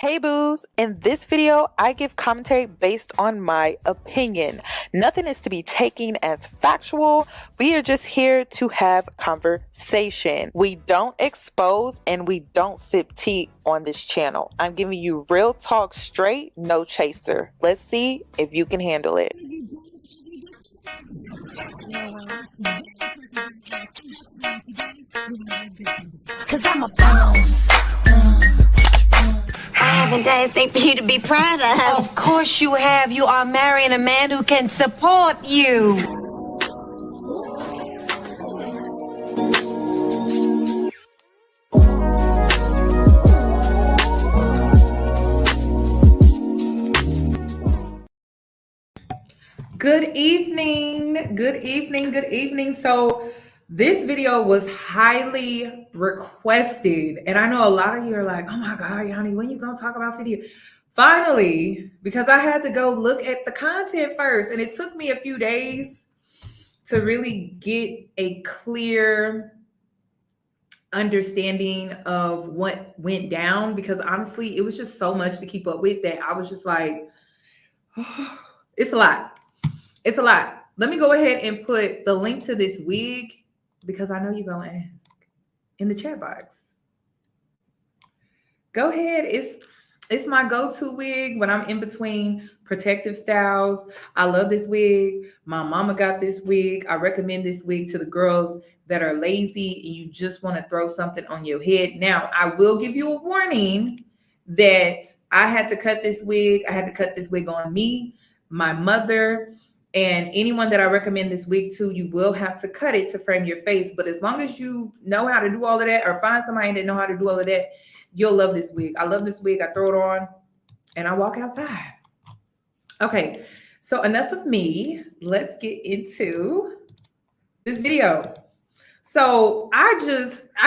Hey boos, in this video, I give commentary based on my opinion. Nothing is to be taken as factual. We are just here to have conversation. We don't expose and we don't sip tea on this channel. I'm giving you real talk straight, no chaser. Let's see if you can handle it. Cause I'm a boss. I haven't done anything for you to be proud of. Of course you have. You are marrying a man who can support you. Good evening. Good evening. Good evening. So this video was highly requested. And I know a lot of you are like, oh my God, Yoni, when you gonna talk about video? Finally, because I had to go look at the content first. And it took me a few days to really get a clear understanding of what went down. Because honestly, it was just so much to keep up with that I was just like, oh, it's a lot. It's a lot. Let me go ahead and put the link to this wig because I know you're going to ask in the chat box. Go ahead. It's my go-to wig when I'm in between protective styles. I love this wig. My mama got this wig. I recommend this wig to the girls that are lazy and you just want to throw something on your head. Now, I will give you a warning that I had to cut this wig. I had to cut this wig on me, my mother, and anyone that I recommend this wig to. You will have to cut it to frame your face. But as long as you know how to do all of that or find somebody that know how to do all of that, you'll love this wig. I love this wig. I throw it on and I walk outside. Okay, so enough of me. Let's get into this video. So I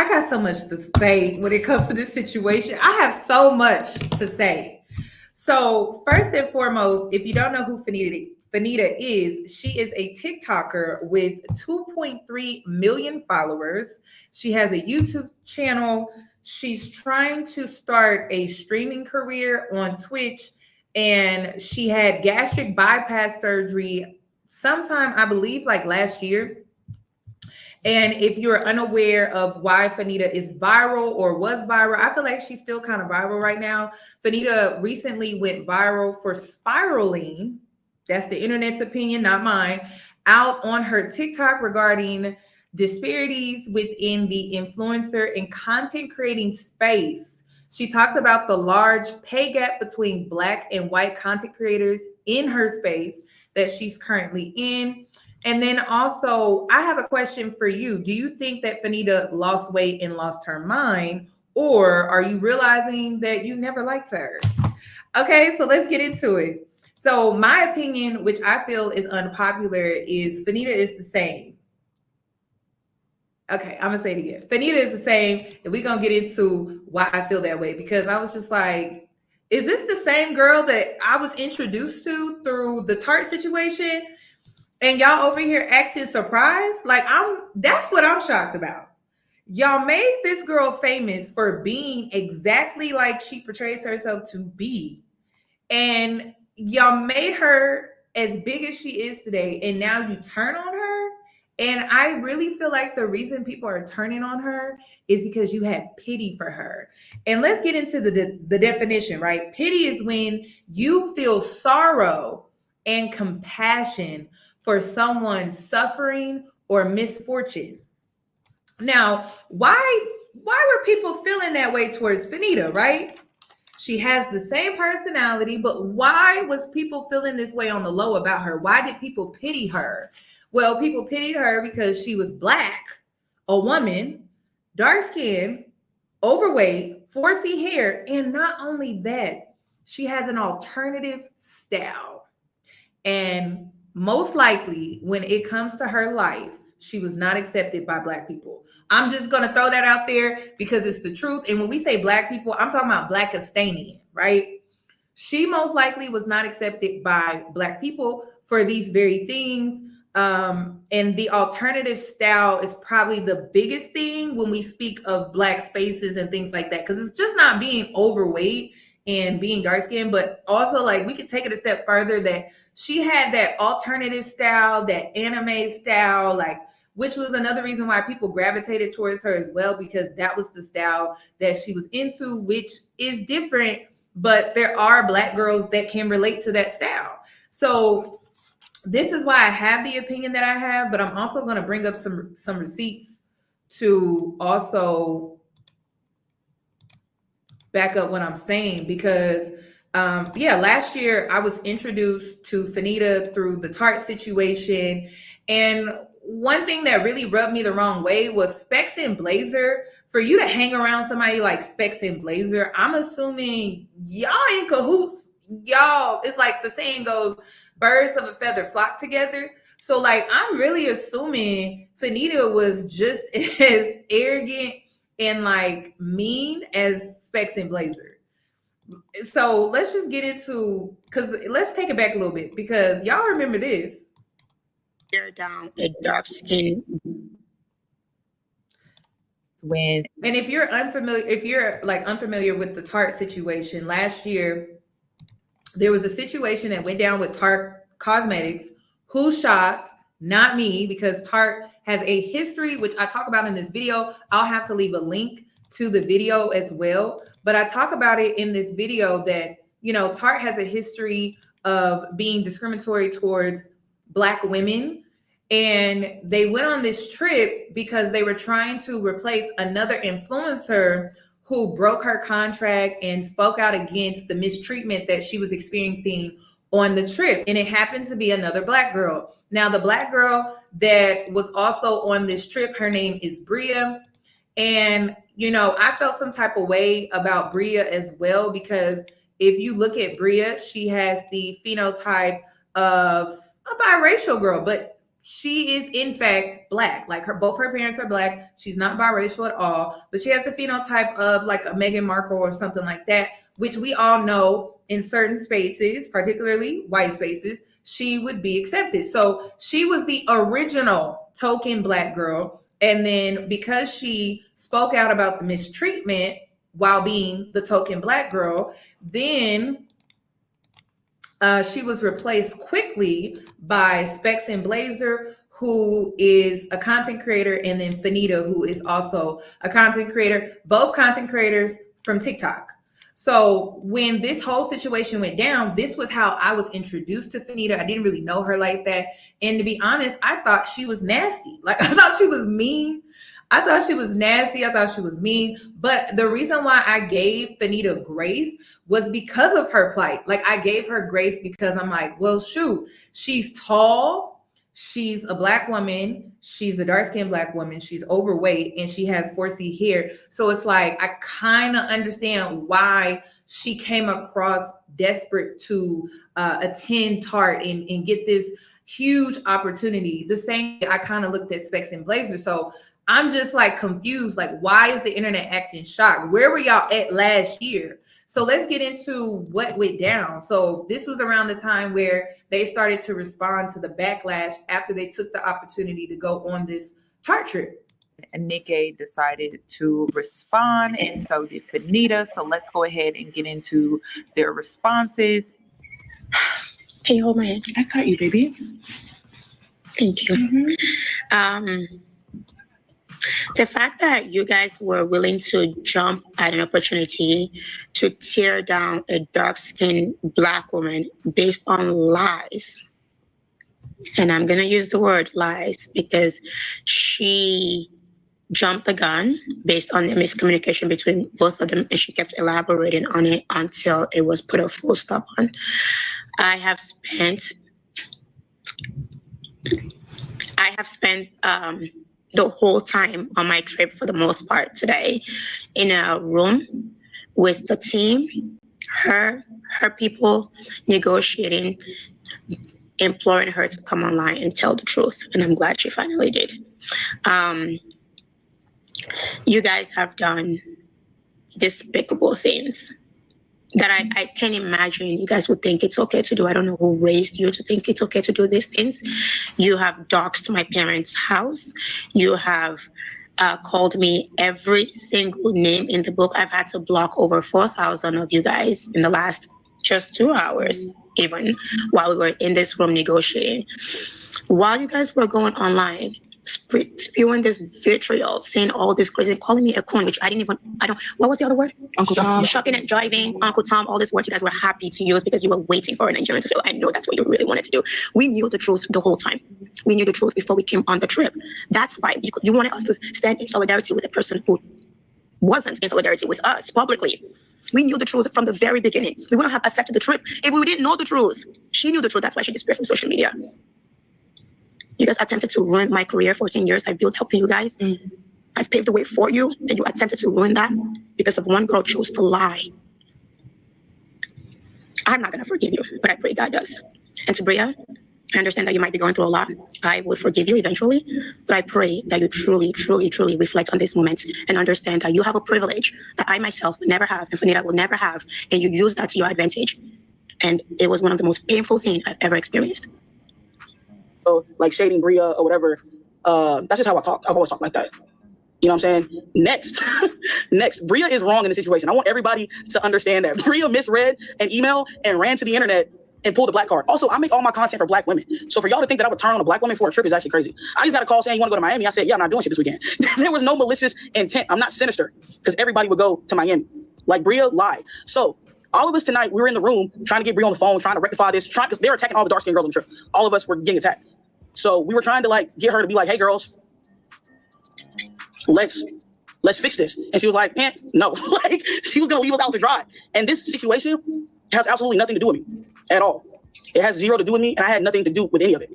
got so much to say when it comes to this situation. I have so much to say. So first and foremost, if you don't know who Fannita is, she is a TikToker with 2.3 million followers. She has a YouTube channel. She's trying to start a streaming career on Twitch, and she had gastric bypass surgery sometime, I believe, like last year. And if you're unaware of why Fannita is viral or was viral, I feel like she's still kind of viral right now. Fannita recently went viral for spiraling. That's the internet's opinion, not mine, out on her TikTok regarding disparities within the influencer and content creating space. She talked about the large pay gap between Black and white content creators in her space that she's currently in. And then also, I have a question for you. Do you think that Fannita lost weight and lost her mind, or are you realizing that you never liked her? Okay, so let's get into it. So my opinion, which I feel is unpopular, is Fannita is the same. Okay, I'm gonna say it again. Fannita is the same, and we're gonna get into why I feel that way, because I was just like, is this the same girl that I was introduced to through the Tarte situation? And y'all over here acting surprised? Like, that's what I'm shocked about. Y'all made this girl famous for being exactly like she portrays herself to be. And y'all made her as big as she is today. And now you turn on her. And I really feel like the reason people are turning on her is because you had pity for her. And let's get into the definition, right? Pity is when you feel sorrow and compassion for someone suffering or misfortune. Now, why were people feeling that way towards Fannita, right? She has the same personality, but why was people feeling this way on the low about her? Why did people pity her? Well, people pitied her because she was Black, a woman, dark skin, overweight, 4C hair, and not only that, she has an alternative style. And most likely, when it comes to her life, she was not accepted by Black people. I'm just going to throw that out there because it's the truth. And when we say Black people, I'm talking about Blackistanian, right? She most likely was not accepted by Black people for these very things. And the alternative style is probably the biggest thing when we speak of Black spaces and things like that, because it's just not being overweight. and being dark skinned, but also like we could take it a step further that she had that alternative style, that anime style, like, which was another reason why people gravitated towards her as well, because that was the style that she was into, which is different, but there are Black girls that can relate to that style. So this is why I have the opinion that I have, but I'm also going to bring up some receipts to also back up what I'm saying, because last year I was introduced to Fannita through the Tarte situation, and one thing that really rubbed me the wrong way was Specs and Blazer. For you to hang around somebody like Specs and Blazer, I'm assuming y'all in cahoots. Y'all, it's like the saying goes, birds of a feather flock together. So like, I'm really assuming Fannita was just as arrogant and like mean as Specs and Blazer. So let's just get into, because let's take it back a little bit, because y'all remember this. Tear down a dark skin. And if you're unfamiliar with the Tarte situation, last year there was a situation that went down with Tarte Cosmetics. Who shot? Not me, because Tarte has a history, which I talk about in this video. I'll have to leave a link to the video as well. But I talk about it in this video that, you know, Tarte has a history of being discriminatory towards Black women. And they went on this trip because they were trying to replace another influencer who broke her contract and spoke out against the mistreatment that she was experiencing on the trip. And it happened to be another Black girl. Now, the Black girl that was also on this trip, her name is Bria. And, you know, I felt some type of way about Bria as well, because if you look at Bria, she has the phenotype of a biracial girl, but she is in fact Black. Like both her parents are Black. She's not biracial at all, but she has the phenotype of like a Meghan Markle or something like that, which we all know in certain spaces, particularly white spaces, she would be accepted. So she was the original token Black girl. And then because she spoke out about the mistreatment while being the token Black girl, then she was replaced quickly by Specs and Blazer, who is a content creator, and then Fannita, who is also a content creator, both content creators from TikTok. So when this whole situation went down, this was how I was introduced to Fannita. I didn't really know her like that. And to be honest, I thought she was nasty. Like, I thought she was mean. I thought she was nasty. I thought she was mean. But the reason why I gave Fannita grace was because of her plight. Like, I gave her grace because I'm like, well, shoot, she's tall. She's a Black woman. She's a dark-skinned Black woman. She's overweight and she has 4C hair. So it's like, I kind of understand why she came across desperate to attend Tarte and get this huge opportunity. The same, I kind of looked at Specs and Blazer. So I'm just like confused. Like, why is the internet acting shocked? Where were y'all at last year? So let's get into what went down. So this was around the time where they started to respond to the backlash after they took the opportunity to go on this Tarte trip. And Nikki decided to respond, and so did Fannita. So let's go ahead and get into their responses. Can you hold my hand? I got you, baby. Thank you. The fact that you guys were willing to jump at an opportunity to tear down a dark-skinned Black woman based on lies, and I'm going to use the word lies because she jumped the gun based on the miscommunication between both of them, and she kept elaborating on it until it was put a full stop on. I have spent the whole time on my trip, for the most part today, in a room with the team, her people, negotiating, imploring her to come online and tell the truth. And I'm glad she finally did. You guys have done despicable things that I can't imagine you guys would think it's okay to do. I don't know who raised you to think it's okay to do these things. You have doxed my parents' house. You have called me every single name in the book. I've had to block over 4,000 of you guys in the last just 2 hours, even while we were in this room negotiating. While you guys were going online, spewing this vitriol, saying all this crazy, calling me a coon, which what was the other word? Uncle Tom. Shucking and jiving, Uncle Tom, all these words you guys were happy to use because you were waiting for a Nigerian to feel. I know that's what you really wanted to do. We knew the truth the whole time. We knew the truth before we came on the trip. That's why you wanted us to stand in solidarity with a person who wasn't in solidarity with us publicly. We knew the truth from the very beginning. We wouldn't have accepted the trip if we didn't know the truth. She knew the truth. That's why she disappeared from social media. You guys attempted to ruin my career. 14 years I built helping you guys. I've paved the way for you, and you attempted to ruin that because of one girl chose to lie. I'm not going to forgive you, but I pray God does. And to Bria, I understand that you might be going through a lot. I will forgive you eventually, but I pray that you truly, truly, truly reflect on this moment and understand that you have a privilege that I myself will never have and Fannita will never have, and you use that to your advantage. And it was one of the most painful things I've ever experienced. So, like shading Bria or whatever, that's just how I talk. I've always talked like that. You know what I'm saying? Next, Bria is wrong in the situation. I want everybody to understand that Bria misread an email and ran to the internet and pulled the black card. Also, I make all my content for black women. So for y'all to think that I would turn on a black woman for a trip is actually crazy. I just got a call saying, you want to go to Miami? I said, yeah, I'm not doing shit this weekend. There was no malicious intent. I'm not sinister because everybody would go to Miami. Like Bria lied. So all of us tonight, we were in the room trying to get Bria on the phone, trying to rectify this, because they were attacking all the dark-skinned girls on the trip. All of us were getting attacked. So we were trying to like get her to be like, hey girls, let's fix this. And she was like, no. Like she was gonna leave us out to dry. And this situation has absolutely nothing to do with me at all. It has zero to do with me, and I had nothing to do with any of it.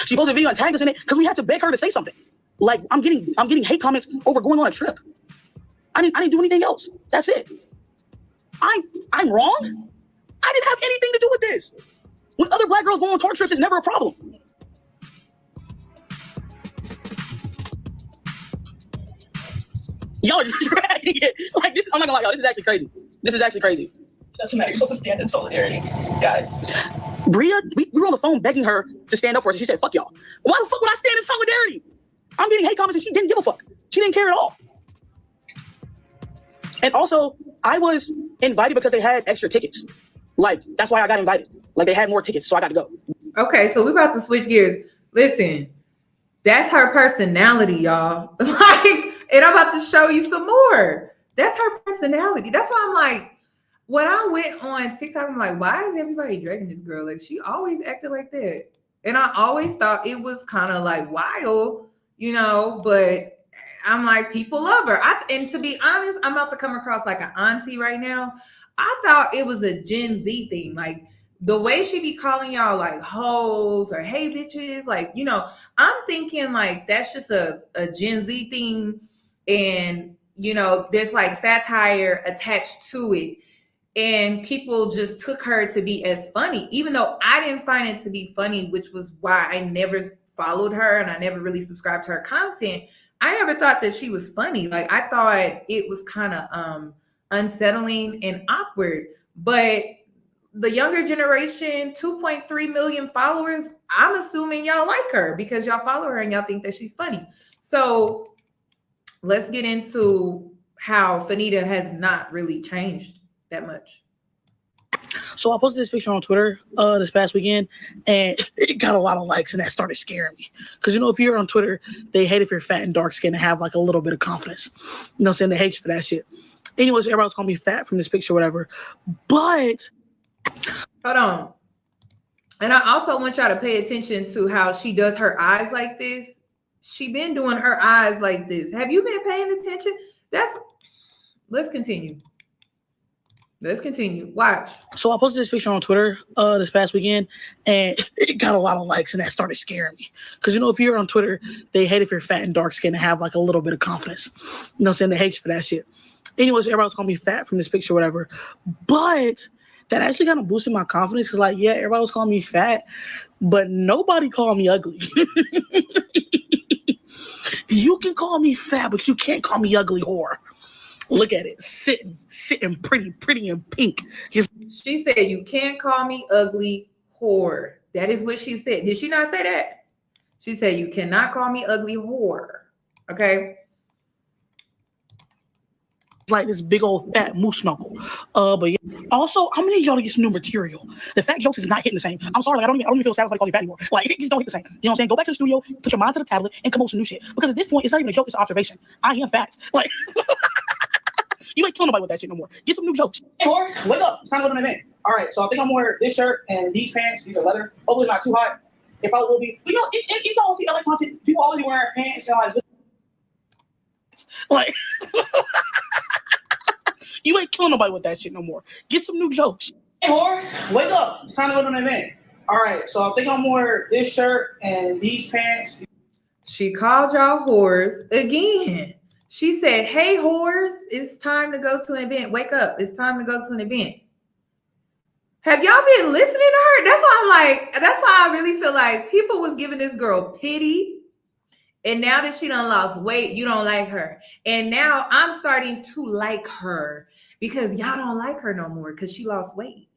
She posted a video and tagged us in it because we had to beg her to say something. Like I'm getting hate comments over going on a trip. I didn't do anything else. That's it. I'm wrong. I didn't have anything to do with this. When other black girls go on tour trips, it's never a problem. Y'all are just dragging it. Like this, I'm not gonna lie, y'all, this is actually crazy. That's what matters. You're supposed to stand in solidarity, guys. Bria, we were on the phone begging her to stand up for us. She said, fuck y'all. Why the fuck would I stand in solidarity? I'm getting hate comments and she didn't give a fuck. She didn't care at all. And also, I was invited because they had extra tickets. Like, that's why I got invited. Like, they had more tickets, so I got to go. Okay, so we're about to switch gears. Listen, that's her personality, y'all. Like, and I'm about to show you some more. That's her personality. That's why I'm like, when I went on TikTok, I'm like, why is everybody dragging this girl? Like, she always acted like that. And I always thought it was kind of like wild, you know, but I'm like, people love her. And to be honest, I'm about to come across like an auntie right now. I thought it was a Gen Z thing. Like the way she be calling y'all like hoes or hey bitches, like, you know, I'm thinking like that's just a Gen Z thing. And, you know, there's like satire attached to it. And people just took her to be as funny, even though I didn't find it to be funny, which was why I never followed her and I never really subscribed to her content. I never thought that she was funny. Like I thought it was kind of unsettling and awkward. But the younger generation, 2.3 million followers, I'm assuming y'all like her because y'all follow her and y'all think that she's funny. So let's get into how Fannita has not really changed that much. So I posted this picture on Twitter this past weekend, and it got a lot of likes, and that started scaring me. Because, you know, if you're on Twitter, they hate if you're fat and dark-skinned and have, like, a little bit of confidence. You know what I'm saying? They hate you for that shit. Anyways, everybody's calling me fat from this picture or whatever. But... Hold on. And I also want y'all to pay attention to how she does her eyes like this. She been doing her eyes like this. Have you been paying attention? Let's continue. Let's continue. Watch. So I posted this picture on Twitter this past weekend, and it got a lot of likes, and that started scaring me. Because, you know, if you're on Twitter, they hate if you're fat and dark-skinned and have, like, a little bit of confidence. You know what I'm saying? They hate you for that shit. Anyways, everybody's calling me fat from this picture or whatever. But that actually kind of boosted my confidence. Because, like, yeah, everybody was calling me fat, but nobody called me ugly. You can call me fat, but you can't call me ugly whore. Look at it, sitting pretty and pink. She said, you can't call me ugly whore. That is what she said. Did she not say that? She said, you cannot call me ugly whore. Okay. Like this big old fat moose knuckle. But yeah. Also, I'm gonna need y'all to get some new material. The fat jokes is not hitting the same. I'm sorry, like, I don't even feel satisfied calling you fat anymore. Like, it just don't hit the same. You know what I'm saying? Go back to the studio, put your mind to the tablet, and come up with some new shit. Because at this point, it's not even a joke, it's an observation. I am fat. Like, you ain't killing nobody with that shit no more. Get some new jokes. Hey, horse, wake up. It's time to go to an event. All right, so I think I'm wearing this shirt and these pants. These are leather. Hopefully it's not too hot. It probably will be. But you know, if y'all see LA content, people always be wearing pants and like you ain't killing nobody with that shit no more. Get some new jokes. Hey, horse, wake up. It's time to go to an event. All right, so I think I'm wearing this shirt and these pants. She called y'all whores again. She said, hey, whores, it's time to go to an event. Wake up. It's time to go to an event. Have y'all been listening to her? That's why I really feel like people was giving this girl pity. And now that she done lost weight, you don't like her. And now I'm starting to like her because y'all don't like her no more because she lost weight.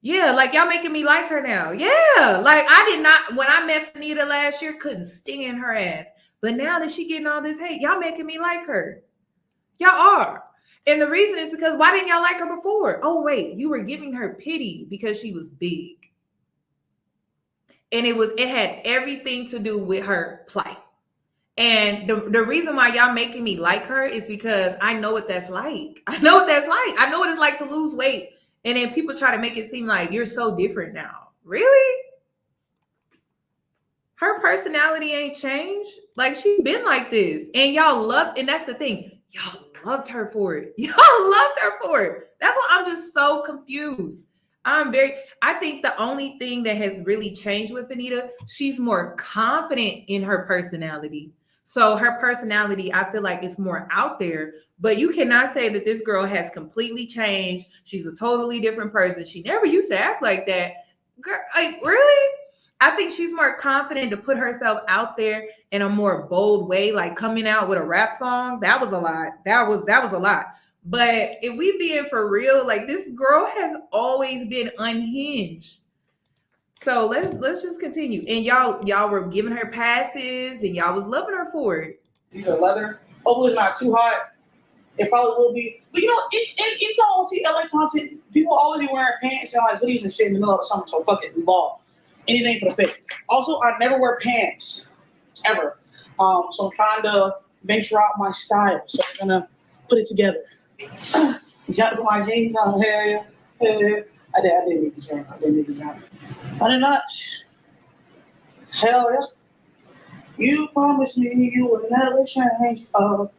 Yeah, like y'all making me like her now. Yeah, like I did not, when I met Fannita last year, couldn't stand her ass. But now that she getting all this hate, y'all making me like her. Y'all are. And the reason is because why didn't y'all like her before? Oh, wait, you were giving her pity because she was big. And it had everything to do with her plight. And the reason why y'all making me like her is because I know what that's like. I know what that's like. I know what it's like to lose weight. And then people try to make it seem like you're so different now. Really? Her personality ain't changed. Like, she's been like this. And y'all loved, and that's the thing. Y'all loved her for it. Y'all loved her for it. That's why I'm just so confused. I think the only thing that has really changed with Fannita, she's more confident in her personality. So her personality, I feel like it's more out there, but you cannot say that this girl has completely changed. She's a totally different person. She never used to act like that. Girl, like, really? I think she's more confident to put herself out there in a more bold way, like coming out with a rap song. That was a lot. That was a lot. But if we being for real, like, this girl has always been unhinged. So let's just continue. And y'all were giving her passes and y'all was loving her for it. These are leather. Hopefully it's not too hot. It probably will be. But you know, if y'all see LA content, people always be wearing pants and like hoodies and shit in the middle of the summer. So fuck it, we ball. Anything for the fit. Also, I never wear pants ever. So I'm trying to venture out my style. So I'm gonna put it together. Jump to my jeans on. Hell yeah. I didn't need to jump. I did not. Hell yeah. You promised me you would never change. I'm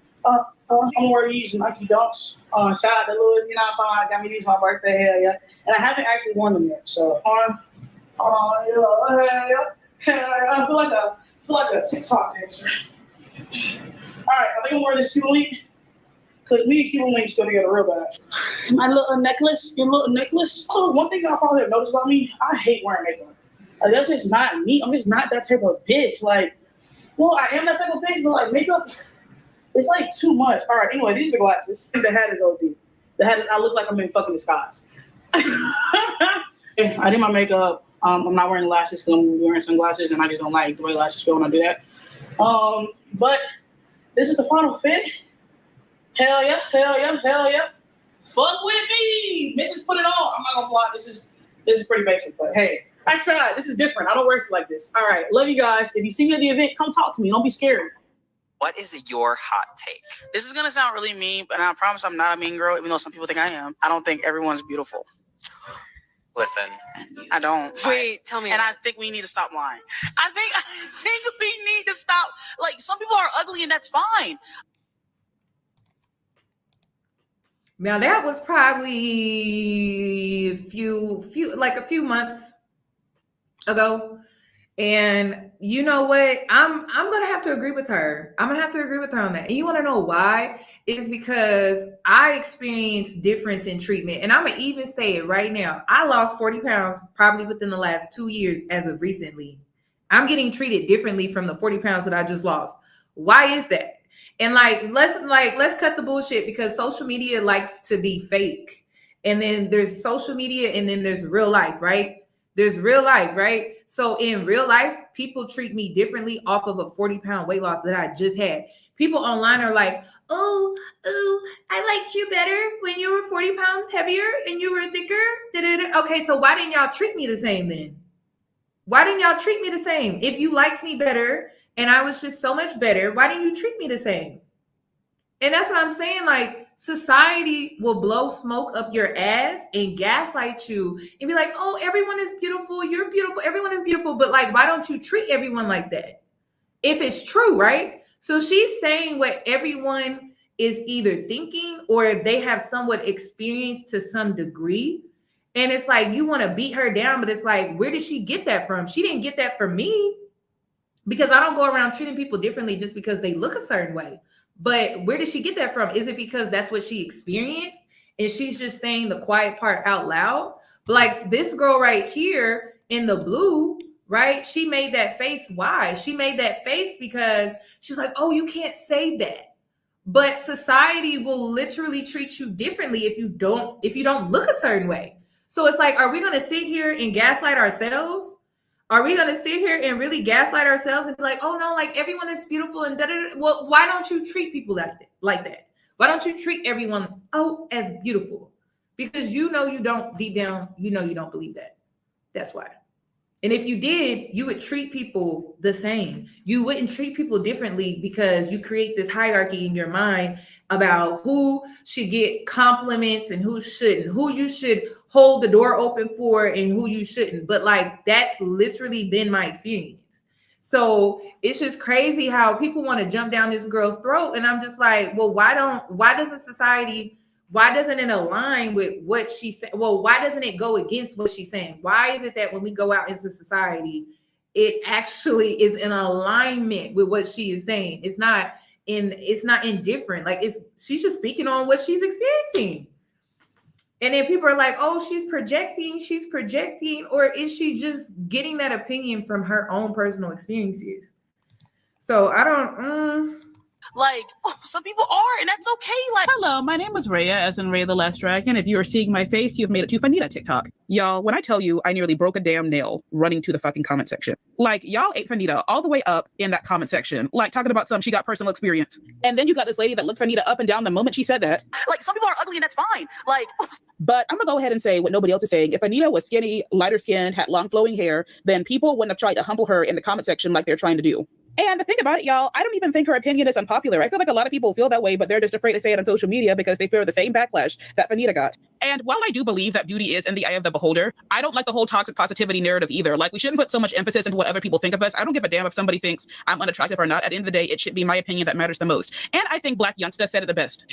gonna wear these Nike Dunks. Shout out to Louis, you know what I'm talking about? Got me these for my birthday, hell yeah. And I haven't actually worn them yet. So I feel like a TikTok dancer. Alright, I think I'm wearing this Cuban link. Because me and Cuban links go together real bad. My little necklace, your little necklace. So one thing y'all probably have noticed about me, I hate wearing makeup. Like, that's just not me. I'm just not that type of bitch. Like, well, I am that type of bitch, but like makeup, it's like too much. All right, anyway, these are the glasses. The hat is OD. The hat is, I look like I'm in fucking disguise. I did my makeup. I'm not wearing lashes because I'm wearing sunglasses and I just don't like the way lashes feel when I do that. But this is the final fit. Hell yeah, hell yeah, hell yeah. Fuck with me. Mrs. Put it on. I'm not gonna lie. This is pretty basic, but hey, I tried. This is different. I don't wear shit like this. All right, love you guys. If you see me at the event, come talk to me. Don't be scared. What is your hot take? This is gonna sound really mean, but I promise I'm not a mean girl, even though some people think I am. I don't think everyone's beautiful. Listen. I don't. Wait, tell me. And I think we need to stop lying. I think we need to stop. Like, some people are ugly and that's fine. Now that was probably a few months ago. And you know what? I'm gonna have to agree with her. I'm gonna have to agree with her on that. And you want to know why? It's because I experienced difference in treatment. And I'm gonna even say it right now. I lost 40 pounds probably within the last 2 years as of recently. I'm getting treated differently from the 40 pounds that I just lost. Why is that? And let's cut the bullshit, because social media likes to be fake. And then there's social media and then there's real life, right? There's real life, right? So in real life, people treat me differently off of a 40-pound weight loss that I just had. People online are like, oh, I liked you better when you were 40 pounds heavier and you were thicker. Da-da-da. Okay, so why didn't y'all treat me the same then? Why didn't y'all treat me the same? If you liked me better and I was just so much better, why didn't you treat me the same? And that's what I'm saying. Like, society will blow smoke up your ass and gaslight you and be like, oh, everyone is beautiful. You're beautiful. Everyone is beautiful. But like, why don't you treat everyone like that? If it's true, right? So she's saying what everyone is either thinking or they have somewhat experienced to some degree. And it's like, you want to beat her down, but it's like, where did she get that from? She didn't get that from me, because I don't go around treating people differently just because they look a certain way. But where did she get that from? Is it because that's what she experienced and she's just saying the quiet part out loud? But like this girl right here in the blue, right? She made that face. Why? She made that face because she was like, oh, you can't say that. But society will literally treat you differently if you don't look a certain way. So it's like, are we going to sit here and gaslight ourselves? Are we going to sit here and really gaslight ourselves and be like, oh no, like everyone is beautiful and da-da-da? Well, why don't you treat people like that? Why don't you treat everyone as beautiful? Because you don't, deep down, you don't believe that. That's why. And if you did, you would treat people the same. You wouldn't treat people differently because you create this hierarchy in your mind about who should get compliments and who shouldn't, who you should hold the door open for and who you shouldn't. But like, that's literally been my experience. So it's just crazy how people want to jump down this girl's throat. And I'm just like, well, why doesn't it align with what she said? Well, why doesn't it go against what she's saying? Why is it that when we go out into society, it actually is in alignment with what she is saying? It's not indifferent. Like she's just speaking on what she's experiencing. And then people are like, oh, she's projecting, or is she just getting that opinion from her own personal experiences? So I don't. Like, some people are, and that's okay. Like, hello, my name is Rhea, as in Rhea the Last Dragon. If you are seeing my face, you've made it to Fannita TikTok. Y'all, when I tell you I nearly broke a damn nail running to the fucking comment section. Like, y'all ate Fannita all the way up in that comment section, like talking about she got personal experience. And then you got this lady that looked Fannita up and down the moment she said that. Like, some people are ugly, and that's fine. Like, but I'm gonna go ahead and say what nobody else is saying. If Fannita was skinny, lighter skinned, had long flowing hair, then people wouldn't have tried to humble her in the comment section like they're trying to do. And the thing about it, y'all, I don't even think her opinion is unpopular. I feel like a lot of people feel that way, but they're just afraid to say it on social media because they fear the same backlash that Fannita got. And while I do believe that beauty is in the eye of the beholder, I don't like the whole toxic positivity narrative either. Like, we shouldn't put so much emphasis into what other people think of us. I don't give a damn if somebody thinks I'm unattractive or not. At the end of the day, it should be my opinion that matters the most. And I think Black Youngsta said it the best.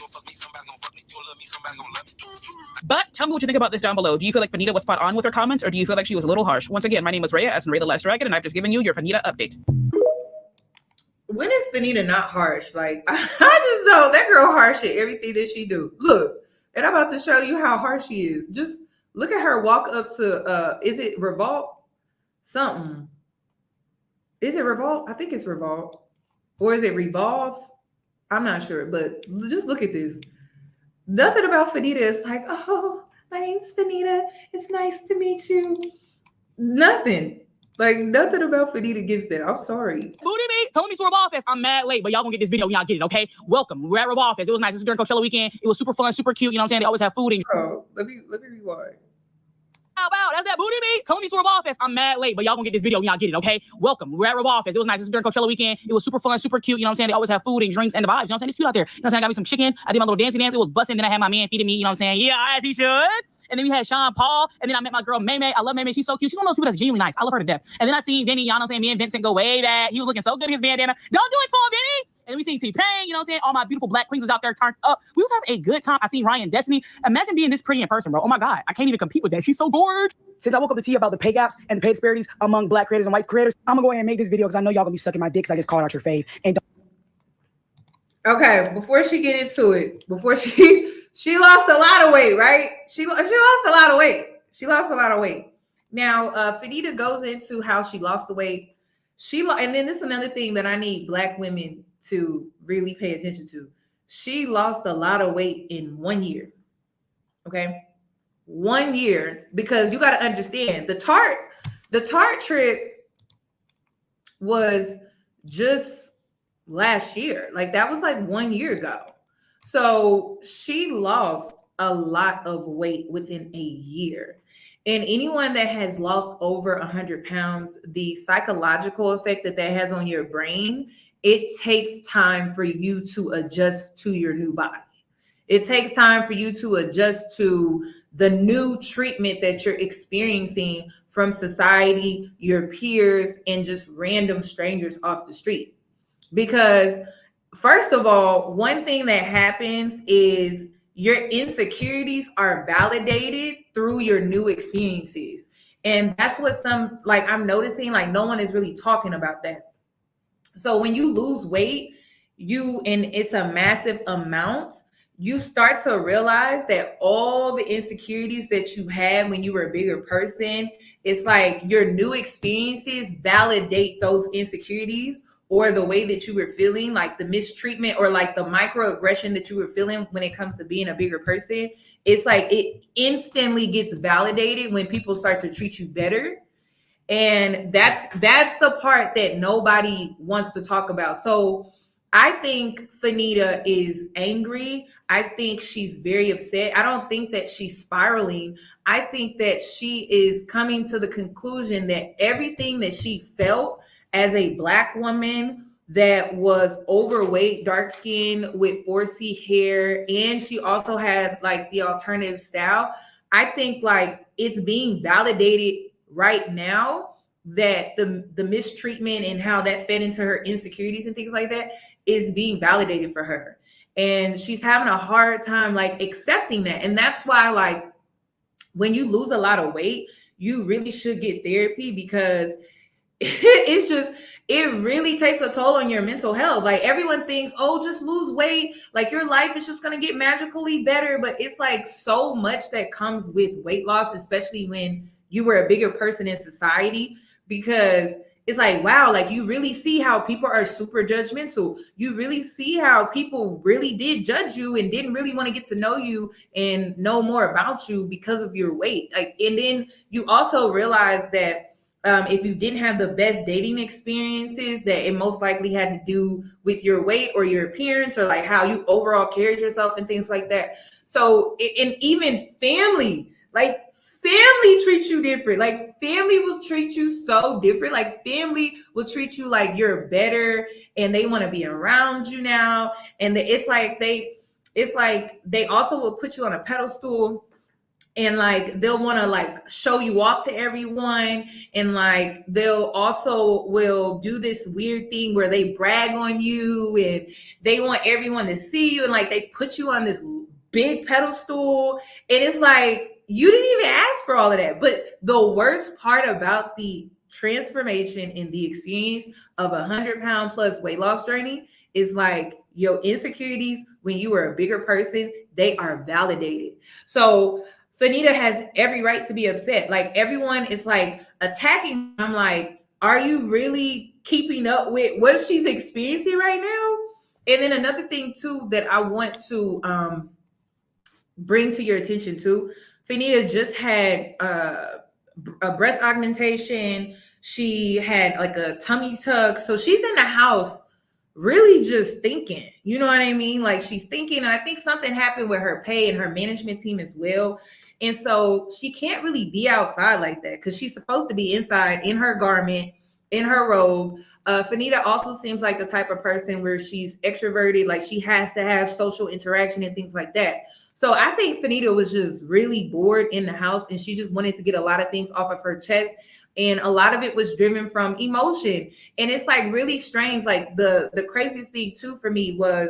But tell me what you think about this down below. Do you feel like Fannita was spot on with her comments, or do you feel like she was a little harsh? Once again, my name is Rhea, as in Rhea the Last Dragon, and I've just given you your Fannita update. When is Fannita not harsh? Like, I just know that girl harsh at everything that she do. Look, and I'm about to show you how harsh she is. Just look at her walk up to, is it Revolt? Something. Is it Revolt? I think it's Revolt. Or is it Revolve? I'm not sure, but just look at this. Nothing about Fannita is like, oh, my name's Fannita. It's nice to meet you. Nothing. Like, nothing about Fannita gives that. I'm sorry. Booty me, telling me to Revolve Fest. I'm mad late, but y'all gonna get this video when y'all get it, okay? Welcome. We're at Revolve Fest. It was nice. This is during Coachella weekend. It was super fun, super cute. You know what I'm saying? They always have food and. Bro, let me rewind. Wow, that's that booty me. Telling me to Revolve Fest. I'm mad late, but y'all gonna get this video when y'all get it, okay? Welcome. We're at Revolve Fest. It was nice. This is during Coachella weekend. It was super fun, super cute. You know what I'm saying? They always have food and drinks and the vibes. You know what I'm saying? It's cute out there. You know what I'm saying? I got me some chicken. I did my little dancey dance. It was busting. Then I had my man feeding me. You know what I'm saying? Yeah, as he should. And then we had Sean Paul. And then I met my girl, May May. I love May May. She's so cute. She's one of those people that's genuinely nice. I love her to death. And then I seen Vinny. Y'all know what I'm saying? Me and Vincent go way back. He was looking so good in his bandana. Don't do it for him, Vinny. And then we seen T-Pain. You know what I'm saying? All my beautiful Black queens was out there turned up. We was having a good time. I seen Ryan Destiny. Imagine being this pretty in person, bro. Oh my God. I can't even compete with that. She's so gorgeous. Since I woke up to tea about the pay gaps and the pay disparities among Black creators and white creators, I'm gonna go ahead and make this video because I know y'all gonna be sucking my dick because I just called out your fave. And okay, before she get into it, she lost a lot of weight, right? She lost a lot of weight. She lost a lot of weight. Now, Fannita goes into how she lost the weight. And then this is another thing that I need Black women to really pay attention to. She lost a lot of weight in 1 year. Okay. 1 year, because you got to understand the Tarte The Tarte trip was just last year. Like that was like 1 year ago. So she lost a lot of weight within a year. And anyone that has lost over 100 pounds, the psychological effect that that has on your brain, it takes time for you to adjust to your new body. It takes time for you to adjust to the new treatment that you're experiencing from society, your peers, and just random strangers off the street. Because first of all, one thing that happens is your insecurities are validated through your new experiences. And that's what I'm noticing, like no one is really talking about that. So when you lose weight, and it's a massive amount, you start to realize that all the insecurities that you had when you were a bigger person, it's like your new experiences validate those insecurities or the way that you were feeling, like the mistreatment or like the microaggression that you were feeling when it comes to being a bigger person. It's like it instantly gets validated when people start to treat you better. And that's the part that nobody wants to talk about. So I think Fannita is angry. I think she's very upset. I don't think that she's spiraling. I think that she is coming to the conclusion that everything that she felt as a Black woman that was overweight, dark skin with 4C hair, and she also had like the alternative style. I think like it's being validated right now that the mistreatment and how that fed into her insecurities and things like that is being validated for her. And she's having a hard time like accepting that. And that's why like when you lose a lot of weight, you really should get therapy, because it really takes a toll on your mental health. Like everyone thinks, oh, just lose weight, like your life is just going to get magically better. But it's like so much that comes with weight loss, especially when you were a bigger person in society, because it's like, wow, like you really see how people are super judgmental. You really see how people really did judge you and didn't really want to get to know you and know more about you because of your weight. Like, and then you also realize that if you didn't have the best dating experiences, that it most likely had to do with your weight or your appearance or like how you overall carried yourself and things like that. So, and even family, like family treats you different. Like family will treat you so different. Like family will treat you like you're better and they want to be around you now. And it's like they also will put you on a pedestal. And like they'll want to like show you off to everyone, and like they'll also will do this weird thing where they brag on you and they want everyone to see you, and like they put you on this big pedestal, and it's like you didn't even ask for all of that. But the worst part about the transformation in the experience of 100-pound plus weight loss journey is like your insecurities when you were a bigger person, they are validated. So Fannita has every right to be upset. Like everyone is like attacking. I'm like, are you really keeping up with what she's experiencing right now? And then another thing too that I want to bring to your attention too, Fannita just had a breast augmentation. She had like a tummy tuck. So she's in the house really just thinking, you know what I mean? Like she's thinking, and I think something happened with her pay and her management team as well. And so she can't really be outside like that because she's supposed to be inside in her garment, in her robe. Fannita also seems like the type of person where she's extroverted, like she has to have social interaction and things like that. So I think Fannita was just really bored in the house and she just wanted to get a lot of things off of her chest. And a lot of it was driven from emotion. And it's like really strange. Like the craziest thing too for me was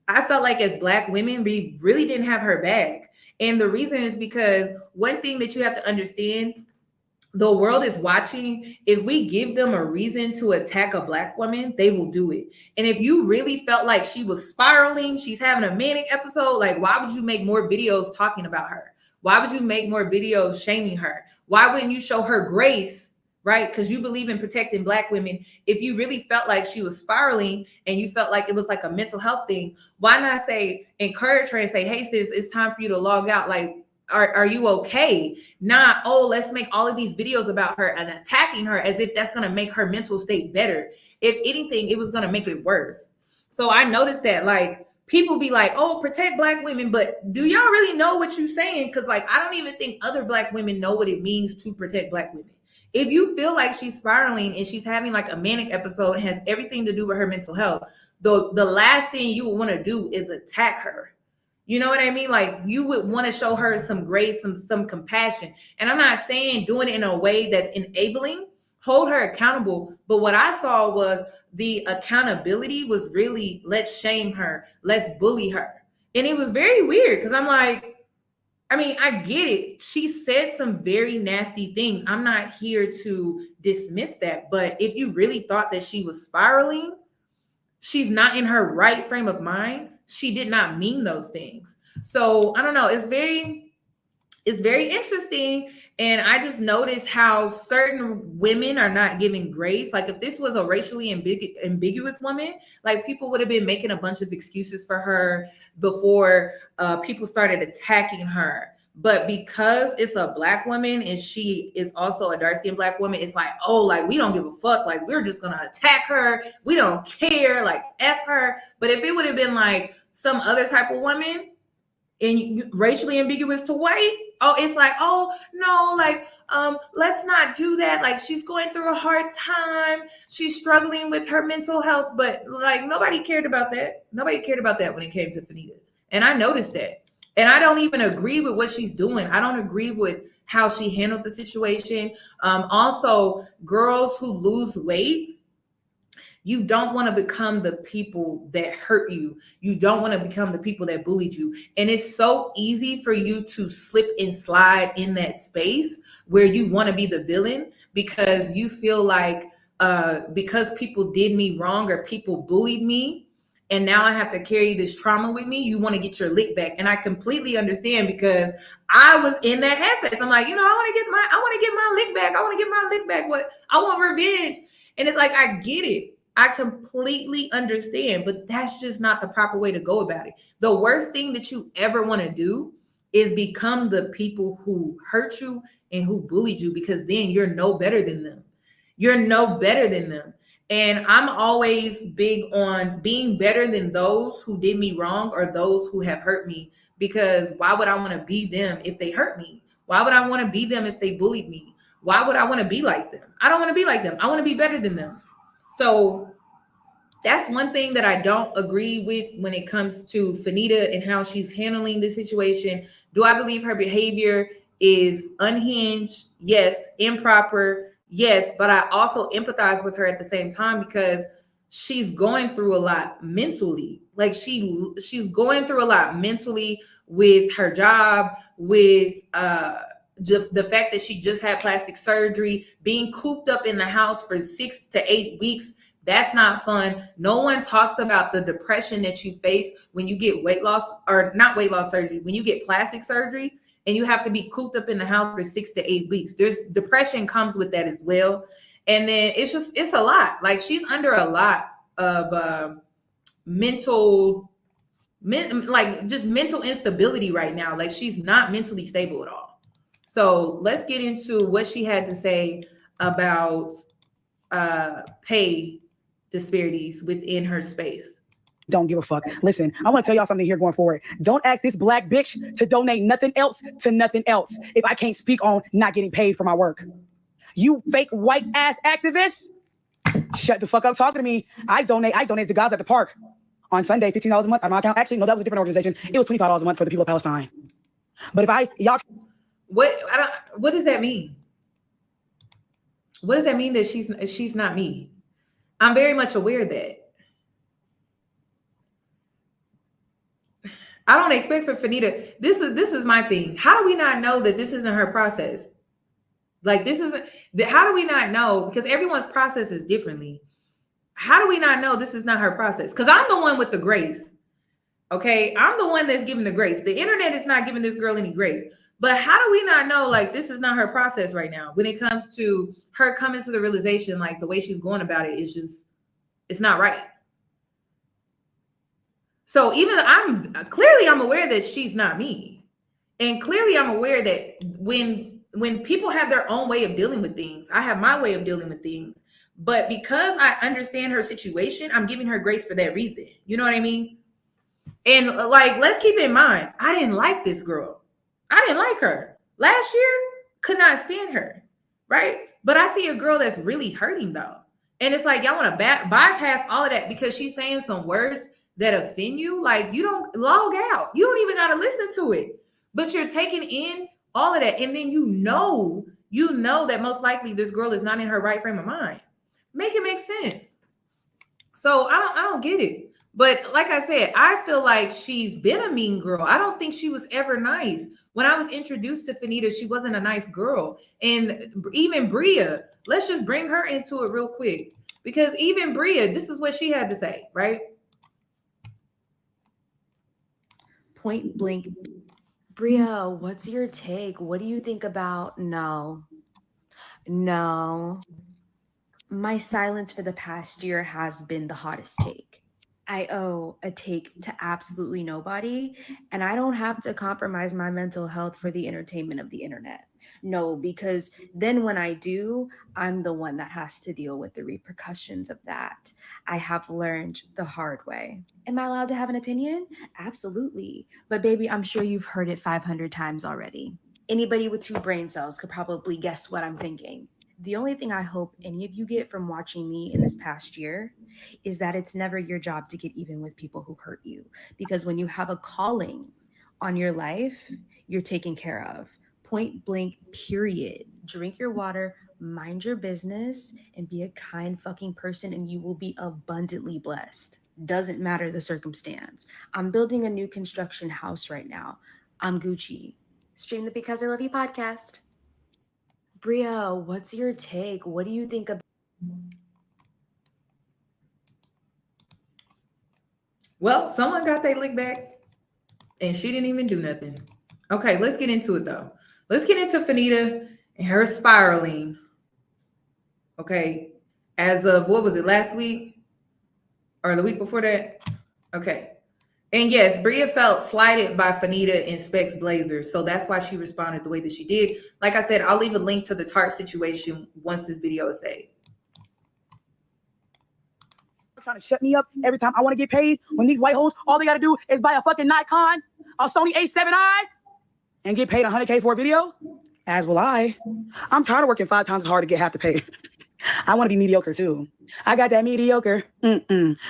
I felt like as Black women, we really didn't have her back. And the reason is because one thing that you have to understand, the world is watching. If we give them a reason to attack a Black woman, they will do it. And if you really felt like she was spiraling, she's having a manic episode, like why would you make more videos talking about her? Why would you make more videos shaming her? Why wouldn't you show her grace? Right? Because you believe in protecting Black women. If you really felt like she was spiraling and you felt like it was like a mental health thing, why not encourage her and say, hey sis, it's time for you to log out. Like are you okay? Not, oh, let's make all of these videos about her and attacking her as if that's going to make her mental state better. If anything, it was going to make it worse. So I noticed that, like, people be like, oh, protect Black women, but do y'all really know what you're saying? Because, like, I don't even think other Black women know what it means to protect Black women. If you feel like she's spiraling and she's having like a manic episode and has everything to do with her mental health, the last thing you would want to do is attack her. You know what I mean? Like, you would want to show her some grace, some compassion. And I'm not saying doing it in a way that's enabling. Hold her accountable. But what I saw was the accountability was really, let's shame her, let's bully her. And it was very weird because I'm like, I mean, I get it. She said some very nasty things. I'm not here to dismiss that. But if you really thought that she was spiraling, she's not in her right frame of mind. She did not mean those things. So I don't know. It's very interesting. And I just noticed how certain women are not giving grace. Like, if this was a racially ambiguous woman, like, people would have been making a bunch of excuses for her before people started attacking her. But because it's a Black woman and she is also a dark-skinned Black woman, it's like, oh, like, we don't give a fuck. Like, we're just going to attack her. We don't care. Like, F her. But if it would have been like some other type of woman, and racially ambiguous to white, oh, it's like, oh no, like, let's not do that. Like, she's going through a hard time. She's struggling with her mental health. But like, nobody cared about that. Nobody cared about that when it came to Fannita. And I noticed that. And I don't even agree with what she's doing. I don't agree with how she handled the situation. Also, girls who lose weight, you don't want to become the people that hurt you. You don't want to become the people that bullied you. And it's so easy for you to slip and slide in that space where you want to be the villain because you feel like because people did me wrong or people bullied me, and now I have to carry this trauma with me, you want to get your lick back. And I completely understand because I was in that headspace. I'm like, I want to get my lick back. I want to get my lick back. What? I want revenge. And it's like, I get it. I completely understand, but that's just not the proper way to go about it. The worst thing that you ever want to do is become the people who hurt you and who bullied you, because then you're no better than them. You're no better than them. And I'm always big on being better than those who did me wrong or those who have hurt me, because why would I want to be them if they hurt me? Why would I want to be them if they bullied me? Why would I want to be like them? I don't want to be like them. I want to be better than them. So that's one thing that I don't agree with when it comes to Fannita and how she's handling this situation. Do I believe her behavior is unhinged? Yes. Improper? Yes. But I also empathize with her at the same time because she's going through a lot mentally. Like, she's going through a lot mentally with her job, with the fact that she just had plastic surgery, being cooped up in the house for 6 to 8 weeks. That's not fun. No one talks about the depression that you face when you get weight loss, or not weight loss surgery, when you get plastic surgery and you have to be cooped up in the house for 6 to 8 weeks. There's depression comes with that as well. And then it's a lot. Like, she's under a lot of mental instability right now. Like, she's not mentally stable at all. So let's get into what she had to say about pay disparities within her space. Don't give a fuck. Listen, I want to tell y'all something here going forward. Don't ask this Black bitch to donate nothing else to nothing else if I can't speak on not getting paid for my work. You fake white ass activists, shut the fuck up talking to me. I donate to Gaza at the park on Sunday, $15 a month on my account. Actually, no, that was a different organization. It was $25 a month for the people of Palestine. But what does that mean? What does that mean that she's not me? I'm very much aware of that. I don't expect for Fannita. This is my thing. How do we not know that this isn't her process? Like, how do we not know? Because everyone's process is differently. How do we not know this is not her process? Because I'm the one with the grace. Okay, I'm the one that's giving the grace. The internet is not giving this girl any grace. But how do we not know, like, this is not her process right now when it comes to her coming to the realization, like, the way she's going about it is just, it's not right. So even I'm aware that she's not me. And clearly I'm aware that when people have their own way of dealing with things, I have my way of dealing with things. But because I understand her situation, I'm giving her grace for that reason. You know what I mean? And like, let's keep in mind, I didn't like this girl. I didn't like her. Last year, could not stand her, right? But I see a girl that's really hurting though. And it's like, y'all want to bypass all of that because she's saying some words that offend you. Like, you don't log out. You don't even got to listen to it. But you're taking in all of that. And then you know that most likely this girl is not in her right frame of mind. Make it make sense. So I don't get it. But like I said, I feel like she's been a mean girl. I don't think she was ever nice. When I was introduced to Fannita, she wasn't a nice girl. And even Bria, let's just bring her into it real quick. Because even Bria, this is what she had to say, right? Point blank. Bria, what's your take? What do you think about no? My silence for the past year has been the hottest take. I owe a take to absolutely nobody, and I don't have to compromise my mental health for the entertainment of the internet. No, because then when I do, I'm the one that has to deal with the repercussions of that. I have learned the hard way. Am I allowed to have an opinion? Absolutely. But baby, I'm sure you've heard it 500 times already. Anybody with 2 brain cells could probably guess what I'm thinking. The only thing I hope any of you get from watching me in this past year is that it's never your job to get even with people who hurt you. Because when you have a calling on your life, you're taken care of. Point blank, period. Drink your water, mind your business, and be a kind fucking person, and you will be abundantly blessed. Doesn't matter the circumstance. I'm building a new construction house right now. I'm Gucci. Stream the Because I Love You podcast. Bria, what's your take? What do you think about? Well, someone got their lick back and she didn't even do nothing. Okay, let's get into it though. Let's get into Fannita and her spiraling. Okay, as of, what was it, last week or the week before that? Okay. And yes, Bria felt slighted by Fannita in Specs Blazers. So that's why she responded the way that she did. Like I said, I'll leave a link to the Tarte situation once this video is saved. Trying to shut me up every time I want to get paid. When these white hoes, all they got to do is buy a fucking Nikon, a Sony A7i, and get paid $100K for a video. As will I. I'm tired of working 5 times as hard to get half the pay. I want to be mediocre too. I got that mediocre.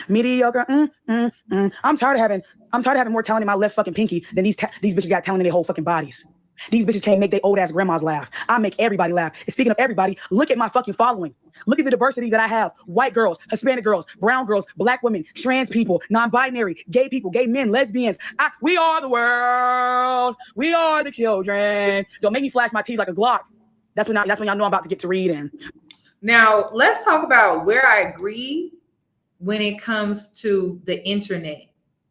Mediocre. I'm tired of having more talent in my left fucking pinky than these bitches got talent in their whole fucking bodies. These bitches can't make their old ass grandmas laugh. I make everybody laugh. And speaking of everybody, look at my fucking following. Look at the diversity that I have. White girls, Hispanic girls, brown girls, black women, trans people, non-binary, gay people, gay men, lesbians. We are the world. We are the children. Don't make me flash my teeth like a Glock. That's when y'all know I'm about to get to reading. Now, let's talk about where I agree when it comes to the internet,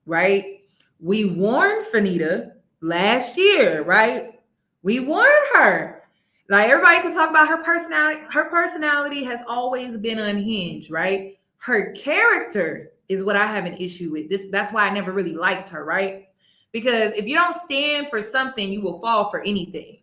right? We warned Fannita last year, right? We warned her. Like, everybody can talk about her personality. Her personality has always been unhinged, right? Her character is what I have an issue with. That's why I never really liked her, right? Because if you don't stand for something, you will fall for anything.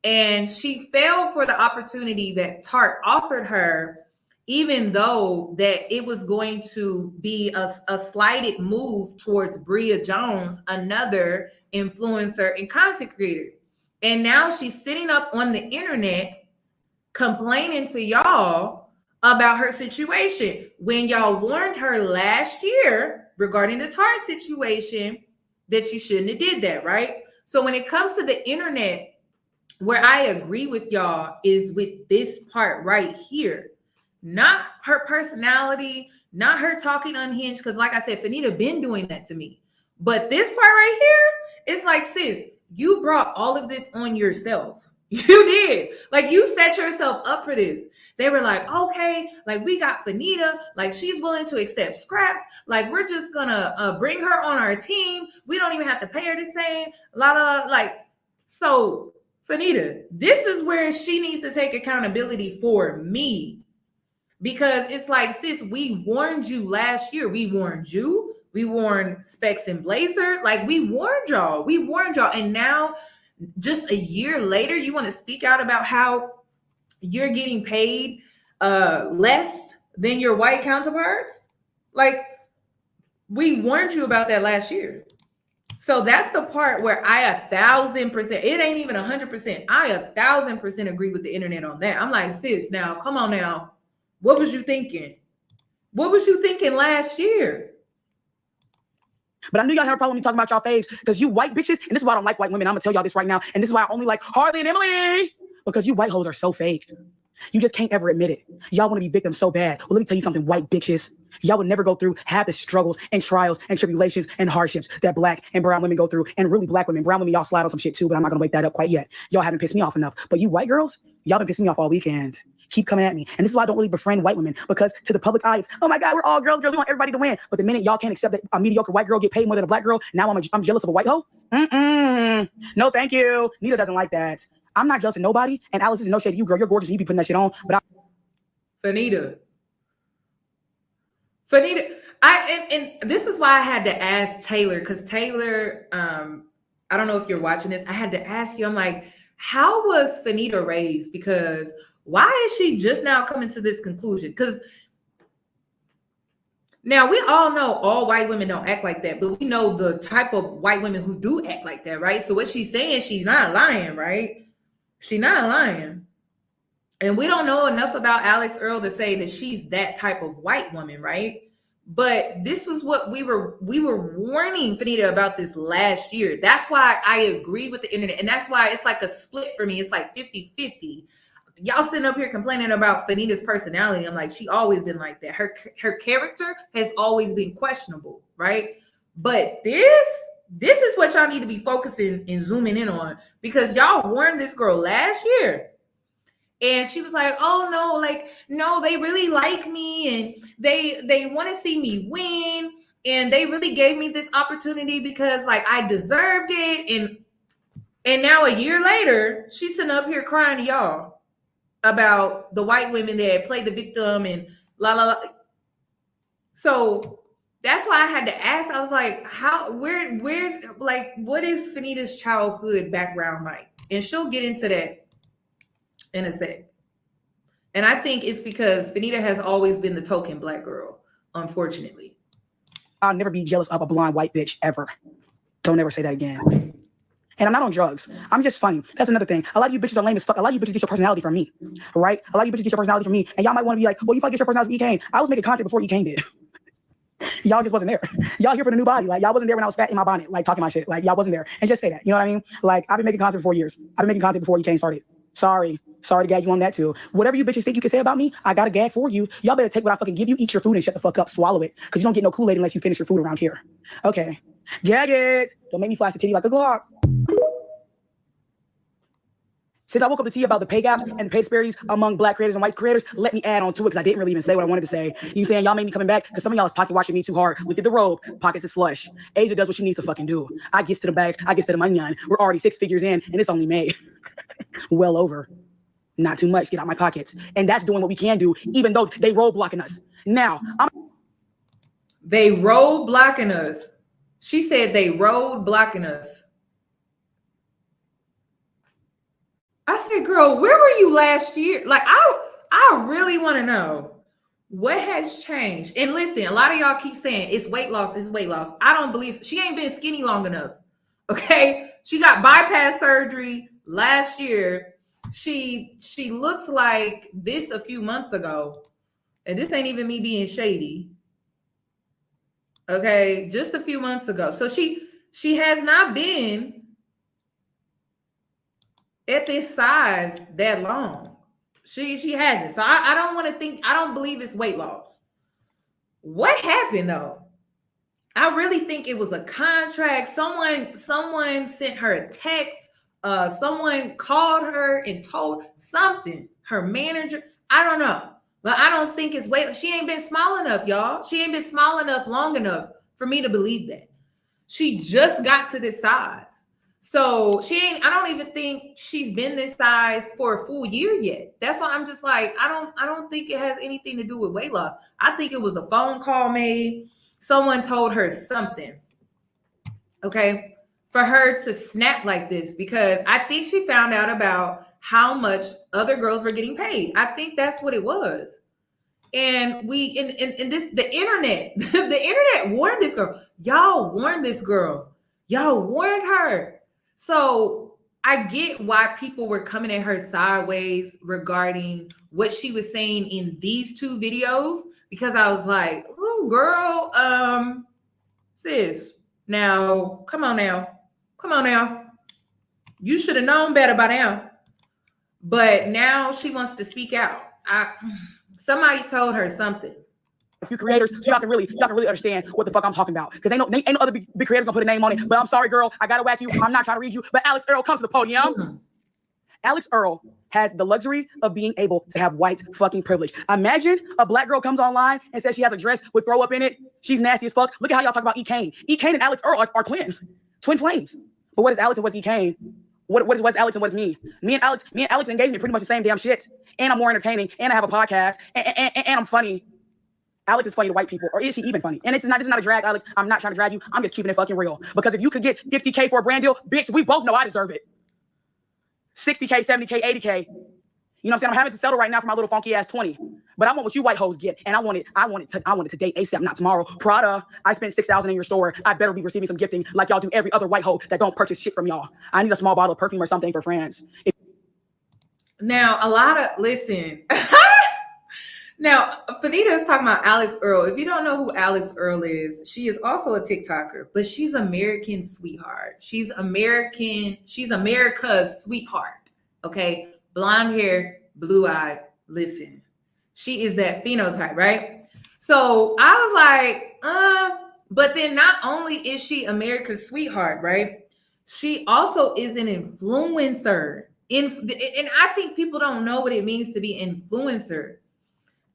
And she fell for the opportunity that Tarte offered her, even though that it was going to be a slighted move towards Bria Jones, another influencer and content creator. And now she's sitting up on the internet complaining to y'all about her situation. When y'all warned her last year regarding the Tarte situation that you shouldn't have did that, right? So when it comes to the internet, where I agree with y'all is with this part right here. Not her personality, not her talking unhinged, because like I said, Fannita been doing that to me. But this part right here, it's like, sis, you brought all of this on yourself. You did. Like, you set yourself up for this. They were like, okay, like, we got Fannita, like, she's willing to accept scraps. Like, we're just gonna bring her on our team. We don't even have to pay her the same. So Fannita, this is where she needs to take accountability for me. Because it's like, sis, we warned you last year. We warned you. We warned Specs and Blazer. Like, we warned y'all. And now just a year later, you want to speak out about how you're getting paid less than your white counterparts? Like, we warned you about that last year. So that's the part where I 1,000%, it ain't even 100%. I 1,000% agree with the internet on that. I'm like, sis, now, come on now. What was you thinking? What was you thinking last year? But I knew y'all had a problem with me talking about y'all faves because you white bitches, and this is why I don't like white women. I'm gonna tell y'all this right now, and this is why I only like Harley and Emily, because you white hoes are so fake. You just can't ever admit it. Y'all want to be victims so bad. Well, let me tell you something, white bitches. Y'all would never go through half the struggles and trials and tribulations and hardships that black and brown women go through. And really black women, brown women, y'all slide on some shit too, but I'm not gonna wake that up quite yet. Y'all haven't pissed me off enough. But you white girls, y'all been pissing me off all weekend. Keep coming at me. And this is why I don't really befriend white women, because to the public eye, it's, oh my God, we're all girls, we want everybody to win. But the minute y'all can't accept that a mediocre white girl get paid more than a black girl, now I'm jealous of a white hoe? No, thank you. Nita doesn't like that. I'm not jealous of nobody. And Alice is no shade to you, girl. You're gorgeous and you be putting that shit on. But Fannita, and this is why I had to ask Taylor, because Taylor, I don't know if you're watching this. I had to ask you, I'm like, how was Fannita raised? Because why is she just now coming to this conclusion? Because now we all know all white women don't act like that, but we know the type of white women who do act like that, right? So what she's saying, she's not lying, right? She's not lying. And we don't know enough about Alex Earl to say that she's that type of white woman, right? But this was what we were warning Fannita about this last year. That's why I agree with the internet. And that's why it's like a split for me. It's like 50-50. Y'all sitting up here complaining about Fannita's personality. I'm like, she always been like that. Her character has always been questionable, right? But this is what y'all need to be focusing and zooming in on, because y'all warned this girl last year. And she was like, oh no, like, no, they really like me and they want to see me win. And they really gave me this opportunity because like I deserved it. And now a year later, she's sitting up here crying to y'all about the white women that play the victim and la la la. So that's why I had to ask. I was like, where, like, what is Fannita's childhood background like? And she'll get into that in a sec. And I think it's because Fannita has always been the token black girl, unfortunately. I'll never be jealous of a blonde white bitch ever. Don't ever say that again. And I'm not on drugs. I'm just funny. That's another thing. A lot of you bitches are lame as fuck. A lot of you bitches get your personality from me, right? A lot of you bitches get your personality from me. And y'all might want to be like, well, you probably get your personality from E-Kane. I was making content before E-Kane did. Y'all just wasn't there. Y'all here for the new body. Like, y'all wasn't there when I was fat in my bonnet, like talking my shit. Like, y'all wasn't there. And just say that. You know what I mean? Like, I've been making content for 4 years. I've been making content before E-Kane started. Sorry to gag you on that too. Whatever you bitches think you can say about me, I got a gag for you. Y'all better take what I fucking give you, eat your food, and shut the fuck up, swallow it. Because you don't get no Kool-Aid unless you finish your food around here. Okay. Gag it. Don't make me flash the titty like a Glock. Since I woke up to tea about the pay gaps and the pay disparities among black creators and white creators, let me add on to it because I didn't really even say what I wanted to say. You saying y'all made me coming back because some of y'all is pocket watching me too hard. Look at the robe. Pockets is flush. Asia does what she needs to fucking do. I gets to the bag. I gets to the money. We're already 6 figures in and it's only May. Well over. Not too much. Get out my pockets. And that's doing what we can do, even though they roadblocking us. Now, they roadblocking us. She said they roadblocking us. I said, girl, where were you last year? Like, I really want to know what has changed. And listen, a lot of y'all keep saying it's weight loss, it's weight loss. I don't believe she ain't been skinny long enough. Okay. She got bypass surgery last year. She looks like this a few months ago. And this ain't even me being shady. Okay. Just a few months ago. So she has not been at this size that long. She hasn't. So I don't want to think, I don't believe it's weight loss. What happened though? I really think it was a contract. Someone sent her a text. Someone called her and told something. Her manager, I don't know. But I don't think it's weight. She ain't been small enough, y'all. She ain't been small enough long enough for me to believe that. She just got to this size. So I don't even think she's been this size for a full year yet. That's why I'm just like, I don't think it has anything to do with weight loss. I think it was a phone call made. Someone told her something. Okay. for her to snap like this, because I think she found out about how much other girls were getting paid. I think that's what it was. And we in this the internet, the internet warned this girl. Y'all warned this girl. Y'all warned her. So I get why people were coming at her sideways regarding what she was saying in these two videos, because I was like, oh girl, sis, now come on now. You should have known better by now. But now she wants to speak out. Somebody told her something. A few creators, so y'all can really understand what the fuck I'm talking about. Because ain't no other big creators gonna put a name on it. But I'm sorry, girl, I gotta whack you. I'm not trying to read you. But Alex Earl, come to the podium. Alex Earl has the luxury of being able to have white fucking privilege. Imagine a black girl comes online and says she has a dress with throw up in it. She's nasty as fuck. Look at how y'all talk about E. Kane. E. Kane and Alex Earl are twins, twin flames. But what is Alex and what's E. Kane? What's Alex and what's me? Me and Alex engage in pretty much the same damn shit. And I'm more entertaining. And I have a podcast. And I'm funny. Alex is funny to white people, or is she even funny? And this is not a drag, Alex. I'm not trying to drag you. I'm just keeping it fucking real. Because if you could get 50K for a brand deal, bitch, we both know I deserve it. 60K, 70K, 80K. You know what I'm saying? I'm having to settle right now for my little funky ass 20. But I want what you white hoes get. And I want it today, ASAP, not tomorrow. Prada, I spent $6,000 in your store. I better be receiving some gifting like y'all do every other white hoe that don't purchase shit from y'all. I need a small bottle of perfume or something for France. Now, listen. Now, Fannita is talking about Alex Earl. If you don't know who Alex Earl is, she is also a TikToker, but she's American sweetheart. She's America's sweetheart. Okay? Blonde hair, blue-eyed. Listen, she is that phenotype, right? So I was like, but then not only is she America's sweetheart, right? She also is an influencer. And I think people don't know what it means to be an influencer.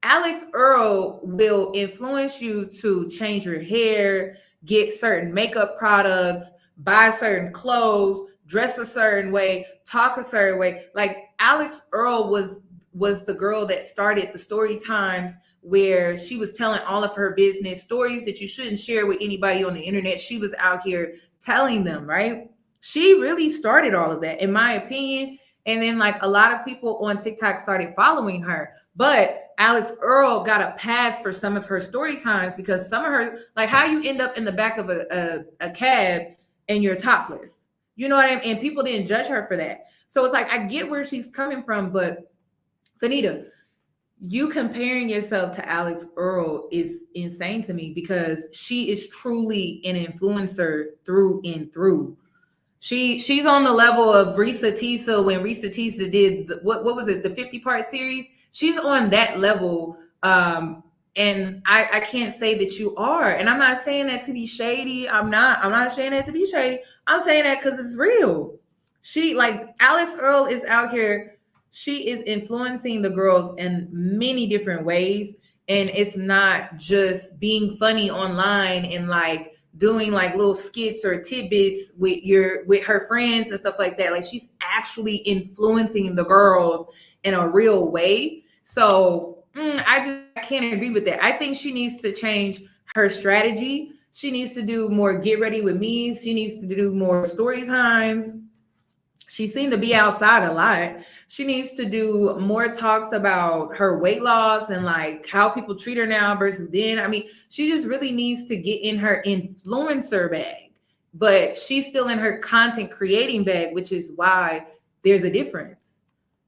Alex Earl will influence you to change your hair, get certain makeup products, buy certain clothes, dress a certain way, talk a certain way. Like Alex Earl was the girl that started the story times where she was telling all of her business stories that you shouldn't share with anybody on the internet. She was out here telling them, right? She really started all of that, in my opinion. And then like a lot of people on TikTok started following her. But Alex Earl got a pass for some of her story times because some of her, like how you end up in the back of a cab and you're topless. You know what I mean? And people didn't judge her for that. So it's like, I get where she's coming from, but Fannita, you comparing yourself to Alex Earl is insane to me because she is truly an influencer through and through. She's on the level of Risa Tisa when Risa Tisa did what was it, the 50-part series? She's on that level. And I can't say that you are. And I'm not saying that to be shady. I'm not saying that to be shady. I'm saying that because it's real. She, like, Alex Earl is out here. She is influencing the girls in many different ways. And it's not just being funny online and like doing like little skits or tidbits with her friends and stuff like that. Like she's actually influencing the girls in a real way. So I can't agree with that. I think she needs to change her strategy. She needs to do more get ready with me. She needs to do more story times. She seemed to be outside a lot. She needs to do more talks about her weight loss and like how people treat her now versus then. I mean, she just really needs to get in her influencer bag, but she's still in her content creating bag, which is why there's a difference.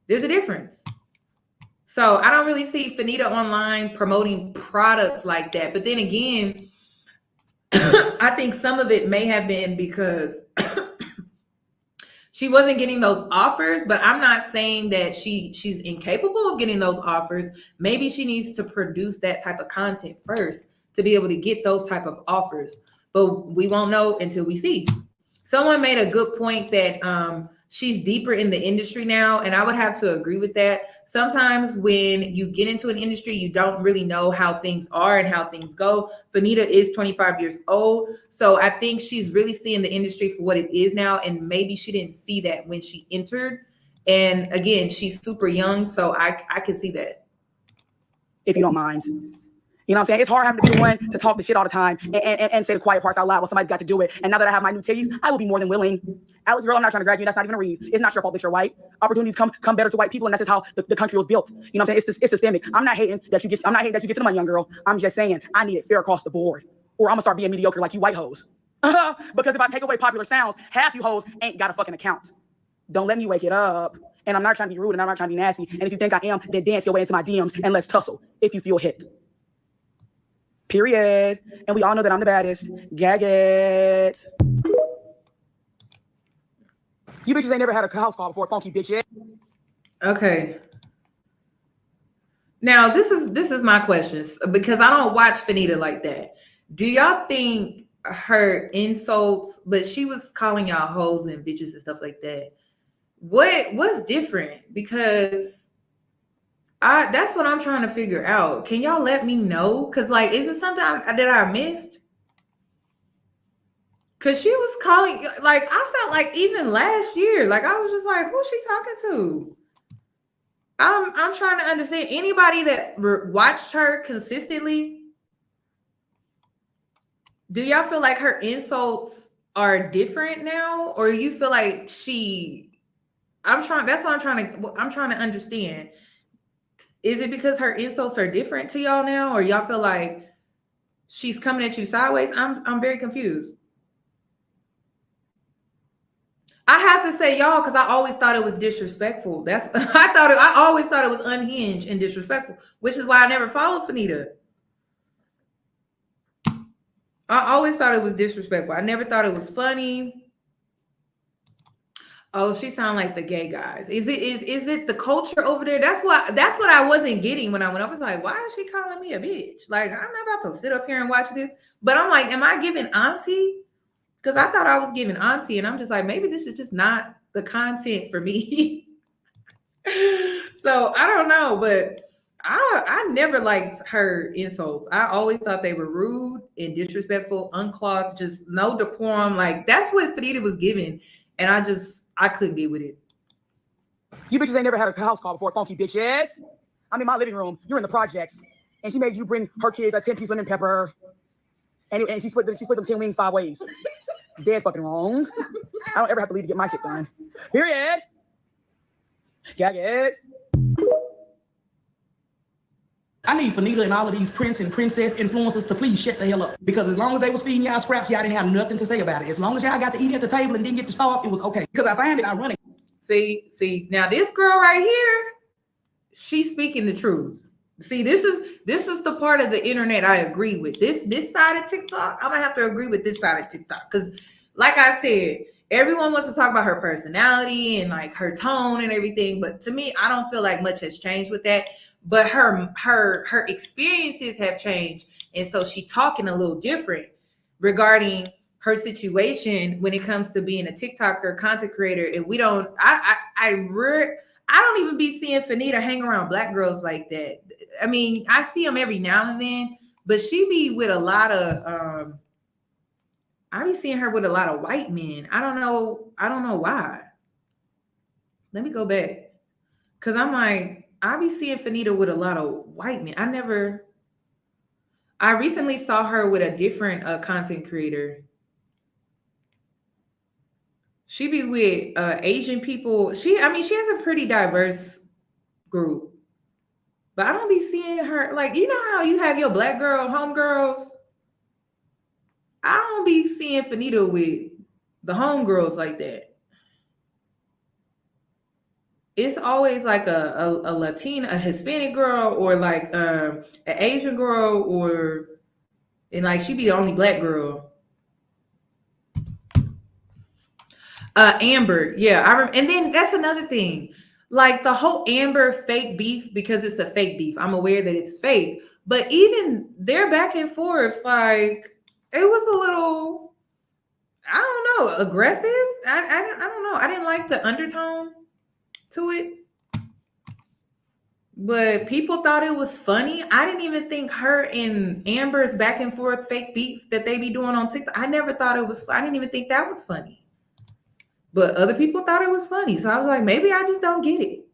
There's a difference. So I don't really see Fannita online promoting products like that. But then again, I think some of it may have been because she wasn't getting those offers, but I'm not saying that she's incapable of getting those offers. Maybe she needs to produce that type of content first to be able to get those type of offers. But we won't know until we see. Someone made a good point that she's deeper in the industry now, and I would have to agree with that. Sometimes when you get into an industry, you don't really know how things are and how things go. Fannita is 25 years old, so I think she's really seeing the industry for what it is now, and maybe she didn't see that when she entered. And again, she's super young, so I can see that. If you don't mind. You You know what I'm saying? It's hard having to be the one to talk the shit all the time and say the quiet parts out loud while somebody's got to do it. And now that I have my new titties, I will be more than willing. Alex Earl, I'm not trying to drag you. That's not even a read. It's not your fault that you're white. Opportunities come better to white people, and that's just how the country was built. You know what I'm saying? It's systemic. I'm not hating that you get to the money, young girl. I'm just saying I need it fair across the board, or I'm gonna start being mediocre like you white hoes. Because if I take away popular sounds, half you hoes ain't got a fucking account. Don't let me wake it up. And I'm not trying to be rude, and I'm not trying to be nasty. And if you think I am, then dance your way into my DMs and let's tussle if you feel hit. Period. And we all know that I'm the baddest. Gag it. You bitches ain't never had a house call before, funky bitch. Okay. Now this is my questions because I don't watch Fannita like that. Do y'all think her insults, but she was calling y'all hoes and bitches and stuff like that? What's different? Because that's what I'm trying to figure out. Can y'all let me know? Because like, is it something that I missed? Because she was calling, like, I felt like even last year, like I was just like, who's she talking to? I'm trying to understand. Anybody that watched her consistently, do y'all feel like her insults are different now, or you feel like that's what I'm trying to understand. Is it because her insults are different to y'all now, or y'all feel like she's coming at you sideways? I'm very confused. I have to say y'all because I always thought it was disrespectful. I always thought it was unhinged and disrespectful, which is why I never followed Fannita. I always thought it was disrespectful. I never thought it was funny. Oh, she sound like the gay guys. Is it the culture over there? That's what I wasn't getting when I went up. I was like, why is she calling me a bitch? Like, I'm not about to sit up here and watch this. But I'm like, am I giving auntie? Because I thought I was giving auntie, and I'm just like, maybe this is just not the content for me. So I don't know, but I never liked her insults. I always thought they were rude and disrespectful, unclothed, just no decorum. Like that's what Fannita was giving, and I couldn't get with it. You bitches ain't never had a house call before, funky bitches. I'm in my living room. You're in the projects, and she made you bring her kids a 10-piece lemon pepper, and she split them 10 wings 5 ways. Dead fucking wrong. I don't ever have to leave to get my shit done. Period. Gag it. I need Fannita and all of these prince and princess influencers to please shut the hell up. Because as long as they was feeding y'all scraps, y'all didn't have nothing to say about it. As long as y'all got to eat at the table and didn't get to starve, it was okay. Because I find it ironic. See, now this girl right here, she's speaking the truth. See, this is the part of the internet I agree with. This side of TikTok, I'm gonna have to agree with this side of TikTok. Because like I said, everyone wants to talk about her personality and like her tone and everything. But to me, I don't feel like much has changed with that. But her experiences have changed. And so she's talking a little different regarding her situation when it comes to being a TikToker, content creator. And we don't, I don't even be seeing Fannita hang around black girls like that. I mean, I see them every now and then, but she be with a lot of, I be seeing her with a lot of white men. I don't know why. Let me go back. Cause I'm like, I be seeing Fannita with a lot of white men. I recently saw her with a different content creator. She be with Asian people. She has a pretty diverse group. But I don't be seeing her, like, you know how you have your black girl homegirls? I don't be seeing Fannita with the homegirls like that. It's always like a Latina, a Hispanic girl, or like an Asian girl, and like she be the only black girl. Amber, yeah, and then that's another thing. Like the whole Amber fake beef, because it's a fake beef. I'm aware that it's fake, but even their back and forth, like it was a little, I don't know, aggressive. I don't know. I didn't like the undertone to it, but people thought it was funny. I didn't even think her and Amber's back and forth fake beef that they be doing on TikTok. I never thought it was. I didn't even think that was funny. But other people thought it was funny. So I was like, maybe I just don't get it.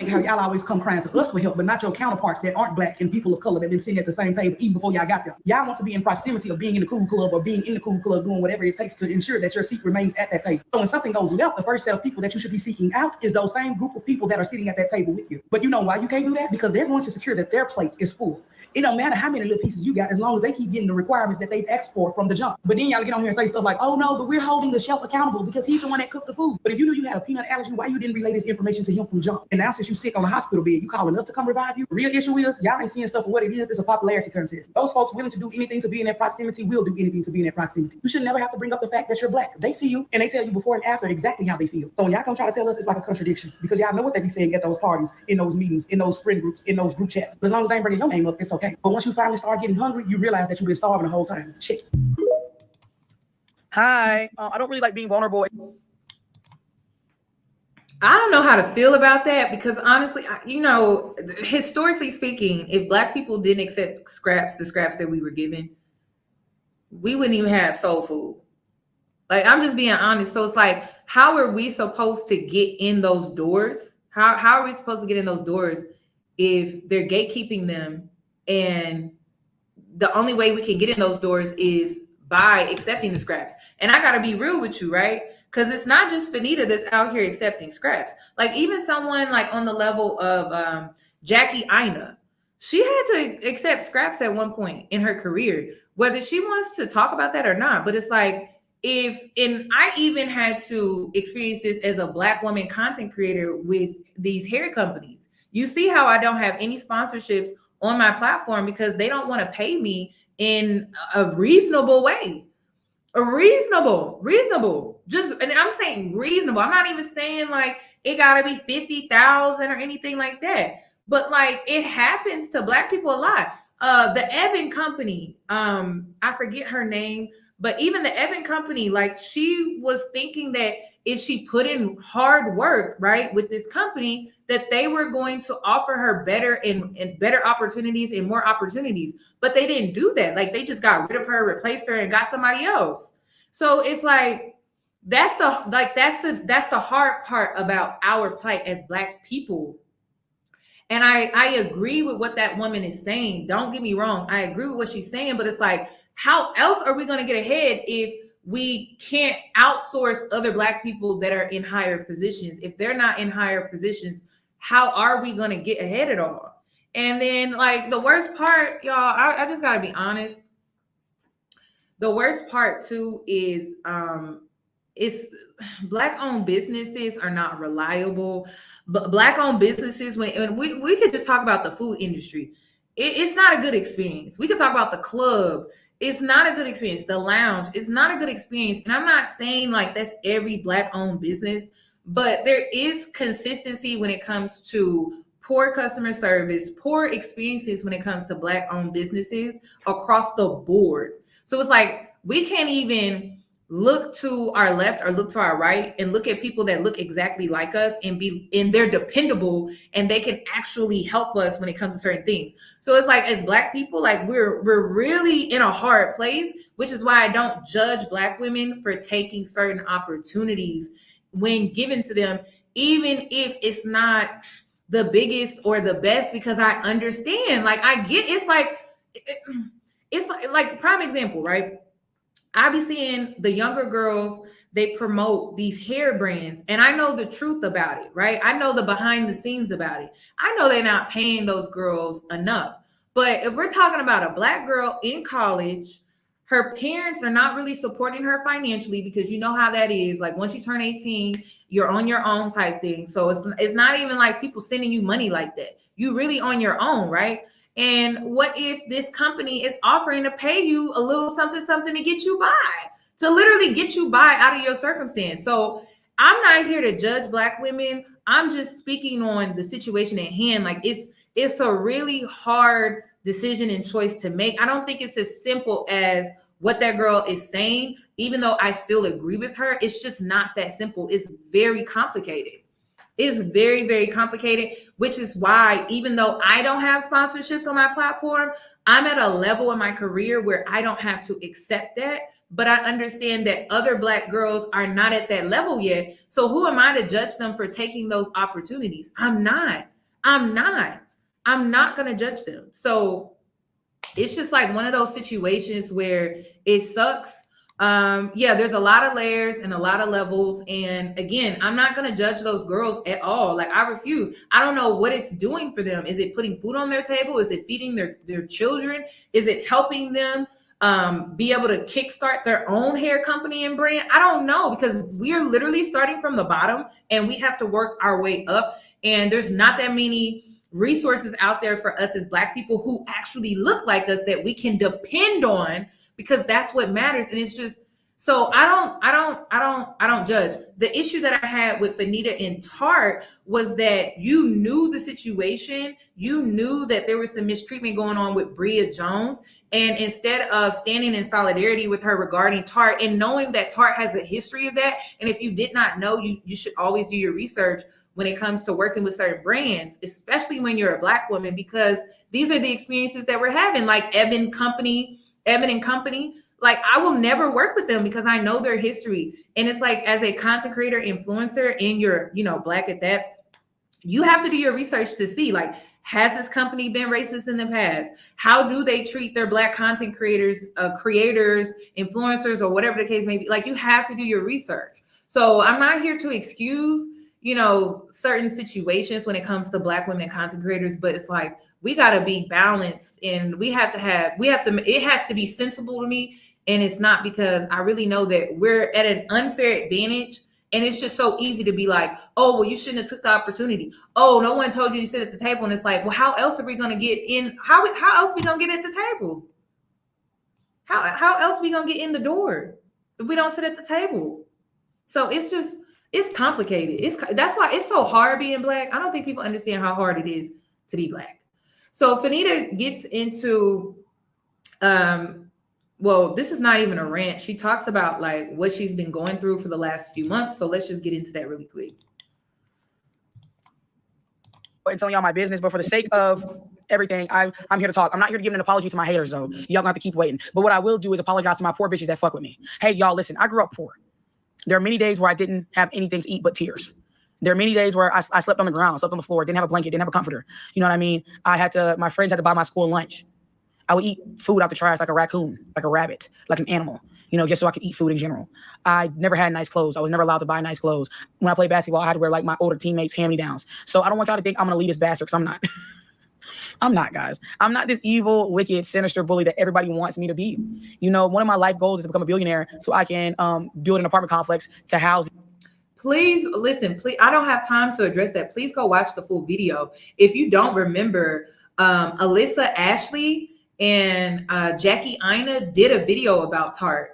how y'all always come crying to us for help, but not your counterparts that aren't black and people of color that have been sitting at the same table even before y'all got there. Y'all want to be in proximity of being in the cool club or being in the cool club doing whatever it takes to ensure that your seat remains at that table. So when something goes left, the first set of people that you should be seeking out is those same group of people that are sitting at that table with you. But you know why you can't do that? Because they're going to secure that their plate is full. It don't matter how many little pieces you got as long as they keep getting the requirements that they've asked for from the jump. But then y'all get on here and say stuff like, oh no, but we're holding the chef accountable because he's the one that cooked the food. But if you knew you had a peanut allergy, why you didn't relay this information to him from jump? And now since you sick on a hospital bed, you calling us to come revive you? The real issue is y'all ain't seeing stuff for what it is. It's a popularity contest. Those folks willing to do anything to be in that proximity will do anything to be in that proximity. You should never have to bring up the fact that you're black. They see you and they tell you before and after exactly how they feel. So when y'all come try to tell us, it's like a contradiction because y'all know what they be saying at those parties, in those meetings, in those friend groups, in those group chats. But as long as they ain't bringing your name up, it's okay. But once you finally start getting hungry, you realize that you've been starving the whole time. Shit. Hi, I don't really like being vulnerable. I don't know how to feel about that because honestly, you know, historically speaking, if black people didn't accept the scraps that we were given, we wouldn't even have soul food. Like, I'm just being honest. So it's like, how are we supposed to get in those doors? How are we supposed to get in those doors if they're gatekeeping them? And the only way we can get in those doors is by accepting the scraps. And I got to be real with you, right? Because it's not just Fannita that's out here accepting scraps. Like, even someone like on the level of Jackie Aina, she had to accept scraps at one point in her career, whether she wants to talk about that or not. But it's like, and I even had to experience this as a black woman content creator with these hair companies. You see how I don't have any sponsorships on my platform because they don't want to pay me in a reasonable way. Reasonable. Just, and I'm saying reasonable. I'm not even saying like it gotta be 50,000 or anything like that. But like, it happens to black people a lot. The Evan company, I forget her name, but even the Evan company, like, she was thinking that if she put in hard work, right, with this company, that they were going to offer her better and better opportunities and more opportunities. But they didn't do that. Like, they just got rid of her, replaced her, and got somebody else. So it's like, that's the hard part about our plight as black people. And I agree with what that woman is saying. Don't get me wrong. I agree with what she's saying, but it's like, how else are we going to get ahead if we can't outsource other black people that are in higher positions? If they're not in higher positions, how are we going to get ahead at all? And then, like, the worst part, y'all, I just got to be honest. The worst part too is it's black-owned businesses are not reliable. But black-owned businesses, when we could just talk about the food industry, it's not a good experience. We could talk about the club. It's not a good experience. The lounge, it's not a good experience. And I'm not saying like that's every black-owned business, but there is consistency when it comes to poor customer service, poor experiences when it comes to black-owned businesses across the board. So it's like, we can't even look to our left or look to our right and look at people that look exactly like us and they're dependable and they can actually help us when it comes to certain things. So it's like, as black people, like, we're really in a hard place, which is why I don't judge black women for taking certain opportunities when given to them, even if it's not the biggest or the best, because I understand, like, I get, it's like prime example, right? I be seeing the younger girls, they promote these hair brands, and I know the truth about it, right? I know the behind the scenes about it. I know they're not paying those girls enough. But if we're talking about a black girl in college, her parents are not really supporting her financially, because you know how that is. Like, once you turn 18, you're on your own type thing. So it's not even like people sending you money like that. You really on your own, right? And what if this company is offering to pay you a little something to get you by, to literally get you by out of your circumstance? So I'm not here to judge black women. I'm just speaking on the situation at hand. Like, it's a really hard decision and choice to make. I don't think it's as simple as what that girl is saying, even though I still agree with her. It's just not that simple. It's very complicated. It's very, very complicated, which is why, even though I don't have sponsorships on my platform, I'm at a level in my career where I don't have to accept that. But I understand that other black girls are not at that level yet. So who am I to judge them for taking those opportunities? I'm not. I'm not going to judge them. So it's just like one of those situations where it sucks. Yeah, there's a lot of layers and a lot of levels. And again, I'm not going to judge those girls at all. Like, I refuse. I don't know what it's doing for them. Is it putting food on their table? Is it feeding their children? Is it helping them be able to kickstart their own hair company and brand? I don't know, because we're literally starting from the bottom and we have to work our way up. And there's not that many resources out there for us as Black people who actually look like us that we can depend on, because that's what matters. And it's just, so I don't judge. The issue that I had with Fannita and Tarte was that you knew the situation. You knew that there was some mistreatment going on with Bria Jones. And instead of standing in solidarity with her regarding Tarte, and knowing that Tarte has a history of that, and if you did not know, you should always do your research when it comes to working with certain brands, especially when you're a Black woman, because these are the experiences that we're having, like Evan and Company. Like, I will never work with them because I know their history. And it's like, as a content creator, influencer, and you're, Black at that, you have to do your research to see, like, has this company been racist in the past? How do they treat their Black content creators, influencers, or whatever the case may be? Like, you have to do your research. So I'm not here to excuse, certain situations when it comes to Black women content creators, but it's like, we got to be balanced, and it has to be sensible to me. And it's not because I really know that we're at an unfair advantage. And it's just so easy to be like, oh, well, you shouldn't have took the opportunity. Oh, no one told you to sit at the table. And it's like, well, how else are we going to get in? How else are we going to get at the table? How else are we going to get in the door if we don't sit at the table? So it's complicated. That's why it's so hard being Black. I don't think people understand how hard it is to be Black. So Fannita gets into, well, this is not even a rant. She talks about like what she's been going through for the last few months. So let's just get into that really quick. And telling y'all my business, but for the sake of everything, I'm here to talk. I'm not here to give an apology to my haters, though. Y'all gonna have to keep waiting. But what I will do is apologize to my poor bitches that fuck with me. Hey, y'all, listen, I grew up poor. There are many days where I didn't have anything to eat but tears. There are many days where I slept on the ground, slept on the floor, didn't have a blanket, didn't have a comforter. You know what I mean? My friends had to buy my school lunch. I would eat food out the trash like a raccoon, like a rabbit, like an animal, just so I could eat food in general. I never had nice clothes. I was never allowed to buy nice clothes. When I played basketball, I had to wear like my older teammates' hand-me-downs. So I don't want y'all to think I'm going to lead this bastard, because I'm not. I'm not, guys. I'm not this evil, wicked, sinister bully that everybody wants me to be. One of my life goals is to become a billionaire so I can build an apartment complex to house. Please listen, please. I don't have time to address that. Please go watch the full video. If you don't remember, Alyssa Ashley and Jackie Aina did a video about Tarte.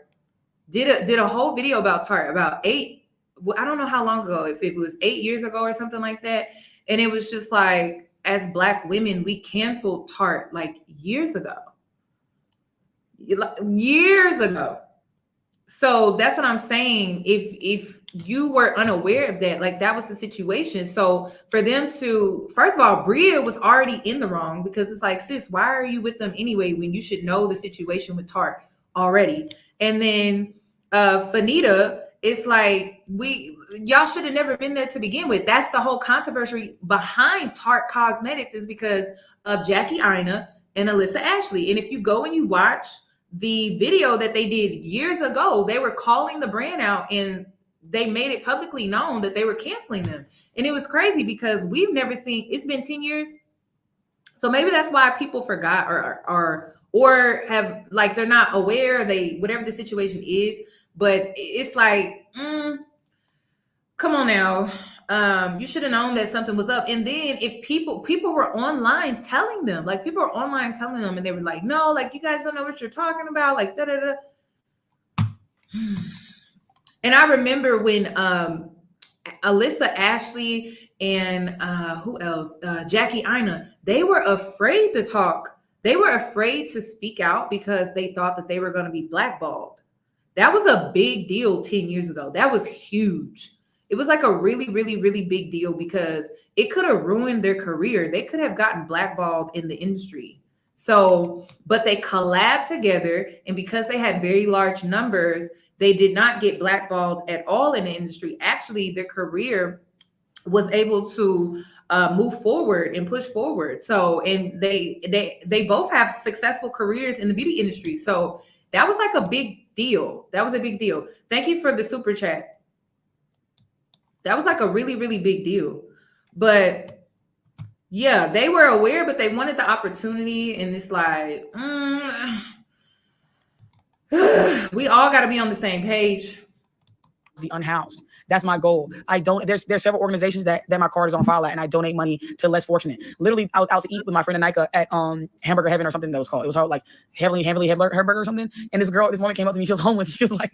Did a whole video about Tarte about I don't know how long ago, if it was 8 years ago or something like that. And it was just like, as Black women, we canceled Tarte like years ago. So that's what I'm saying. If you were unaware of that, like that was the situation. So for them to, first of all, Bria was already in the wrong, because it's like, sis, why are you with them anyway when you should know the situation with Tarte already? And then Fannita, it's like, y'all should have never been there to begin with. That's the whole controversy behind Tarte Cosmetics, is because of Jackie Aina and Alyssa Ashley. And if you go and you watch the video that they did years ago, they were calling the brand out and they made it publicly known that they were canceling them. And it was crazy because we've never seen, it's been 10 years. So maybe that's why people forgot or have, like, they're not aware, whatever the situation is. But it's like, come on now. You should have known that something was up. And then if people were online telling them, and they were like, no, like, you guys don't know what you're talking about, like, da da da. And I remember when Alyssa Ashley and who else? Jackie Aina, they were afraid to talk. They were afraid to speak out because they thought that they were going to be blackballed. That was a big deal 10 years ago. That was huge. It was like a really, really, really big deal because it could have ruined their career. They could have gotten blackballed in the industry. So, but they collabed together, and because they had very large numbers, they did not get blackballed at all in the industry. Actually, their career was able to move forward and push forward. So, and they both have successful careers in the beauty industry. So that was like a big deal. That was a big deal. Thank you for the super chat. That was like a really, really big deal. But yeah, they were aware, but they wanted the opportunity. And it's like, we all got to be on the same page. The unhoused. That's my goal. There's several organizations that my card is on file at, and I donate money to less fortunate. Literally, I was out to eat with my friend Anika at Hamburger Heaven or something that was called. It was called like Heavenly Hamburger or something. And this woman came up to me. She was homeless. She was like,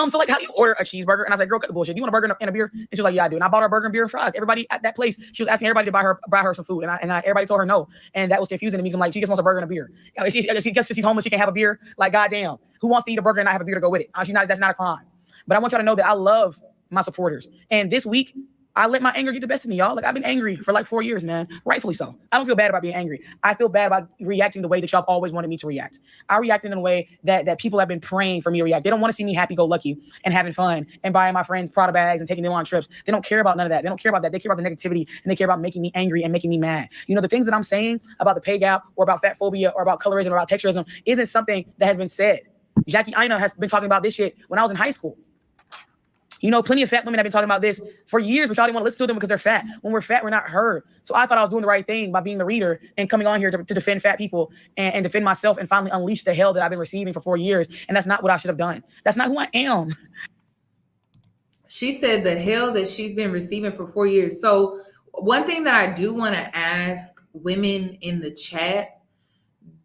so like how you order a cheeseburger? And I was like, girl, cut the bullshit. You want a burger and a beer? And she was like, yeah, I do. And I bought her a burger and beer and fries. Everybody at that place, she was asking everybody to buy her some food, and everybody told her no, and that was confusing to me. I'm like, she just wants a burger and a beer. She guess she's homeless, she can't have a beer. Like, goddamn, who wants to eat a burger and not have a beer to go with it? That's not a crime. But I want y'all to know that I love my supporters. And this week, I let my anger get the best of me, y'all. Like, I've been angry for like 4 years, man. Rightfully so. I don't feel bad about being angry. I feel bad about reacting the way that y'all always wanted me to react. I reacted in a way that people have been praying for me to react. They don't want to see me happy-go-lucky and having fun and buying my friends Prada bags and taking them on trips. They don't care about none of that. They don't care about that. They care about the negativity, and they care about making me angry and making me mad. You know, the things that I'm saying about the pay gap or about fat phobia or about colorism or about texturism isn't something that has been said. Jackie Aina has been talking about this shit when I was in high school. You know, plenty of fat women have been talking about this for years, but y'all didn't want to listen to them because they're fat. When we're fat, we're not heard. So I thought I was doing the right thing by being the reader and coming on here to defend fat people and defend myself and finally unleash the hell that I've been receiving for 4 years. And that's not what I should have done. That's not who I am. She said the hell that she's been receiving for 4 years. So one thing that I do want to ask women in the chat,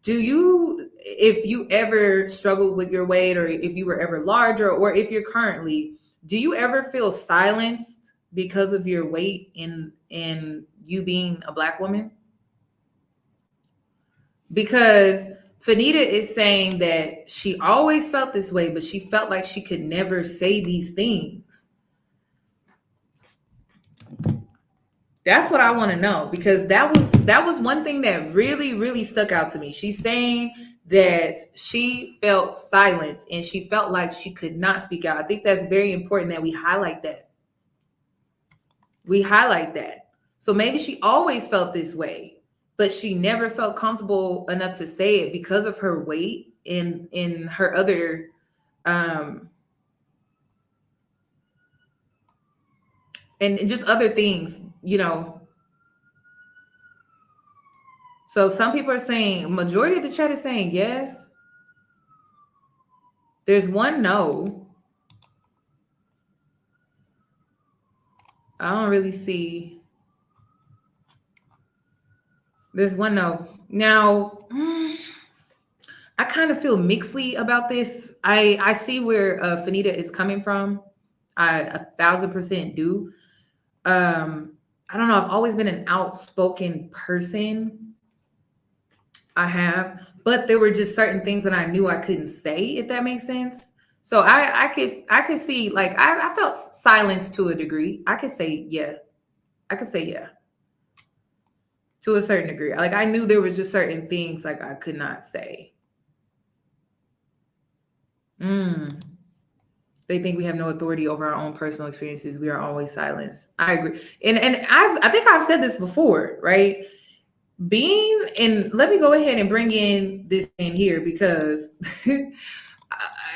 if you ever struggled with your weight, or if you were ever larger, or if you're currently, do you ever feel silenced because of your weight in you being a Black woman? Because Fannita is saying that she always felt this way, but she felt like she could never say these things. That's what I want to know, because that was one thing that really, really stuck out to me. She's saying that she felt silence and she felt like she could not speak out. I think that's very important that we highlight that. We highlight that. So maybe she always felt this way, but she never felt comfortable enough to say it because of her weight in her other and just other things, you know. So some people are saying, majority of the chat is saying yes. There's one no. I don't really see. There's one no. Now, I kind of feel mixedly about this. I see where Fannita is coming from. I 1,000% do. I don't know. I've always been an outspoken person. I have, but there were just certain things that I knew I couldn't say, if that makes sense. So I could see, like, I felt silenced to a degree. I could say yeah. To a certain degree. Like, I knew there was just certain things like I could not say. They think we have no authority over our own personal experiences. We are always silenced. I agree. And I think I've said this before, right? And let me go ahead and bring in this in here, because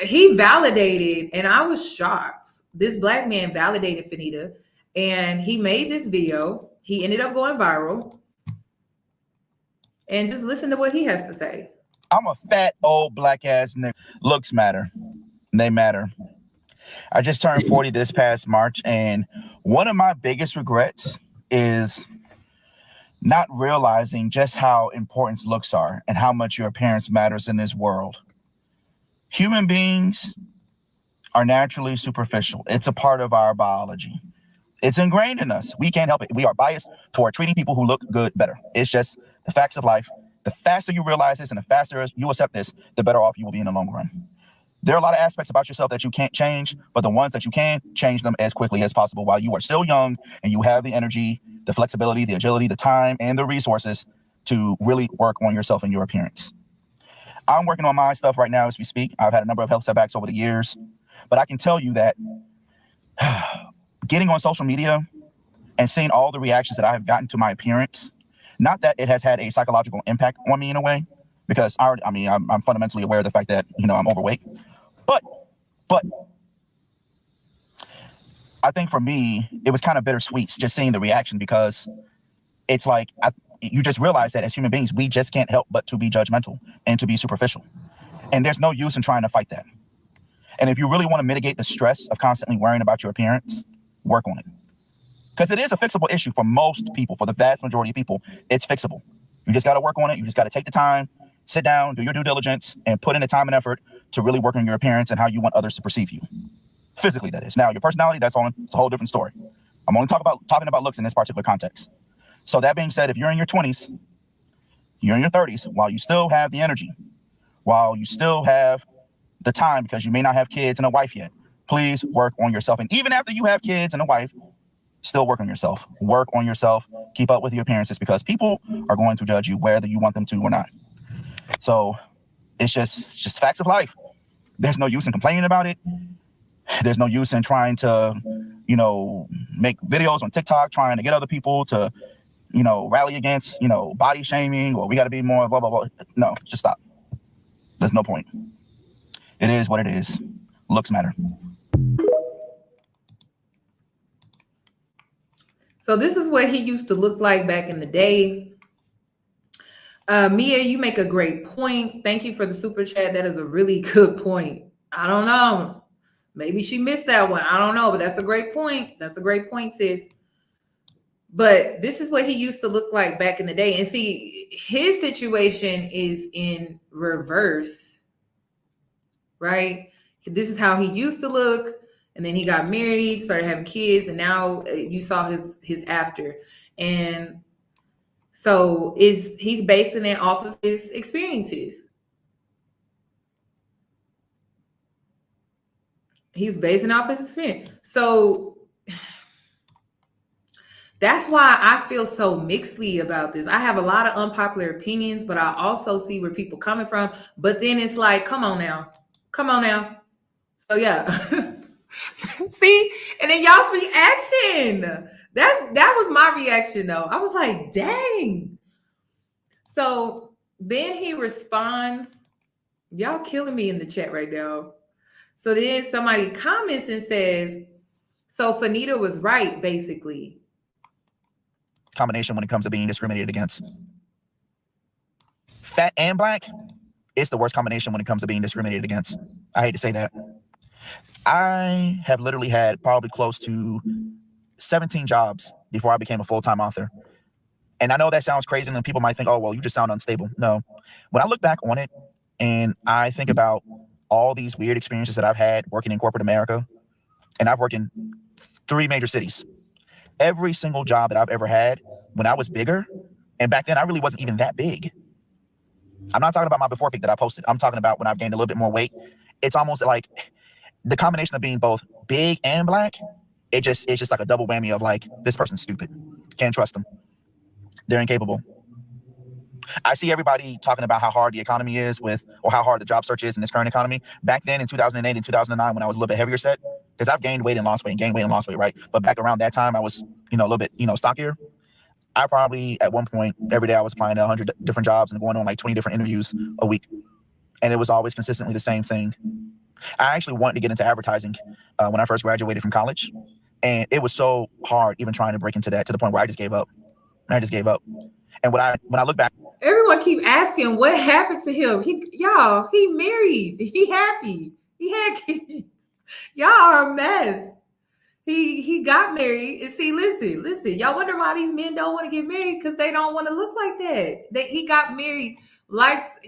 he validated, and I was shocked. This Black man validated Fannita, and he made this video. He ended up going viral. And just listen to what he has to say. I'm a fat old Black ass nigga. Looks matter. They matter. I just turned 40 this past March, and one of my biggest regrets is not realizing just how important looks are and how much your appearance matters in this world. Human beings are naturally superficial. It's a part of our biology. It's ingrained in us. We can't help it. We are biased toward treating people who look good better. It's just the facts of life. The faster you realize this and the faster you accept this, the better off you will be in the long run. There are a lot of aspects about yourself that you can't change, but the ones that you can, change them as quickly as possible while you are still young and you have the energy, the flexibility, the agility, the time, and the resources to really work on yourself and your appearance. I'm working on my stuff right now as we speak. I've had a number of health setbacks over the years, but I can tell you that getting on social media and seeing all the reactions that I have gotten to my appearance, not that it has had a psychological impact on me in a way, because I'm fundamentally aware of the fact that, I'm overweight, but I think for me, it was kind of bittersweet just seeing the reaction, because it's like, you just realize that as human beings, we just can't help but to be judgmental and to be superficial. And there's no use in trying to fight that. And if you really want to mitigate the stress of constantly worrying about your appearance, work on it. Because it is a fixable issue for most people. For the vast majority of people, it's fixable. You just got to work on it. You just got to take the time, sit down, do your due diligence, and put in the time and effort to really work on your appearance and how you want others to perceive you. Physically, that is. Now, your personality, it's a whole different story. I'm only talking about looks in this particular context. So that being said, if you're in your 20s, you're in your 30s, while you still have the energy, while you still have the time, because you may not have kids and a wife yet, please work on yourself. And even after you have kids and a wife, still work on yourself. Work on yourself. Keep up with your appearances, because people are going to judge you whether you want them to or not. So it's just facts of life. There's no use in complaining about it. There's no use in trying to, make videos on TikTok, trying to get other people to, rally against, body shaming, or we got to be more blah, blah, blah. No, just stop. There's no point. It is what it is. Looks matter. So this is what he used to look like back in the day. Mia, you make a great point. Thank you for the super chat. That is a really good point. I don't know. Maybe she missed that one. I don't know, but that's a great point. That's a great point, sis. But this is what he used to look like back in the day. And see, his situation is in reverse, right? This is how he used to look. And then he got married, started having kids, and now you saw his after. And so he's basing it off of his experiences. He's basing off his experience. So that's why I feel so mixedly about this. I have a lot of unpopular opinions, but I also see where people coming from. But then it's like, come on now. So yeah. See, and then y'all's reaction. That was my reaction though. I was like, dang. So then he responds, y'all killing me in the chat right now. So then somebody comments and says, so Fannita was right, basically. Combination when it comes to being discriminated against. Fat and black, it's the worst combination when it comes to being discriminated against. I hate to say that. I have literally had probably close to 17 jobs before I became a full-time author. And I know that sounds crazy and people might think, oh, well, you just sound unstable. No. When I look back on it and I think about all these weird experiences that I've had working in corporate America, and I've worked in 3 major cities. Every single job that I've ever had when I was bigger, and back then I really wasn't even that big. I'm not talking about my before pic that I posted. I'm talking about when I've gained a little bit more weight. It's almost like the combination of being both big and black, it's just like a double whammy of like, this person's stupid. Can't trust them. They're incapable. I see everybody talking about how hard the economy is or how hard the job search is in this current economy. Back then in 2008 and 2009, when I was a little bit heavier set, because I've gained weight and lost weight, right? But back around that time, I was, a little bit, stockier. I probably, at one point, every day I was applying to 100 different jobs and going on like 20 different interviews a week. And it was always consistently the same thing. I actually wanted to get into advertising when I first graduated from college. And it was so hard even trying to break into that, to the point where I just gave up. And when I look back, everyone keep asking what happened to him. He married. He happy. He had kids. Y'all are a mess. He got married. And see, listen. Y'all wonder why these men don't want to get married, because they don't want to look like that. He got married. Life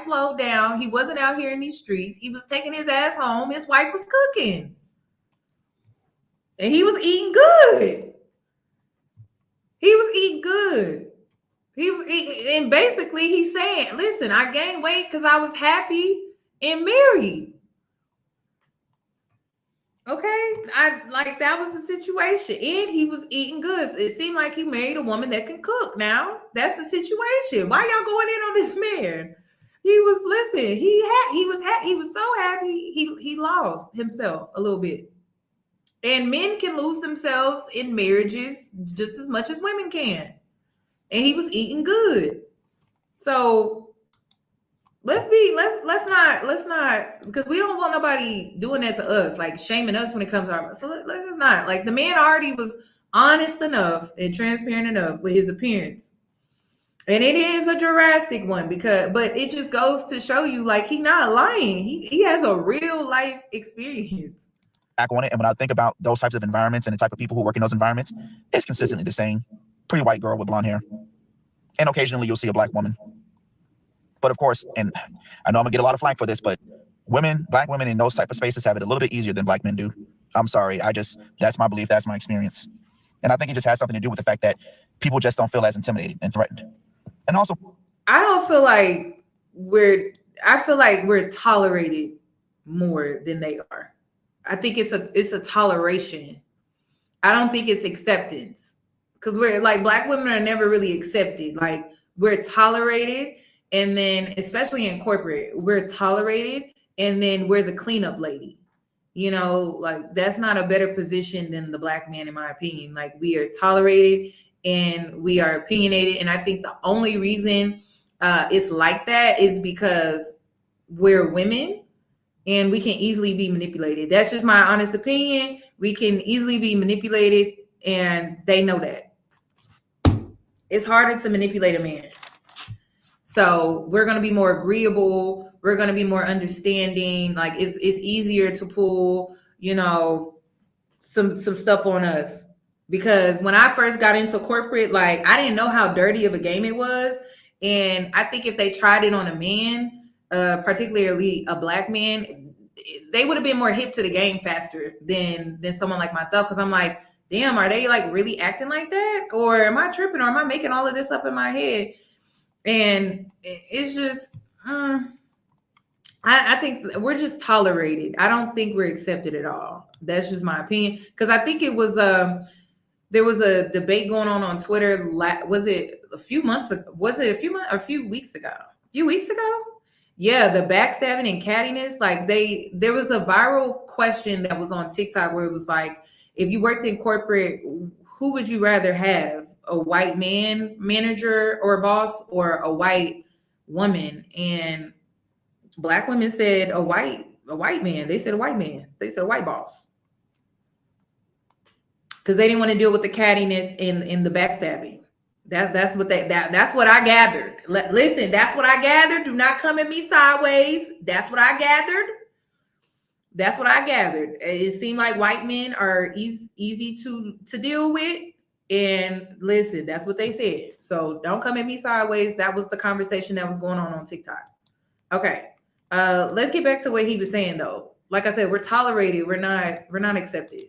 slowed down. He wasn't out here in these streets. He was taking his ass home. His wife was cooking. And he was eating good. And basically he's saying, listen, I gained weight because I was happy and married. Okay, that was the situation, and he was eating good. It seemed like he married a woman that can cook. Now that's the situation. Why y'all going in on this man? He was so happy he lost himself a little bit. And men can lose themselves in marriages just as much as women can. And he was eating good. So let's not, because we don't want nobody doing that to us, like shaming us when it comes to our, so let's just not. Like, the man already was honest enough and transparent enough with his appearance. And it is a drastic one, but it just goes to show you, like, he's not lying. He has a real life experience. Back on it, and when I think about those types of environments and the type of people who work in those environments, it's consistently the same. Pretty white girl with blonde hair. And occasionally you'll see a black woman. But of course, and I know I'm gonna get a lot of flack for this, but black women in those type of spaces have it a little bit easier than black men do. I'm sorry. That's my belief. That's my experience. And I think it just has something to do with the fact that people just don't feel as intimidated and threatened. And also, I don't feel like I feel like we're tolerated more than they are. I think it's a toleration. I don't think it's acceptance, because we're like, black women are never really accepted. Like, we're tolerated, and then especially in corporate, we're tolerated, and then we're the cleanup lady. You know, like, that's not a better position than the black man, in my opinion. Like, we are tolerated and we are opinionated, and I think the only reason it's like that is because we're women and we can easily be manipulated. That's just my honest opinion. We can easily be manipulated, and they know that. It's harder to manipulate a man. So we're going to be more agreeable. We're going to be more understanding. Like, it's easier to pull, you know, some stuff on us. Because when I first got into corporate, like, I didn't know how dirty of a game it was. And I think if they tried it on a man, particularly a black man, they would have been more hip to the game faster than someone like myself. Because I'm like, damn, are they like really acting like that? Or am I tripping? Or am I making all of this up in my head? And it's just, I think we're just tolerated. I don't think we're accepted at all. That's just my opinion. Because I think it was, there was a debate going on Twitter. Was it a few months ago? Was it a few weeks ago? A few weeks ago? Yeah, the backstabbing and cattiness. Like, there was a viral question that was on TikTok where it was like, if you worked in corporate, who would you rather have? A white man manager or boss, or a white woman? And black women said a white man. They said a white man. They said a white boss. Because they didn't want to deal with the cattiness and the backstabbing. That's what I gathered. Listen, that's what I gathered. Do not come at me sideways. That's what I gathered. It seemed like white men are easy to deal with. And listen, that's what they said. So don't come at me sideways. That was the conversation that was going on TikTok. Okay. Let's get back to what he was saying, though. Like I said, we're tolerated. We're not accepted.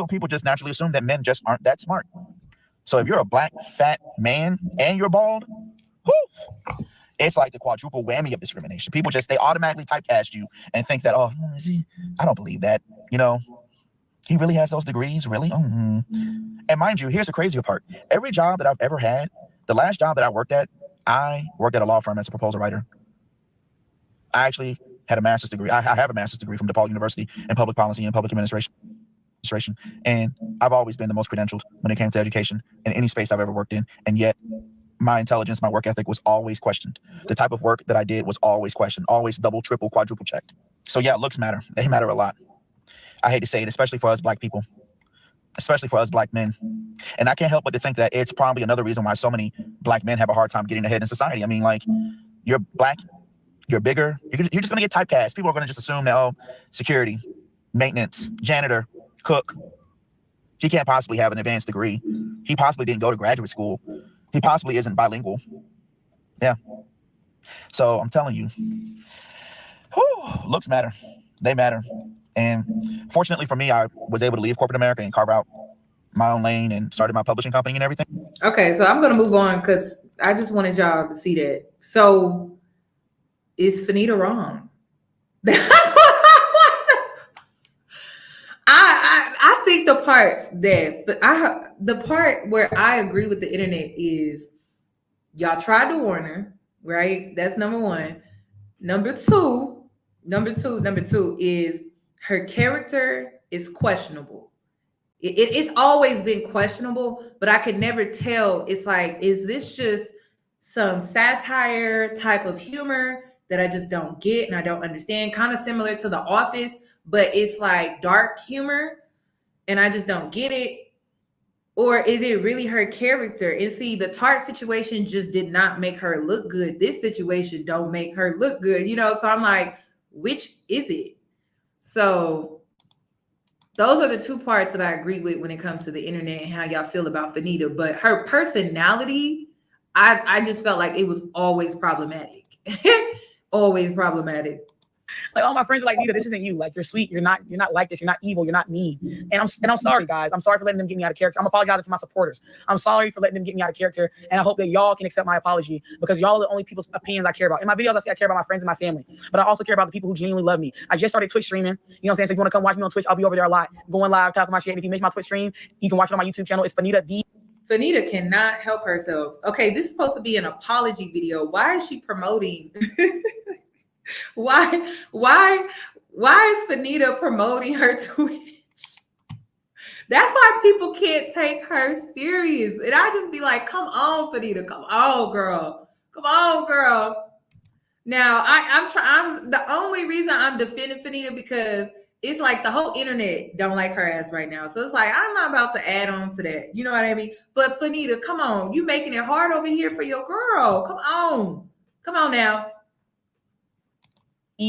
People just naturally assume that men just aren't that smart. So if you're a black fat man and you're bald, it's like the quadruple whammy of discrimination. People they automatically typecast you and think that, oh, is he? I don't believe that. You know, he really has those degrees, really? And mind you, here's the crazier part. Every job that I've ever had, the last job that I worked at a law firm as a proposal writer. I actually had a master's degree. I have a master's degree from DePaul University in public policy and public administration. And I've always been the most credentialed when it came to education in any space I've ever worked in. And yet my intelligence, my work ethic was always questioned. The type of work that I did was always questioned, always double, triple, quadruple checked. So yeah, looks matter. They matter a lot. I hate to say it, especially for us black people, especially for us black men. And I can't help but to think that it's probably another reason why so many black men have a hard time getting ahead in society. I mean, like, you're black, you're bigger, you're just going to get typecast. People are going to just assume that, oh, security, maintenance, janitor, cook. He can't possibly have an advanced degree. He possibly didn't go to graduate school. He possibly isn't bilingual. Yeah. So I'm telling you, looks matter. They matter. And fortunately for me, I was able to leave corporate America and carve out my own lane and started my publishing company and everything. Okay, so I'm going to move on because I just wanted y'all to see that. So is Fannita wrong? That's what I want. I think the part where I agree with the internet is y'all tried to warn her, right? That's number one. Number two is her character is questionable. It's always been questionable, but I could never tell. It's like, is this just some satire type of humor that I just don't get and I don't understand? Kind of similar to The Office, but it's like dark humor and I just don't get it. Or is it really her character? And see, the Tarte situation just did not make her look good. This situation don't make her look good, you know? So I'm like, which is it? So those are the two parts that I agree with when it comes to the internet and how y'all feel about Fannita. But her personality, I just felt like it was always problematic. Always problematic. Like all my friends are like, Nita, this isn't you. Like you're sweet. You're not like this. You're not evil. You're not mean. And I'm sorry, guys. I'm sorry for letting them get me out of character. I'm apologizing to my supporters. I'm sorry for letting them get me out of character. And I hope that y'all can accept my apology because y'all are the only people's opinions I care about. In my videos, I say I care about my friends and my family, but I also care about the people who genuinely love me. I just started Twitch streaming. You know what I'm saying? So if you want to come watch me on Twitch, I'll be over there a lot, going live, talking my shit. And if you miss my Twitch stream, you can watch it on my YouTube channel. It's Fannita D. Fannita cannot help herself. Okay, this is supposed to be an apology video. Why is she promoting? Why is Fannita promoting her Twitch? That's why people can't take her serious. And I just be like, come on, Fannita. Come on, girl. Come on, girl. Now, I'm the only reason I'm defending Fannita because it's like the whole internet don't like her ass right now. So it's like, I'm not about to add on to that. You know what I mean? But Fannita, come on. You making it hard over here for your girl. Come on. Come on now.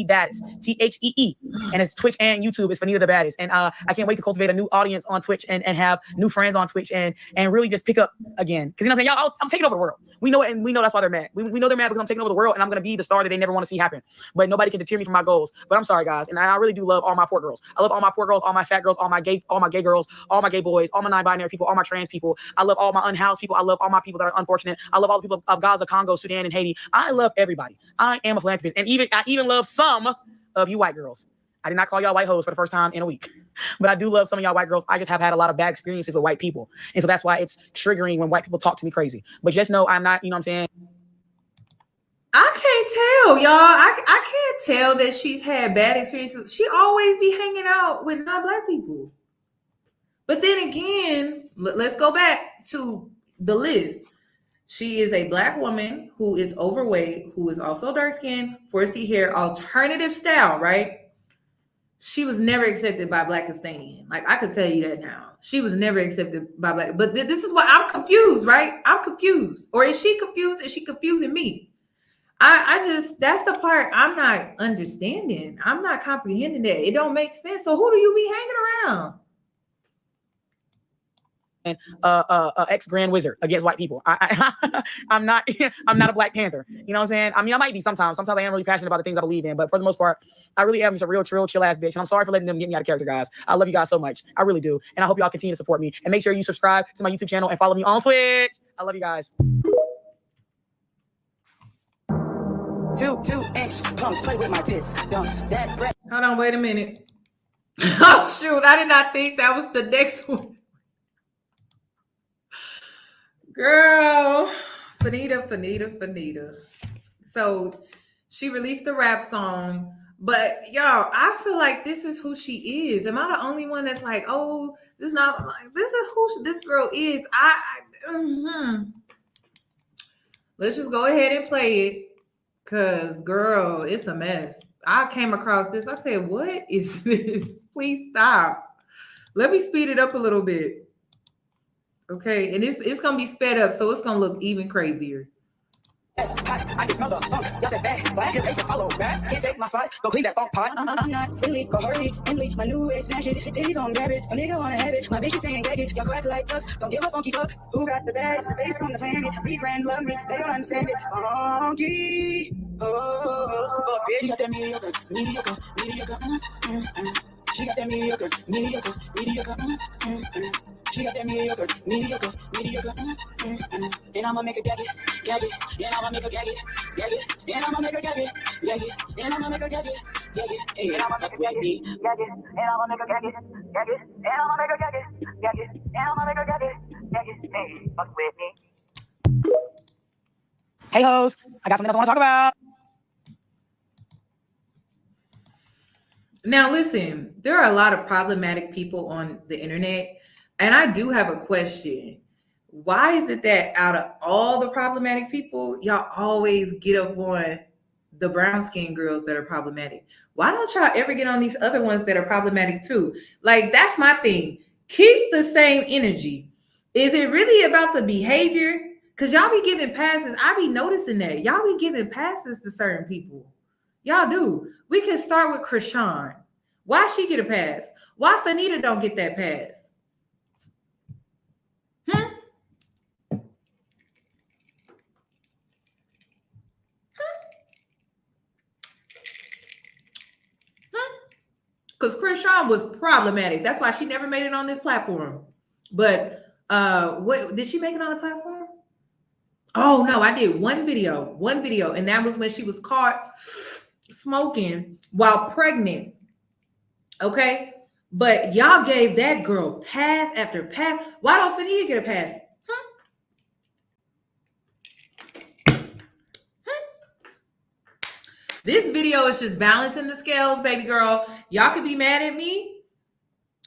Baddest, Thee, and it's Twitch and YouTube. It's Fannita the baddest, and I can't wait to cultivate a new audience on Twitch and have new friends on Twitch and really just pick up again. Because you know what I'm saying, y'all, I'm taking over the world. We know it, and we know that's why they're mad. We know they're mad because I'm taking over the world, and I'm gonna be the star that they never want to see happen. But nobody can deter me from my goals. But I'm sorry, guys, and I really do love all my poor girls. I love all my poor girls, all my fat girls, all my gay girls, all my gay boys, all my non-binary people, all my trans people. I love all my unhoused people. I love all my people that are unfortunate. I love all the people of Gaza, Congo, Sudan, and Haiti. I love everybody. I am a philanthropist, and I even love some of you white girls. I did not call y'all white hoes for the first time in a week, but I do love some of y'all white girls. I just have had a lot of bad experiences with white people. And so that's why it's triggering when white people talk to me crazy. But just know I'm not, you know what I'm saying? I can't tell, y'all. I can't tell that she's had bad experiences. She always be hanging out with non-black people. But then again, let's go back to the list. She is a black woman who is overweight, who is also dark-skinned, 4C hair, alternative style, right? She was never accepted by Blackistanian. Like, I could tell you that now. She was never accepted by black. But this is why I'm confused, right? I'm confused. Or is she confused? Is she confusing me? I just, that's the part I'm not understanding. I'm not comprehending that. It don't make sense. So who do you be hanging around? And ex-grand wizard against white people. I'm not a Black Panther. You know what I'm saying? I mean, I might be sometimes. Sometimes I am really passionate about the things I believe in, but for the most part, I really am just a real chill ass bitch. And I'm sorry for letting them get me out of character, guys. I love you guys so much. I really do. And I hope y'all continue to support me. And make sure you subscribe to my YouTube channel and follow me on Twitch. I love you guys. 2-inch pumps, play with my tits. That breath. Hold on, wait a minute. Oh shoot, I did not think that was the next one. Girl, Fannita. So she released a rap song, but y'all, I feel like this is who she is. Am I the only one that's like, oh, this is who this girl is? Let's just go ahead and play it, cause girl, it's a mess. I came across this. I said, what is this? Please stop. Let me speed it up a little bit. Okay, and it's gonna be sped up, so it's gonna look even crazier. I can smell the funk. Y'all said that, but I just follow back. Can't take my spot. Go clean that funk pot. I'm not silly. Go hurry and leave my new age snatch it. Titties on grab it. A nigga wanna have it. My bitch is saying gag it. Y'all quack like ducks. Don't give a funky fuck. Who got the bags? Based on the planet. These brands love me. They don't understand it. Funky. Oh, fuck bitch. She got that mediocre. She got that mediocre. She got that mediocre. And I'ma make her gag it. And I'ma make her gag it. And I'ma make her gag it. And I'ma make her gag it. And I'ma make her gag it. And I'ma make her gag it. And I'ma make her gag it. And I'ma make her gag it. Hey, fuck with me. Hey hoes, I got something else I want to talk about. Now, listen, there are a lot of problematic people on the internet, and I do have a question. Why is it that out of all the problematic people, y'all always get up on the brown skinned girls that are problematic? Why don't y'all ever get on these other ones that are problematic too? Like, that's my thing. Keep the same energy. Is it really about the behavior? Because y'all be giving passes. I be noticing that. Y'all be giving passes to certain people. Y'all do. We can start with Krishan. Why she get a pass? Why Fannita don't get that pass? Because Krishan was problematic. That's why she never made it on this platform. But what did she make it on the platform? Oh no, I did one video, and that was when she was caught smoking while pregnant. Okay, but y'all gave that girl pass after pass. Why don't Fannita get a pass? This video is just balancing the scales, baby girl. Y'all could be mad at me,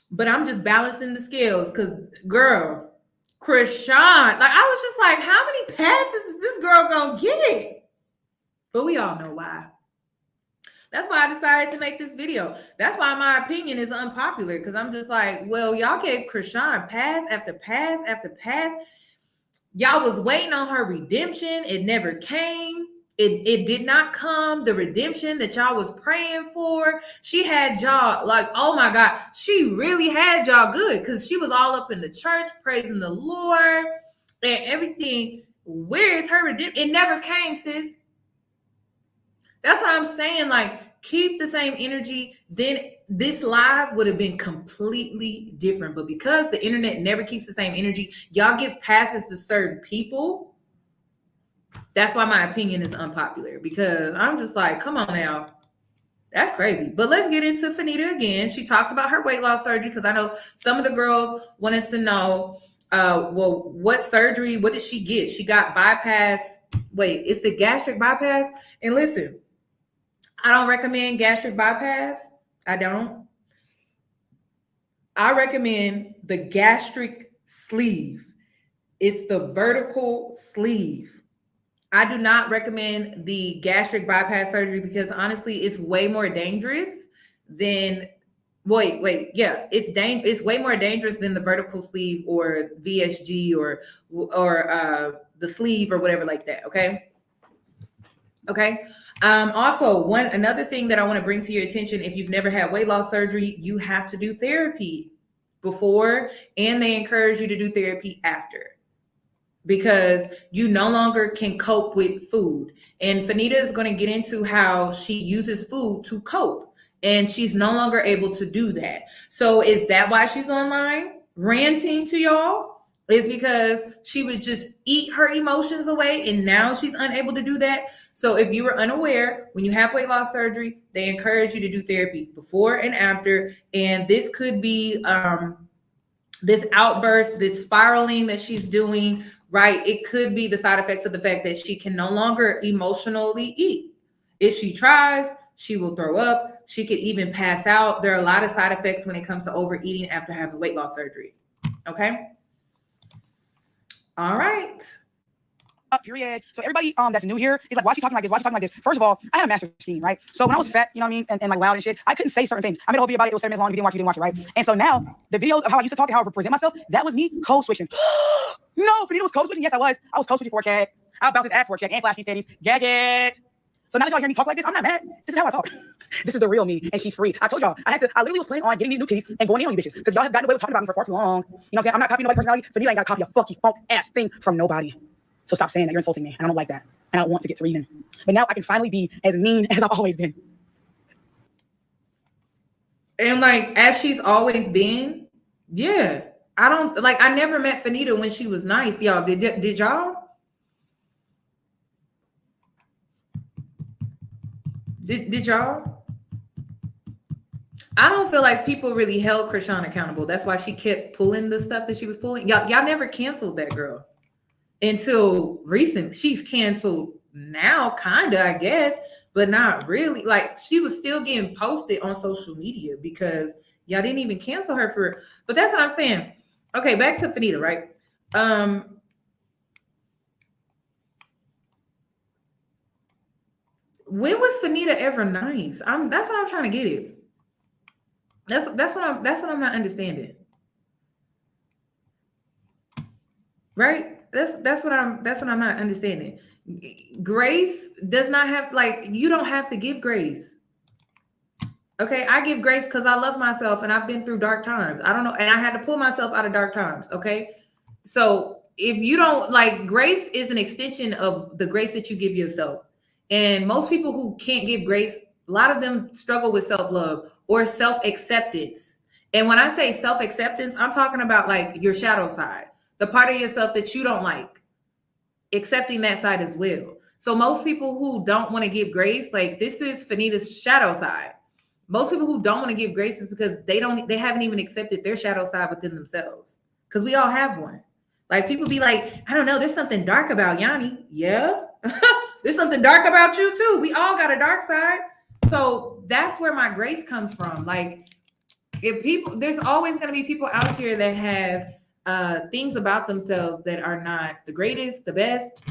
but I'm just balancing the scales because, girl, Krishan, like, I was just like, how many passes is this girl gonna get? But we all know why. That's why I decided to make this video. That's why my opinion is unpopular, because I'm just like, well, y'all gave Krishan pass after pass after pass. Y'all was waiting on her redemption. It never came. It did not come. The redemption that y'all was praying for. She had y'all like, oh my God, she really had y'all good, because she was all up in the church praising the Lord and everything. Where is her redemption? It never came, sis. That's what I'm saying. Like, keep the same energy. Then this live would have been completely different. But because the internet never keeps the same energy, y'all give passes to certain people. That's why my opinion is unpopular, because I'm just like, come on now. That's crazy. But let's get into Fannita again. She talks about her weight loss surgery, because I know some of the girls wanted to know, well, what surgery, what did she get? She got bypass. Wait, it's the gastric bypass. And listen, I don't recommend gastric bypass. I don't. I recommend the gastric sleeve. It's the vertical sleeve. I do not recommend the gastric bypass surgery, because honestly, it's way more dangerous than it's way more dangerous than the vertical sleeve or VSG or the sleeve or whatever like that. Okay. Also, another thing that I want to bring to your attention: if you've never had weight loss surgery, you have to do therapy before, and they encourage you to do therapy after, because you no longer can cope with food. And Fannita is going to get into how she uses food to cope, and she's no longer able to do that. So is that why she's online ranting to y'all? Is because she would just eat her emotions away, and now she's unable to do that. So if you were unaware, when you have weight loss surgery, they encourage you to do therapy before and after. And this could be this outburst, this spiraling that she's doing, right? It could be the side effects of the fact that she can no longer emotionally eat. If she tries, she will throw up. She could even pass out. There are a lot of side effects when it comes to overeating after having weight loss surgery. Okay. All right. Period. So everybody that's new here is like, why is she talking like this? Why is she talking like this? First of all, I had a master scheme, right? So when I was fat, you know what I mean, and like loud and shit, I couldn't say certain things. I made a whole video about it. It was 7 minutes long. If you didn't watch it, right? And so now the videos of how I used to talk and how I represent myself, that was me code switching. No, Fannita was code switching. Yes, I was. I was code switching for a check. I'll bounce his ass for a check and flash these titties. Gag it. So now that y'all hear me talk like this, I'm not mad. This is how I talk. This is the real me, and she's free. I told y'all, I literally was planning on getting these new titties and going in on you bitches, because y'all have gotten away with talking about me for far too long. You know what I'm saying? I'm not copying nobody's personality. Fannita ain't got to copy a fucking funk ass thing from nobody. So stop saying that. You're insulting me, and I don't like that. And I don't want to get to reading. But now I can finally be as mean as I've always been. And like, as she's always been, yeah. I never met Fannita when she was nice. Y'all, did y'all? Did y'all? I don't feel like people really held Krishan accountable. That's why she kept pulling the stuff that she was pulling. Y'all never canceled that girl until recent. She's canceled now, kinda, I guess. but not really. Like, she was still getting posted on social media because y'all didn't even cancel her for it. But that's what I'm saying. Okay, back to Fannita, right? When was Fannita ever nice? That's what I'm trying to get at. That's what I'm not understanding. Right? That's what I'm not understanding. Grace does not have, like, you don't have to give grace. Okay, I give grace because I love myself and I've been through dark times. I don't know, and I had to pull myself out of dark times. Okay, so if you don't, like, grace is an extension of the grace that you give yourself. And most people who can't give grace, a lot of them struggle with self-love or self-acceptance. And when I say self-acceptance, I'm talking about like your shadow side, the part of yourself that you don't like, accepting that side as well. So most people who don't want to give grace, like, this is Fannita's shadow side. Most people who don't want to give grace is because they haven't even accepted their shadow side within themselves. Because we all have one. Like, people be like, I don't know, there's something dark about Yoni. Yeah. There's something dark about you too. We all got a dark side. So that's where my grace comes from. Like, if people, there's always going to be people out here that have things about themselves that are not the greatest, the best.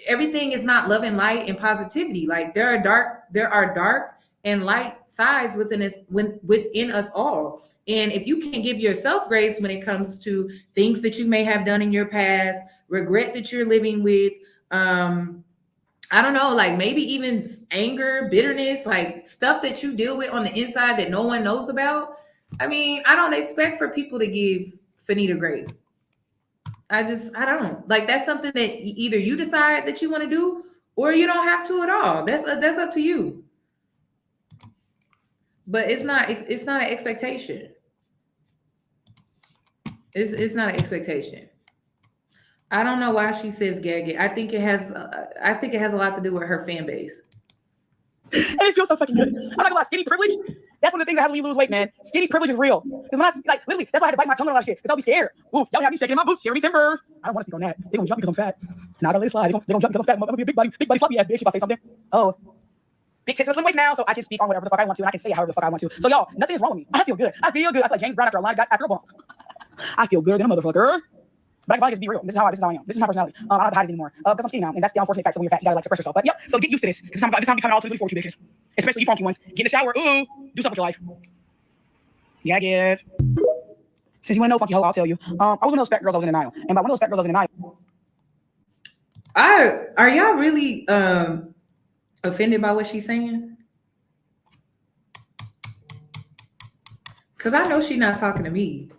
Everything is not love and light and positivity. Like, there are dark and light sides within us all. And if you can give yourself grace when it comes to things that you may have done in your past, regret that you're living with, I don't know, like maybe even anger, bitterness, like stuff that you deal with on the inside that no one knows about. I mean, I don't expect for people to give Fannita grace. I don't. Like, that's something that either you decide that you want to do or you don't have to at all. That's up to you. But it's not an expectation. It's not an expectation. I don't know why she says gag. I think it has a lot to do with her fan base. And it feels so fucking good. I'm not gonna lie, skinny privilege, that's one of the things that happen when you lose weight, man. Skinny privilege is real. Because when literally, that's why I had to bite my tongue on a lot of shit. Because I'll be scared. Ooh, y'all have me shaking in my boots, sharing me timbers. I don't want to speak on that. They're gonna jump because I'm fat. Now I gotta let it slide. They're gonna jump because I'm fat. I'm gonna be a big body sloppy ass bitch if I say something. Oh. Big tits and slim waist now, so I can speak on whatever the fuck I want to, and I can say however the fuck I want to. So y'all, nothing is wrong with me. I feel good. I feel like James Brown after a line got after a bump. I feel good than a motherfucker. But I can just be real. This is how I am. This is my personality. I don't have to hide it anymore. Because I'm skinny now, and that's the unfortunate fact. So when you're fat, you gotta like suppress yourself. But yep. So get used to this. This time becoming all 2024, you bitches. Especially you funky ones. Get in the shower. Ooh, do something with your life. Yeah, I guess. Since you wanna know, funky hoe, I'll tell you. I was one of those fat girls I was in denial, and by one of those fat girls I was in denial. Are y'all really offended by what she's saying? Because I know she's not talking to me.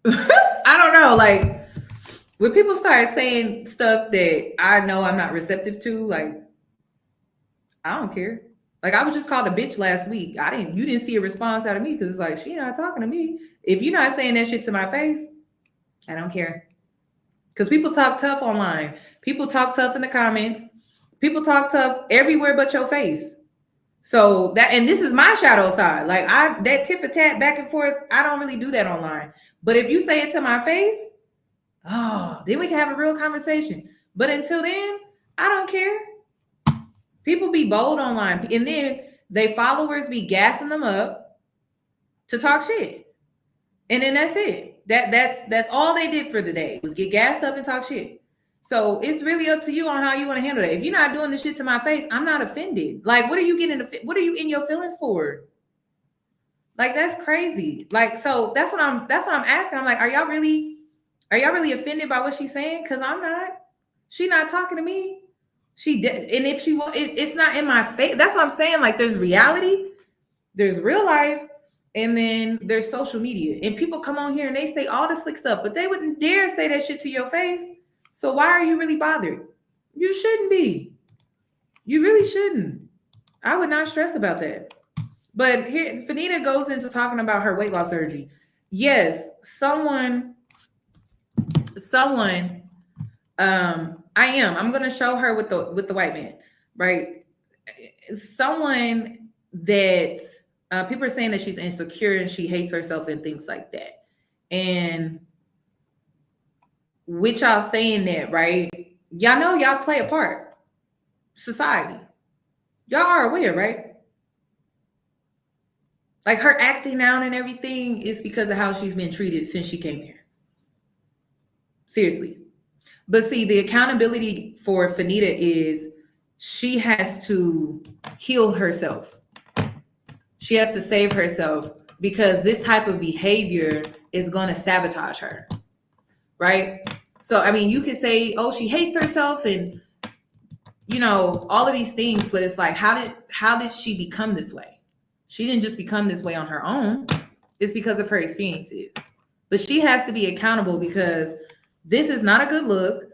I don't know, like, when people start saying stuff that I know I'm not receptive to, like, I don't care. Like, I was just called a bitch last week. You didn't see a response out of me because it's like, she not talking to me. If you're not saying that shit to my face, I don't care. Because people talk tough online. People talk tough in the comments. People talk tough everywhere but your face. So that, and this is my shadow side. Like, that tit for tat back and forth, I don't really do that online. But if you say it to my face, then we can have a real conversation. But until then, I don't care. People be bold online, and then they followers be gassing them up to talk shit. And then that's it. That's all they did for the day, was get gassed up and talk shit. So it's really up to you on how you want to handle that. If you're not doing this shit to my face, I'm not offended. Like, what are you in your feelings for? Like, that's crazy. Like, so that's what I'm asking. I'm like, are y'all really offended by what she's saying? Because I'm not. She not talking to me. She did, and if she will, it's not in my face. That's what I'm saying. Like, there's reality, there's real life, and then there's social media. And people come on here and they say all the slick stuff, but they wouldn't dare say that shit to your face. So why are you really bothered? You shouldn't be. You really shouldn't. I would not stress about that. But here, Fannita goes into talking about her weight loss surgery. Yes, someone. I'm gonna show her with the white man, right? Someone that people are saying that she's insecure and she hates herself and things like that. And with y'all saying that, right? y'all know y'all play a part. Society. Y'all are aware, right? Like her acting out and everything is because of how she's been treated since she came here. Seriously. But see, the accountability for Fannita is she has to heal herself. She has to save herself because this type of behavior is going to sabotage her. Right? So, I mean, you could say, oh, she hates herself and, you know, all of these things, but it's like, how did she become this way? She didn't just become this way on her own. It's because of her experiences. But she has to be accountable because this is not a good look.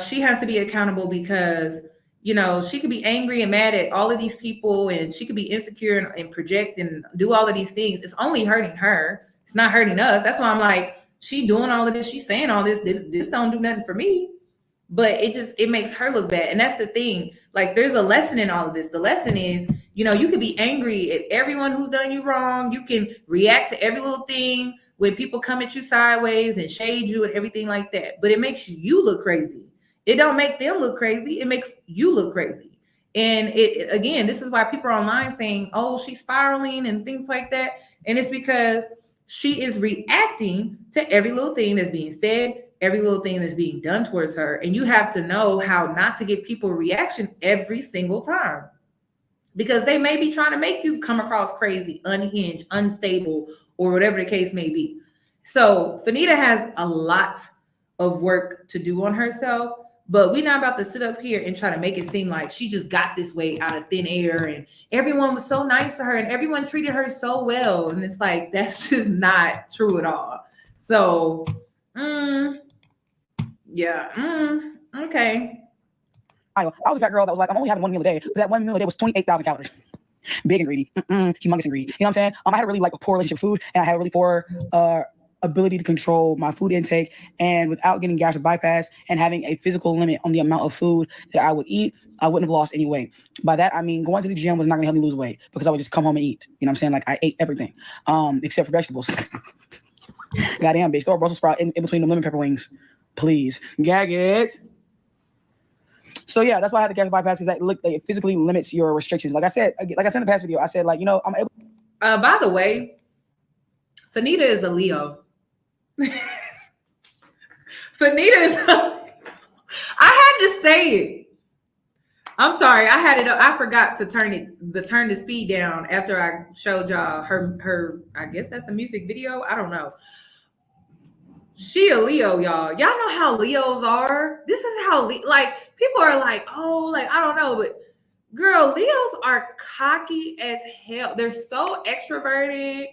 She has to be accountable because, you know, she could be angry and mad at all of these people and she could be insecure and project and do all of these things. It's only hurting her. It's not hurting us. That's why I'm like, she doing all of this. She's saying all this. This don't do nothing for me. But it makes her look bad. And that's the thing. Like, there's a lesson in all of this. The lesson is, you know, you can be angry at everyone who's done you wrong. You can react to every little thing when people come at you sideways and shade you and everything like that. But it makes you look crazy. It don't make them look crazy. It makes you look crazy. And it again, this is why people are online saying, oh, she's spiraling and things like that. And it's because she is reacting to every little thing that's being said, every little thing that's being done towards her. And you have to know how not to give people a reaction every single time. Because they may be trying to make you come across crazy, unhinged, unstable, or whatever the case may be. So Fannita has a lot of work to do on herself, but we're not about to sit up here and try to make it seem like she just got this way out of thin air and everyone was so nice to her and everyone treated her so well. And it's like, that's just not true at all. So, okay. I was that girl that was like, I'm only having one meal a day, but that one meal a day was 28,000 calories. Big and greedy, humongous and greedy. You know what I'm saying? I had a really like a poor relationship with food, and I had a really poor ability to control my food intake, and without getting gastric bypass and having a physical limit on the amount of food that I would eat, I wouldn't have lost any weight. By that, I mean going to the gym was not gonna help me lose weight because I would just come home and eat. You know what I'm saying? Like I ate everything, except for vegetables. Goddamn, bitch, throw a Brussels sprout in between the lemon pepper wings, please. Gag it. So yeah, that's why I had the gastric bypass because it physically limits your restrictions. Like I said in the past video, I said like, you know, I'm able. By the way, Fannita is a Leo. Fannita is I had to say it. I'm sorry, I had it up. I forgot to turn the speed down after I showed y'all her I guess that's a music video. I don't know. She a Leo, y'all. Y'all know how Leos are. This is how like people are like, oh, like I don't know, but girl, Leos are cocky as hell. They're so extroverted.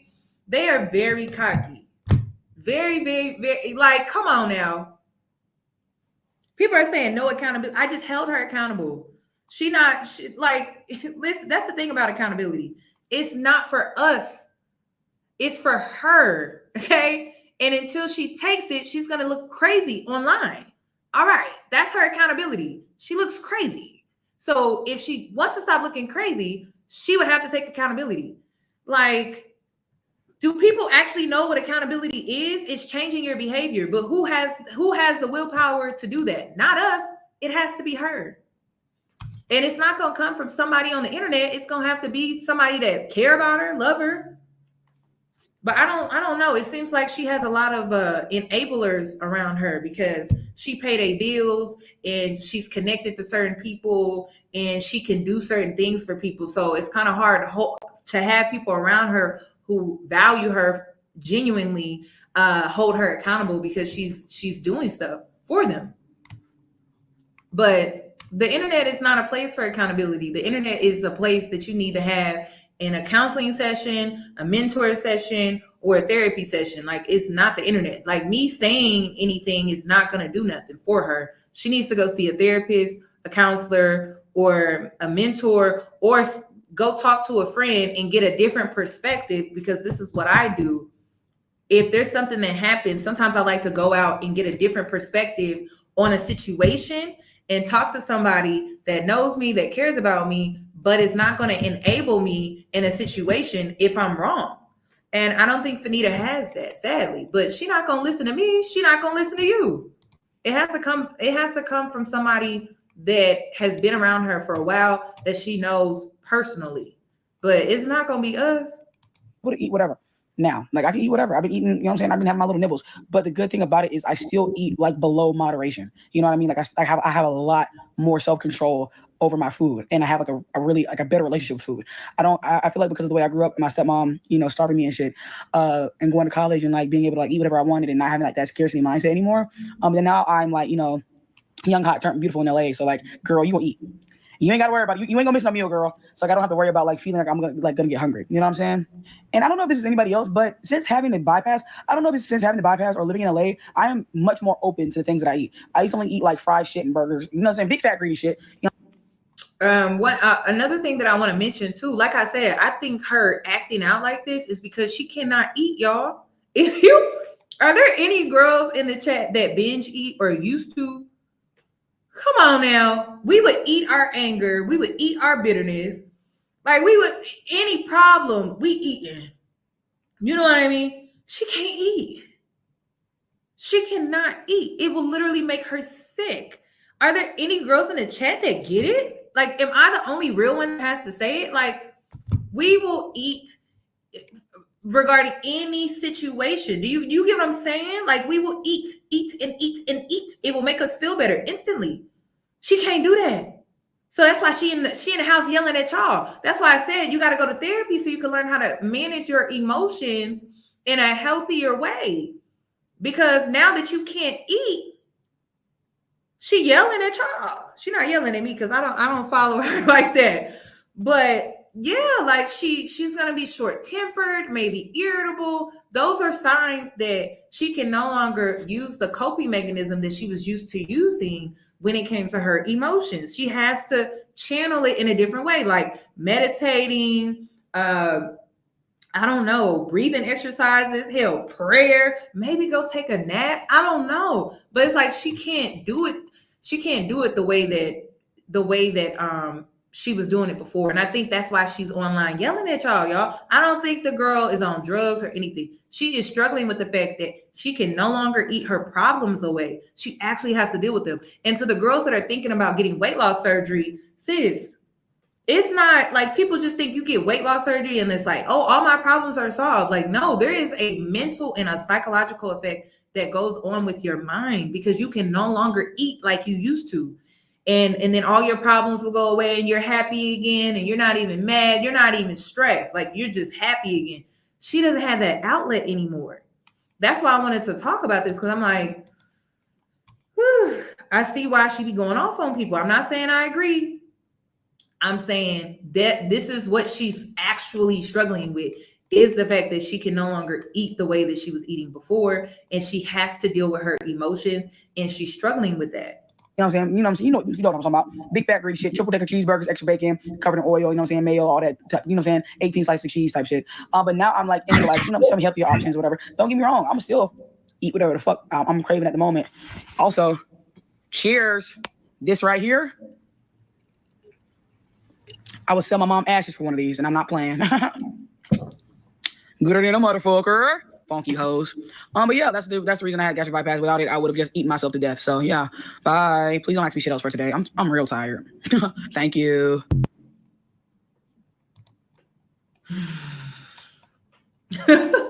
They are very cocky. Very, very, very, like, come on now. People are saying no accountability. I just held her accountable. Listen, that's the thing about accountability. It's not for us. It's for her, okay? And until she takes it, she's going to look crazy online. All right, that's her accountability. She looks crazy. So if she wants to stop looking crazy, she would have to take accountability. Like, do people actually know what accountability is? It's changing your behavior. But who has the willpower to do that? Not us. It has to be her. And it's not going to come from somebody on the internet. It's going to have to be somebody that care about her, love her. But I don't know. It seems like she has a lot of enablers around her because she paid her bills and she's connected to certain people and she can do certain things for people. So it's kind of hard to have people around her who value her genuinely, hold her accountable because she's doing stuff for them. But the internet is not a place for accountability. The internet is a place that you need to have in a counseling session, a mentor session, or a therapy session. Like, it's not the internet. Like, me saying anything is not going to do nothing for her. She needs to go see a therapist, a counselor, or a mentor, or go talk to a friend and get a different perspective, because this is what I do. If there's something that happens, sometimes I like to go out and get a different perspective on a situation and talk to somebody that knows me, that cares about me, but it's not going to enable me in a situation if I'm wrong. And I don't think Fannita has that, sadly. But she's not going to listen to me. She's not going to listen to you. It has to come from somebody that has been around her for a while that she knows personally. But it's not gonna be us. Able to eat whatever. Now, like I can eat whatever. I've been eating, you know what I'm saying? I've been having my little nibbles. But the good thing about it is I still eat like below moderation. You know what I mean? Like I have a lot more self-control over my food, and I have like a really like a better relationship with food. I feel like because of the way I grew up, my stepmom, you know, starving me and shit, and going to college and like being able to like eat whatever I wanted and not having like that scarcity mindset anymore. Then now I'm like, you know, young, hot, turned beautiful in LA. So like, girl, you gonna eat. You ain't got to worry about it. You ain't gonna miss no meal, girl. So like, I don't have to worry about like feeling like I'm gonna get hungry. You know what I'm saying? And I don't know if this is anybody else, but since having the bypass, I don't know if it's since having the bypass or living in LA, I am much more open to the things that I eat. I used to only eat like fried shit and burgers. You know what I'm saying? Big fat greedy shit. You know? Another thing that I want to mention too, like I said, I think her acting out like this is because she cannot eat, y'all. Are there any girls in the chat that binge eat or used to? Come on now. We would eat our anger. We would eat our bitterness. Like we would, any problem, we eating. You know what I mean? She can't eat. She cannot eat. It will literally make her sick. Are there any girls in the chat that get it? Like, am I the only real one that has to say it? Like, we will eat regarding any situation. Do you get what I'm saying? Like, we will eat. It will make us feel better instantly. She can't do that. So that's why she in the house yelling at y'all. That's why I said you got to go to therapy so you can learn how to manage your emotions in a healthier way. Because now that you can't eat, she yelling at y'all. She not yelling at me because I don't follow her like that. But yeah, like she's gonna be short-tempered, maybe irritable. Those are signs that she can no longer use the coping mechanism that she was used to using when it came to her emotions. She has to channel it in a different way, like meditating, I don't know, breathing exercises, hell, prayer, maybe go take a nap. I don't know. But it's like she can't do it. She can't do it the way that she was doing it before. And I think that's why she's online yelling at y'all. I don't think the girl is on drugs or anything. She is struggling with the fact that she can no longer eat her problems away. She actually has to deal with them. And to the girls that are thinking about getting weight loss surgery, sis, it's not like people just think you get weight loss surgery and it's like, oh, all my problems are solved. Like, no, there is a mental and a psychological effect that goes on with your mind because you can no longer eat like you used to. And then all your problems will go away and you're happy again and you're not even mad. You're not even stressed. Like, you're just happy again. She doesn't have that outlet anymore. That's why I wanted to talk about this because I'm like, whew, I see why she be going off on people. I'm not saying I agree. I'm saying that this is what she's actually struggling with is the fact that she can no longer eat the way that she was eating before. And she has to deal with her emotions and she's struggling with that. You know what I'm saying? You know what I'm saying? You know what I'm talking about. Big fat greedy shit, triple decker cheeseburgers, extra bacon, covered in oil, you know what I'm saying? Mayo, all that, you know what I'm saying? 18 slices of cheese type shit. But now I'm like into like, you know, some healthier options or whatever. Don't get me wrong. I'm still eat whatever the fuck I'm craving at the moment. Also, cheers. This right here, I would sell my mom ashes for one of these and I'm not playing. Gooder than a motherfucker. Funky hoes. But yeah, that's the reason I had gastric bypass. Without it, I would have just eaten myself to death. So yeah, bye. Please don't ask me shit else for today. I'm real tired. Thank you. And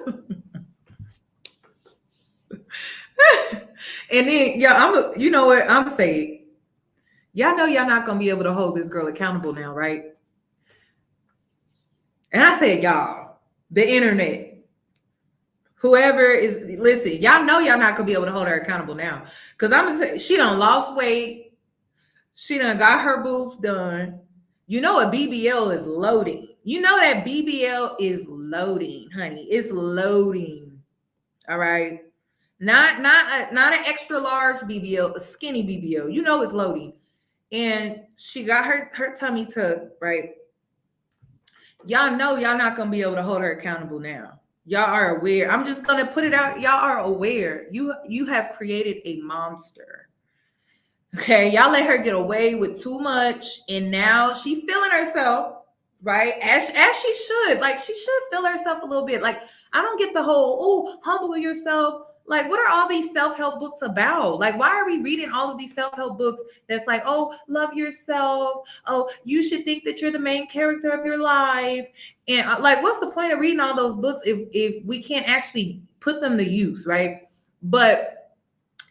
then you know what I'm saying? Y'all know y'all not gonna be able to hold this girl accountable now, right? And I said y'all, the internet. Whoever is, listen, y'all know y'all not gonna be able to hold her accountable now. Because I'm gonna say she done lost weight. She done got her boobs done. You know a BBL is loading. You know that BBL is loading, honey. It's loading. All right. Not an extra large BBL, a skinny BBL. You know it's loading. And she got her tummy tucked, right? Y'all know y'all not gonna be able to hold her accountable now. Y'all are aware. I'm just gonna put it out. Y'all are aware. You have created a monster. Okay, y'all let her get away with too much, and now she feeling herself, right? As she should. Like, she should feel herself a little bit. Like, I don't get the whole, oh, humble yourself. Like, what are all these self-help books about? Like, why are we reading all of these self-help books that's like, oh, love yourself. Oh, you should think that you're the main character of your life. And like, what's the point of reading all those books if we can't actually put them to use, right? But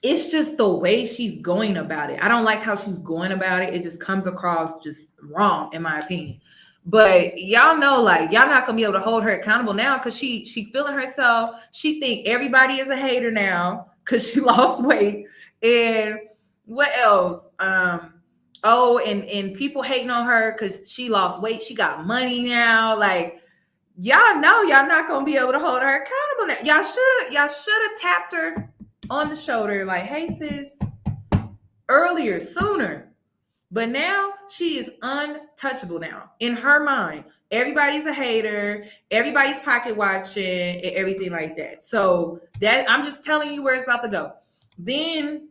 it's just the way she's going about it. I don't like how she's going about it. It just comes across just wrong, in my opinion. But y'all know, like, y'all not gonna be able to hold her accountable now because she feeling herself. She think everybody is a hater now because she lost weight. And what else? Oh, and people hating on her because she lost weight. She got money now. Like, y'all know y'all not gonna be able to hold her accountable now. Y'all should have tapped her on the shoulder, like, hey sis, earlier, sooner. But now she is untouchable now. In her mind, everybody's a hater, everybody's pocket watching, and everything like that. So that, I'm just telling you where it's about to go. Then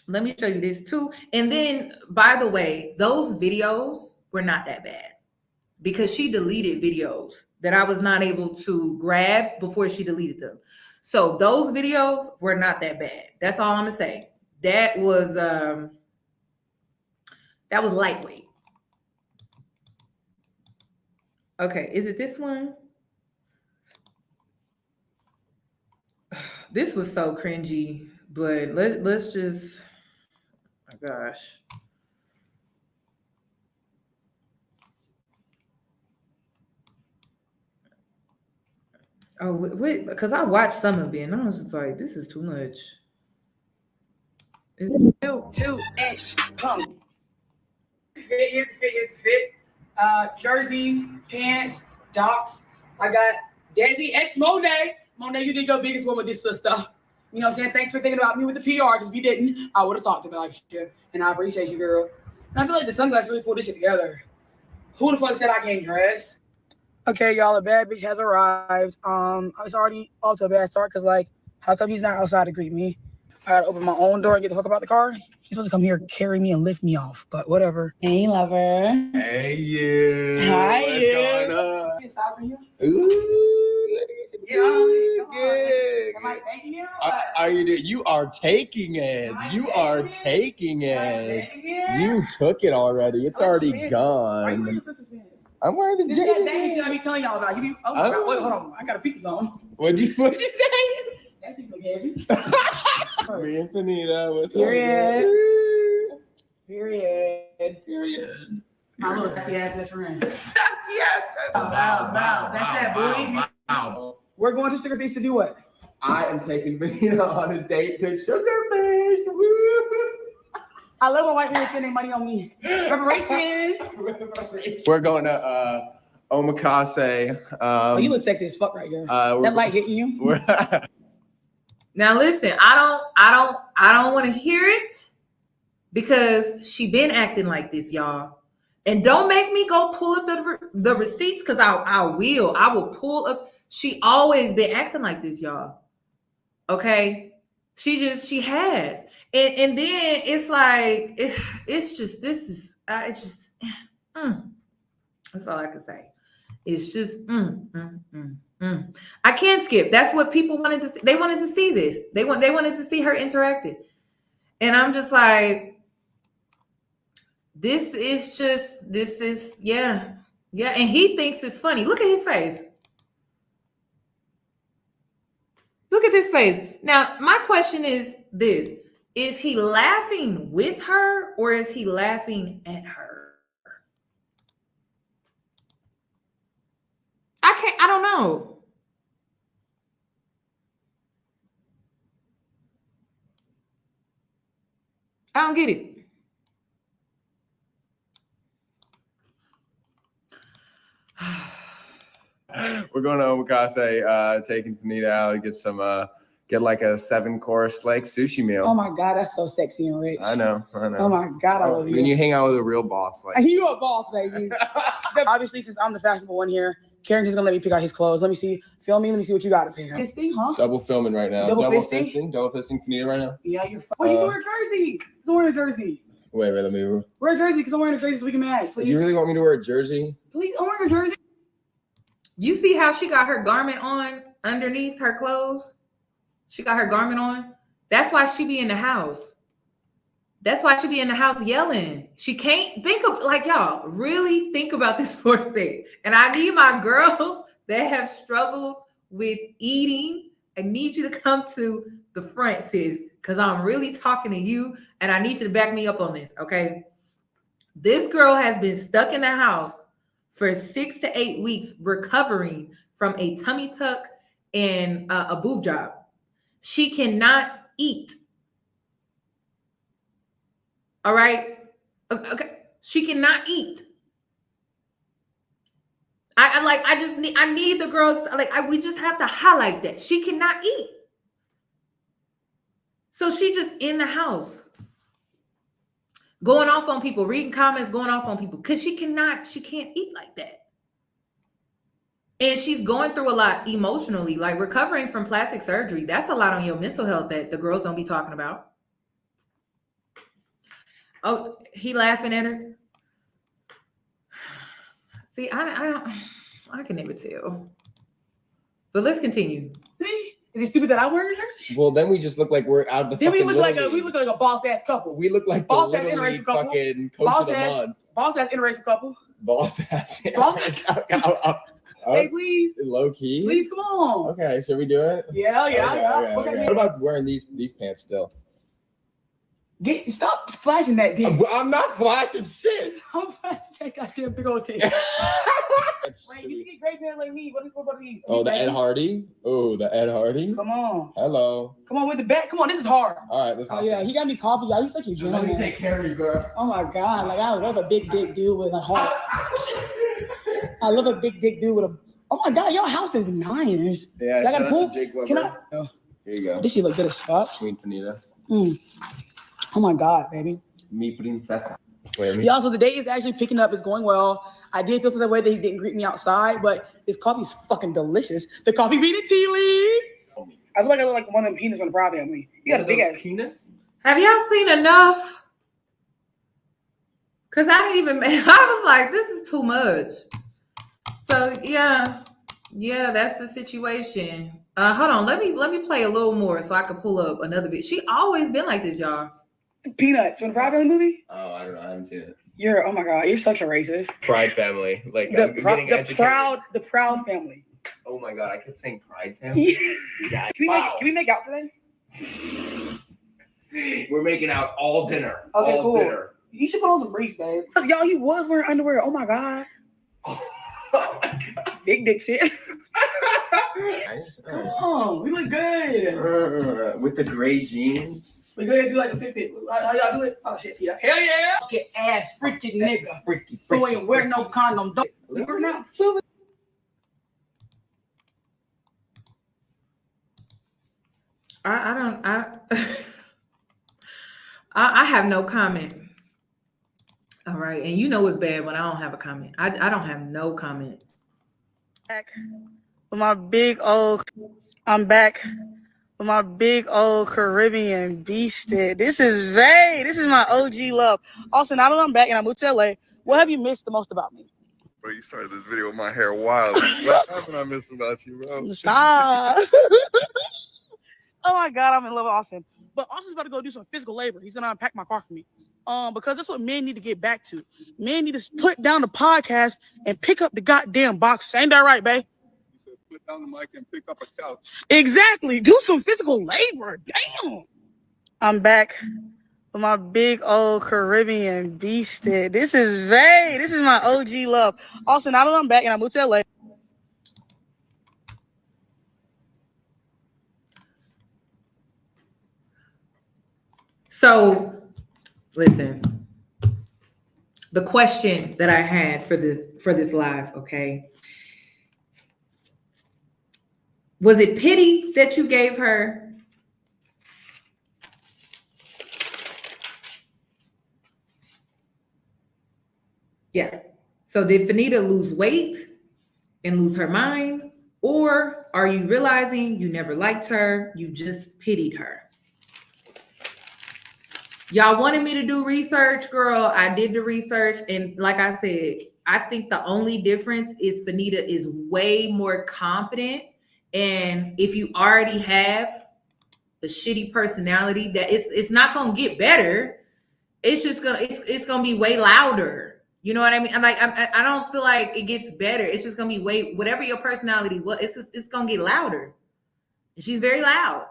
let me show you this too. And then, by the way, those videos were not that bad because she deleted videos that I was not able to grab before she deleted them. So those videos were not that bad. That's all I'm gonna say. That was lightweight. Okay, is it this one? This was so cringy, but let's just, oh my gosh. Oh, wait, because I watched some of it and I was just like, this is too much. Is it 2-inch pumps. Here's the fit. Jersey, pants, docs. I got Desi X Monet. Monet, you did your biggest one with this sister. You know what I'm saying? Thanks for thinking about me with the PR, because if you didn't, I would have talked about you. And I appreciate you, girl. And I feel like the sunglasses really pulled this shit together. Who the fuck said I can't dress? Okay, y'all, a bad bitch has arrived. It's already off to a bad start, because, like, how come he's not outside to greet me? I gotta open my own door and get the fuck about the car. He's supposed to come here, carry me, and lift me off, but whatever. Hey, lover. Hey, you. Hi, What's you. going on? Get stop for you. Ooh, look at Am I taking you? Are you? You are taking it. You are taking it. You took it already. It's already Why you gone. wearing your sister's pants? I'm wearing the This jacket. that baby shit I be telling y'all about. You be, oh my God, wait, hold on. I got a pizza on. What'd you say? That shit look heavy. Me and Fannita. What's Period. up? Period. My little sassy ass best friend. Sassy ass. Wow. That's that bully. Wow. We're going to Sugar Face to do what? I am taking Fannita on a date to Sugar Face. Woo! I love when white people spending money on me. Reparations. We're going to Omakase. Oh, you look sexy as fuck right here. That light hitting you. Now listen, I don't want to hear it because she been acting like this, y'all. And don't make me go pull up the receipts, because I will pull up. She always been acting like this, y'all. Okay, she has, and then it's like it's just that's all I can say. It's just I can't skip. That's what people wanted to see. They wanted to see this. They wanted to see her interacting. And I'm just like, this is yeah. And he thinks it's funny. Look at his face. Look at this face. Now, my question is this. Is he laughing with her or is he laughing at her? I don't know. I don't get it. We're going to Omakase, taking Fannita out to get some, get like a 7-course like sushi meal. Oh my God, that's so sexy and rich. I know. Oh my God, I love you. When you hang out with a real boss, like you a boss, baby. Obviously, since I'm the fashionable one here, Carrington's gonna let me pick out his clothes. Let me see. Film me. Let me see what you got to pick. Fisting, huh? double filming right now. Double fisting Fannita right now. Yeah, you're. Wait, you wearing a jersey? I'm wearing a jersey. Wait, let me. Wear a jersey because I'm wearing a jersey so we can match. Please. You really want me to wear a jersey? Please, I'm wearing a jersey. You see how she got her garment on underneath her clothes? She got her garment on. That's why she be in the house. That's why she be in the house yelling. She can't think of, like, y'all, really think about this for a second. And I need my girls that have struggled with eating. I need you to come to the front, sis, because I'm really talking to you, and I need you to back me up on this, okay? This girl has been stuck in the house for 6 to 8 weeks recovering from a tummy tuck and a boob job. She cannot eat. All right. Okay. She cannot eat. I need the girls, we just have to highlight that. She cannot eat. So she just in the house, going off on people, reading comments, going off on people, because she can't eat like that. And she's going through a lot emotionally, like recovering from plastic surgery. That's a lot on your mental health that the girls don't be talking about. Oh, he laughing at her. See, I can never tell. But let's continue. See? Is it stupid that I wear a jersey? Well, then we just look like we're out of the Then fucking we look like a boss ass couple. We look like boss the ass Little interracial League couple. fucking coach of the month. Boss ass interracial couple. Boss ass. Hey, please. Low key. Please, come on. Okay, should we do it? Yeah. Okay. What about wearing these pants still? Stop flashing that dick. I'm not flashing shit. I'm flashing that goddamn big old dick. Wait, you get great pants like me. What about these? Oh, the Ed Hardy. Oh, the Ed Hardy. Come on. Hello. Come on with the back. Come on, this is hard. All right, let's. Oh yeah, he got me coffee, y'all. He's such a gentleman. Let me take care of you, girl. Oh my god, like I love a big dick dude with a heart. I love a big dick dude with a. Oh my god, your house is nice. Yeah, y'all got a pool? Jake Weber. Can I? Oh. Here you go. This shit look good as fuck. Queen Fannita. Oh my god, baby. Mi princesa. Y'all, so the day is actually picking up. It's going well. I did feel some way that he didn't greet me outside, but this coffee's fucking delicious. The coffee bean and tea leaf. I feel like I look like one of them penis from the Proud Family. You got a big ass penis. Have y'all seen enough? Because I didn't even. I was like, this is too much. So yeah, that's the situation. Hold on, let me play a little more so I can pull up another bit. She always been like this, y'all. Peanuts from the Proud Family movie. Oh, I don't know. I haven't seen it. Oh my god, you're such a racist. Pride Family, like the Proud Family. Oh my god, I kept saying Pride Family. Yeah. Can we make out today? We're making out all dinner. Okay, all cool. Dinner. You should put on some briefs, babe. Y'all, he was wearing underwear. Oh my god. Oh my god. Big dick shit. Nice. Come on, we look good. With the gray jeans. We go ahead and do like a Fitbit. How y'all do it? Oh shit, yeah. Hell yeah. Fucking ass freaking nigga. Who ain't wear no condom. Don't wear now. I have no comment. All right, and you know it's bad when I don't have a comment. I don't have no comment. With my big old, I'm back with my big old Caribbean beasted. This is Vay. This is my OG love. Also, now that I'm back and I moved to LA, what have you missed the most about me? Bro, you started this video with my hair wild. What happened I missed about you, bro? Stop. Oh my God, I'm in love with Austin. But Austin's about to go do some physical labor. He's gonna unpack my car for me. Because that's what men need to get back to. Men need to put down the podcast and pick up the goddamn box. Ain't that right, babe? You said put down the mic and pick up a couch. Exactly. Do some physical labor. Damn. I'm back with my big old Caribbean beasted. This is Vay. This is my OG love. Also, now that I'm back and I moved to LA. So, listen. The question that I had for this live, okay? Was it pity that you gave her? Yeah. So did Fannita lose weight and lose her mind? Or are you realizing you never liked her, you just pitied her? Y'all wanted me to do research, girl. I did the research. And like I said, I think the only difference is Fannita is way more confident. And if you already have a shitty personality, that it's not gonna get better. It's just gonna it's gonna be way louder. You know what I mean? I'm like, I don't feel like it gets better. It's just gonna be way, whatever your personality was, it's gonna get louder. And she's very loud.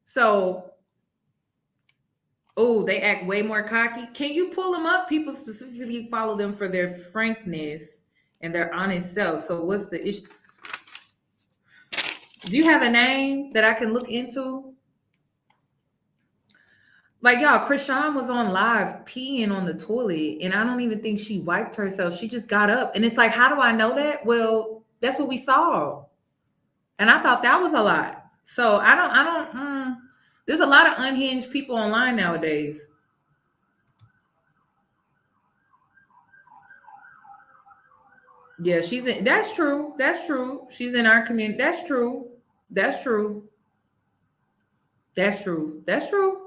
So, oh, they act way more cocky. Can you pull them up? People specifically follow them for their frankness and their honest self. So what's the issue? Do you have a name that I can look into? Like, y'all, Krishan was on live peeing on the toilet, and I don't even think she wiped herself. She just got up. And it's like, how do I know that? Well, that's what we saw. And I thought that was a lot. So there's a lot of unhinged people online nowadays. Yeah, that's true. That's true. She's in our community. That's true. That's true. That's true. That's true.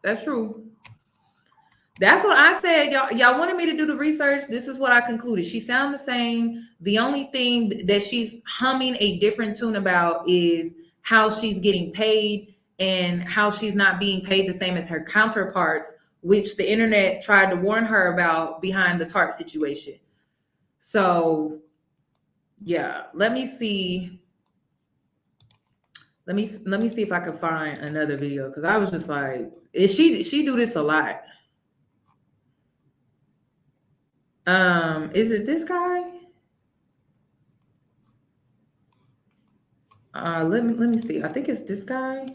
That's true. That's what I said. Y'all wanted me to do the research. This is what I concluded. She sounds the same. The only thing that she's humming a different tune about is how she's getting paid and how she's not being paid the same as her counterparts, which the internet tried to warn her about behind the Tarte situation. So, yeah, let me see. Let me see if I can find another video, because I was just like, she do this a lot. Is it this guy? Let me see. I think it's this guy.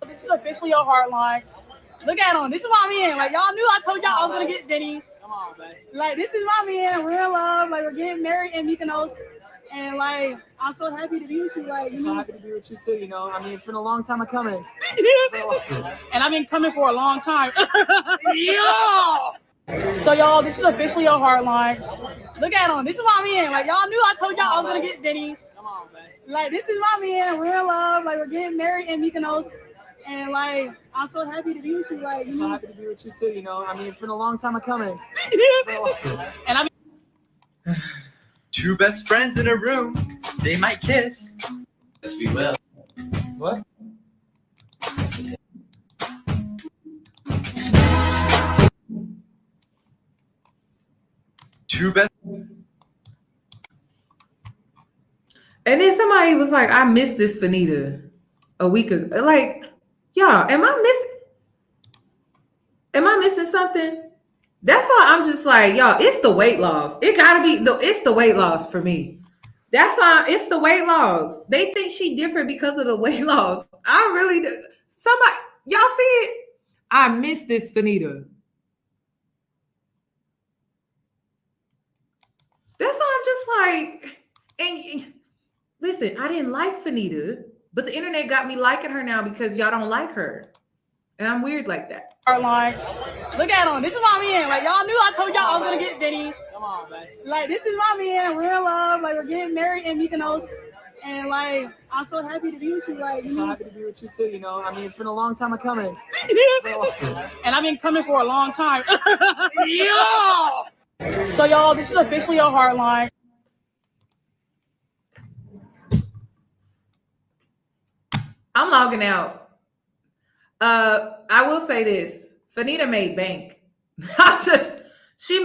This is officially your Heartlines. Look at him. This is my man. Like, y'all knew I told y'all I was gonna get Vinny. Come on, man. Like, this is my man. Real love. Like, we're getting married in Mykonos, and like, I'm so happy to be with you. Like, I'm so happy to be with you too. You know, I mean, it's been a long time coming. And I've been coming for a long time. Yo. So y'all, this is officially your Heartlines. Look at him. This is my man. Like, y'all knew I told y'all I was gonna get Vinny. Come on, man. Like, this is my man. Real love. Like, we're getting married in Mykonos, and like, I'm so happy to be with you. Like, I'm so happy to be with you too. You know, I mean, it's been a long time coming. And I mean, two best friends in a room, they might kiss. Yes, we will. What? Two best. And then somebody was like, I missed this Fannita a week ago. Like, y'all, am I missing something? That's why I'm just like, y'all, it's the weight loss. It gotta be it's the weight loss for me. That's why it's the weight loss. They think she different because of the weight loss. I really do. Somebody, y'all see it? I miss this Fannita. That's why I'm just like, and listen, I didn't like Fannita, but the internet got me liking her now because y'all don't like her. And I'm weird like that. Heartlines. Look at him. This is my man. Like, y'all knew I told y'all I was gonna get Vinny. Come on, man. Like, this is my man. Real love. Like, we're getting married in Mykonos, and like, I'm so happy to be with you. Like, I'm so happy to be with you too. You know, I mean, it's been a long time coming. And I've been coming for a long time. Yo. So y'all, this is officially your Heartline. I'm logging out. I will say this: Fannita made bank. She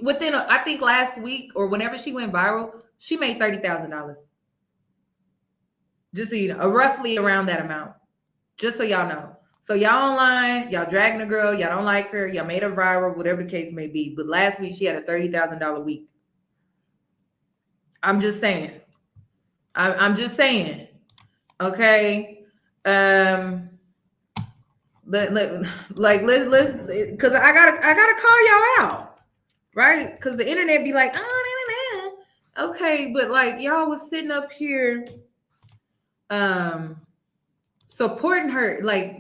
within I think last week or whenever she went viral, she made $30,000. Just so you know, roughly around that amount. Just so y'all know. So y'all online, y'all dragging a girl, y'all don't like her, y'all made her viral, whatever the case may be. But last week she had a $30,000 week. I'm just saying. I'm just saying. Okay. Let's because I gotta call y'all out, right? Because the internet be like, oh, nah. Okay, but like y'all was sitting up here supporting her. Like,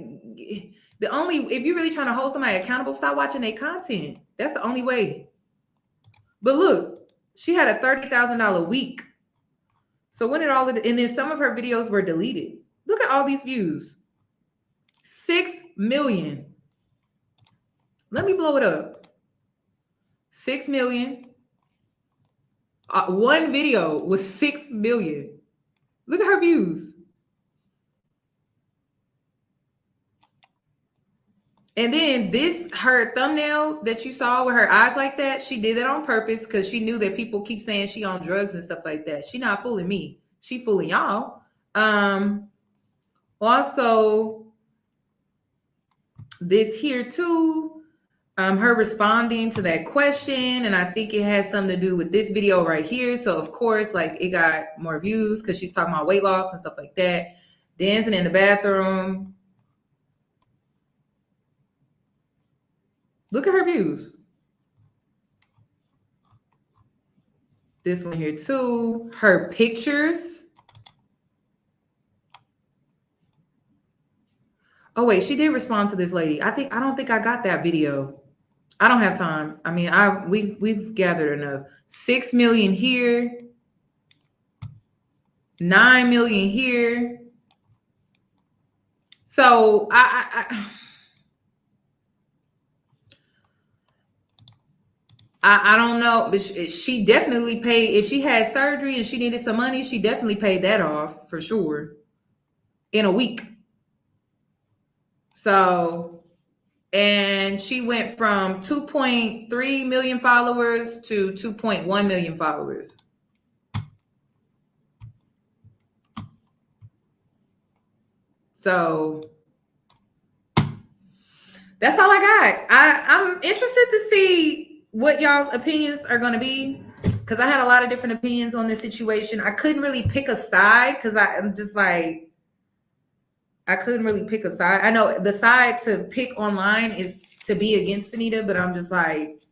the only, if you're really trying to hold somebody accountable, stop watching their content. That's the only way. But look, she had a $30,000 week. So when it all, and then some of her videos were deleted. Look at all these views. 6 million. Let me blow it up. 6 million. One video was 6 million. Look at her views. And then her thumbnail that you saw with her eyes like that, she did it on purpose because she knew that people keep saying she on drugs and stuff like that. She not fooling me. She fooling y'all. Also, this here too, her responding to that question, and I think it has something to do with this video right here. So of course, like it got more views because she's talking about weight loss and stuff like that. Dancing in the bathroom. Look at her views. This one here too. Her pictures. Oh wait, she did respond to this lady. I don't think I got that video. I don't have time. I mean, we've gathered enough. 6 million here. 9 million here. So I don't know, but she definitely paid. If she had surgery and she needed some money, she definitely paid that off for sure in a week. So, and she went from 2.3 million followers to 2.1 million followers. So that's all I got. I'm interested to see what y'all's opinions are going to be, because I had a lot of different opinions on this situation. I couldn't really pick a side because I'm just like, I couldn't really pick a side. I know the side to pick online is to be against Fannita, but I'm just like,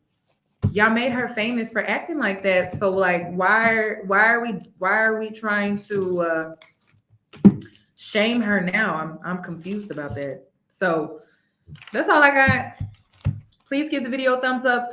y'all made her famous for acting like that. So like, why are we trying to shame her now? I'm confused about that. So that's all I got. Please give the video a thumbs up.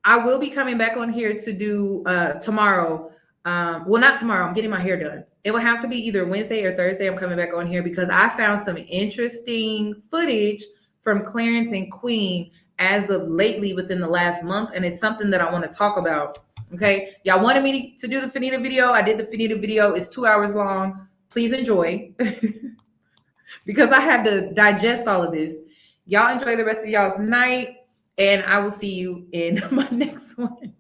I will be coming back on here to do tomorrow. Well, not tomorrow. I'm getting my hair done. It will have to be either Wednesday or Thursday. I'm coming back on here because I found some interesting footage from Clarence and Queen as of lately within the last month. And it's something that I want to talk about. Okay. Y'all wanted me to do the Fannita video. I did the Fannita video. It's 2 hours long. Please enjoy because I had to digest all of this. Y'all enjoy the rest of y'all's night. And I will see you in my next one.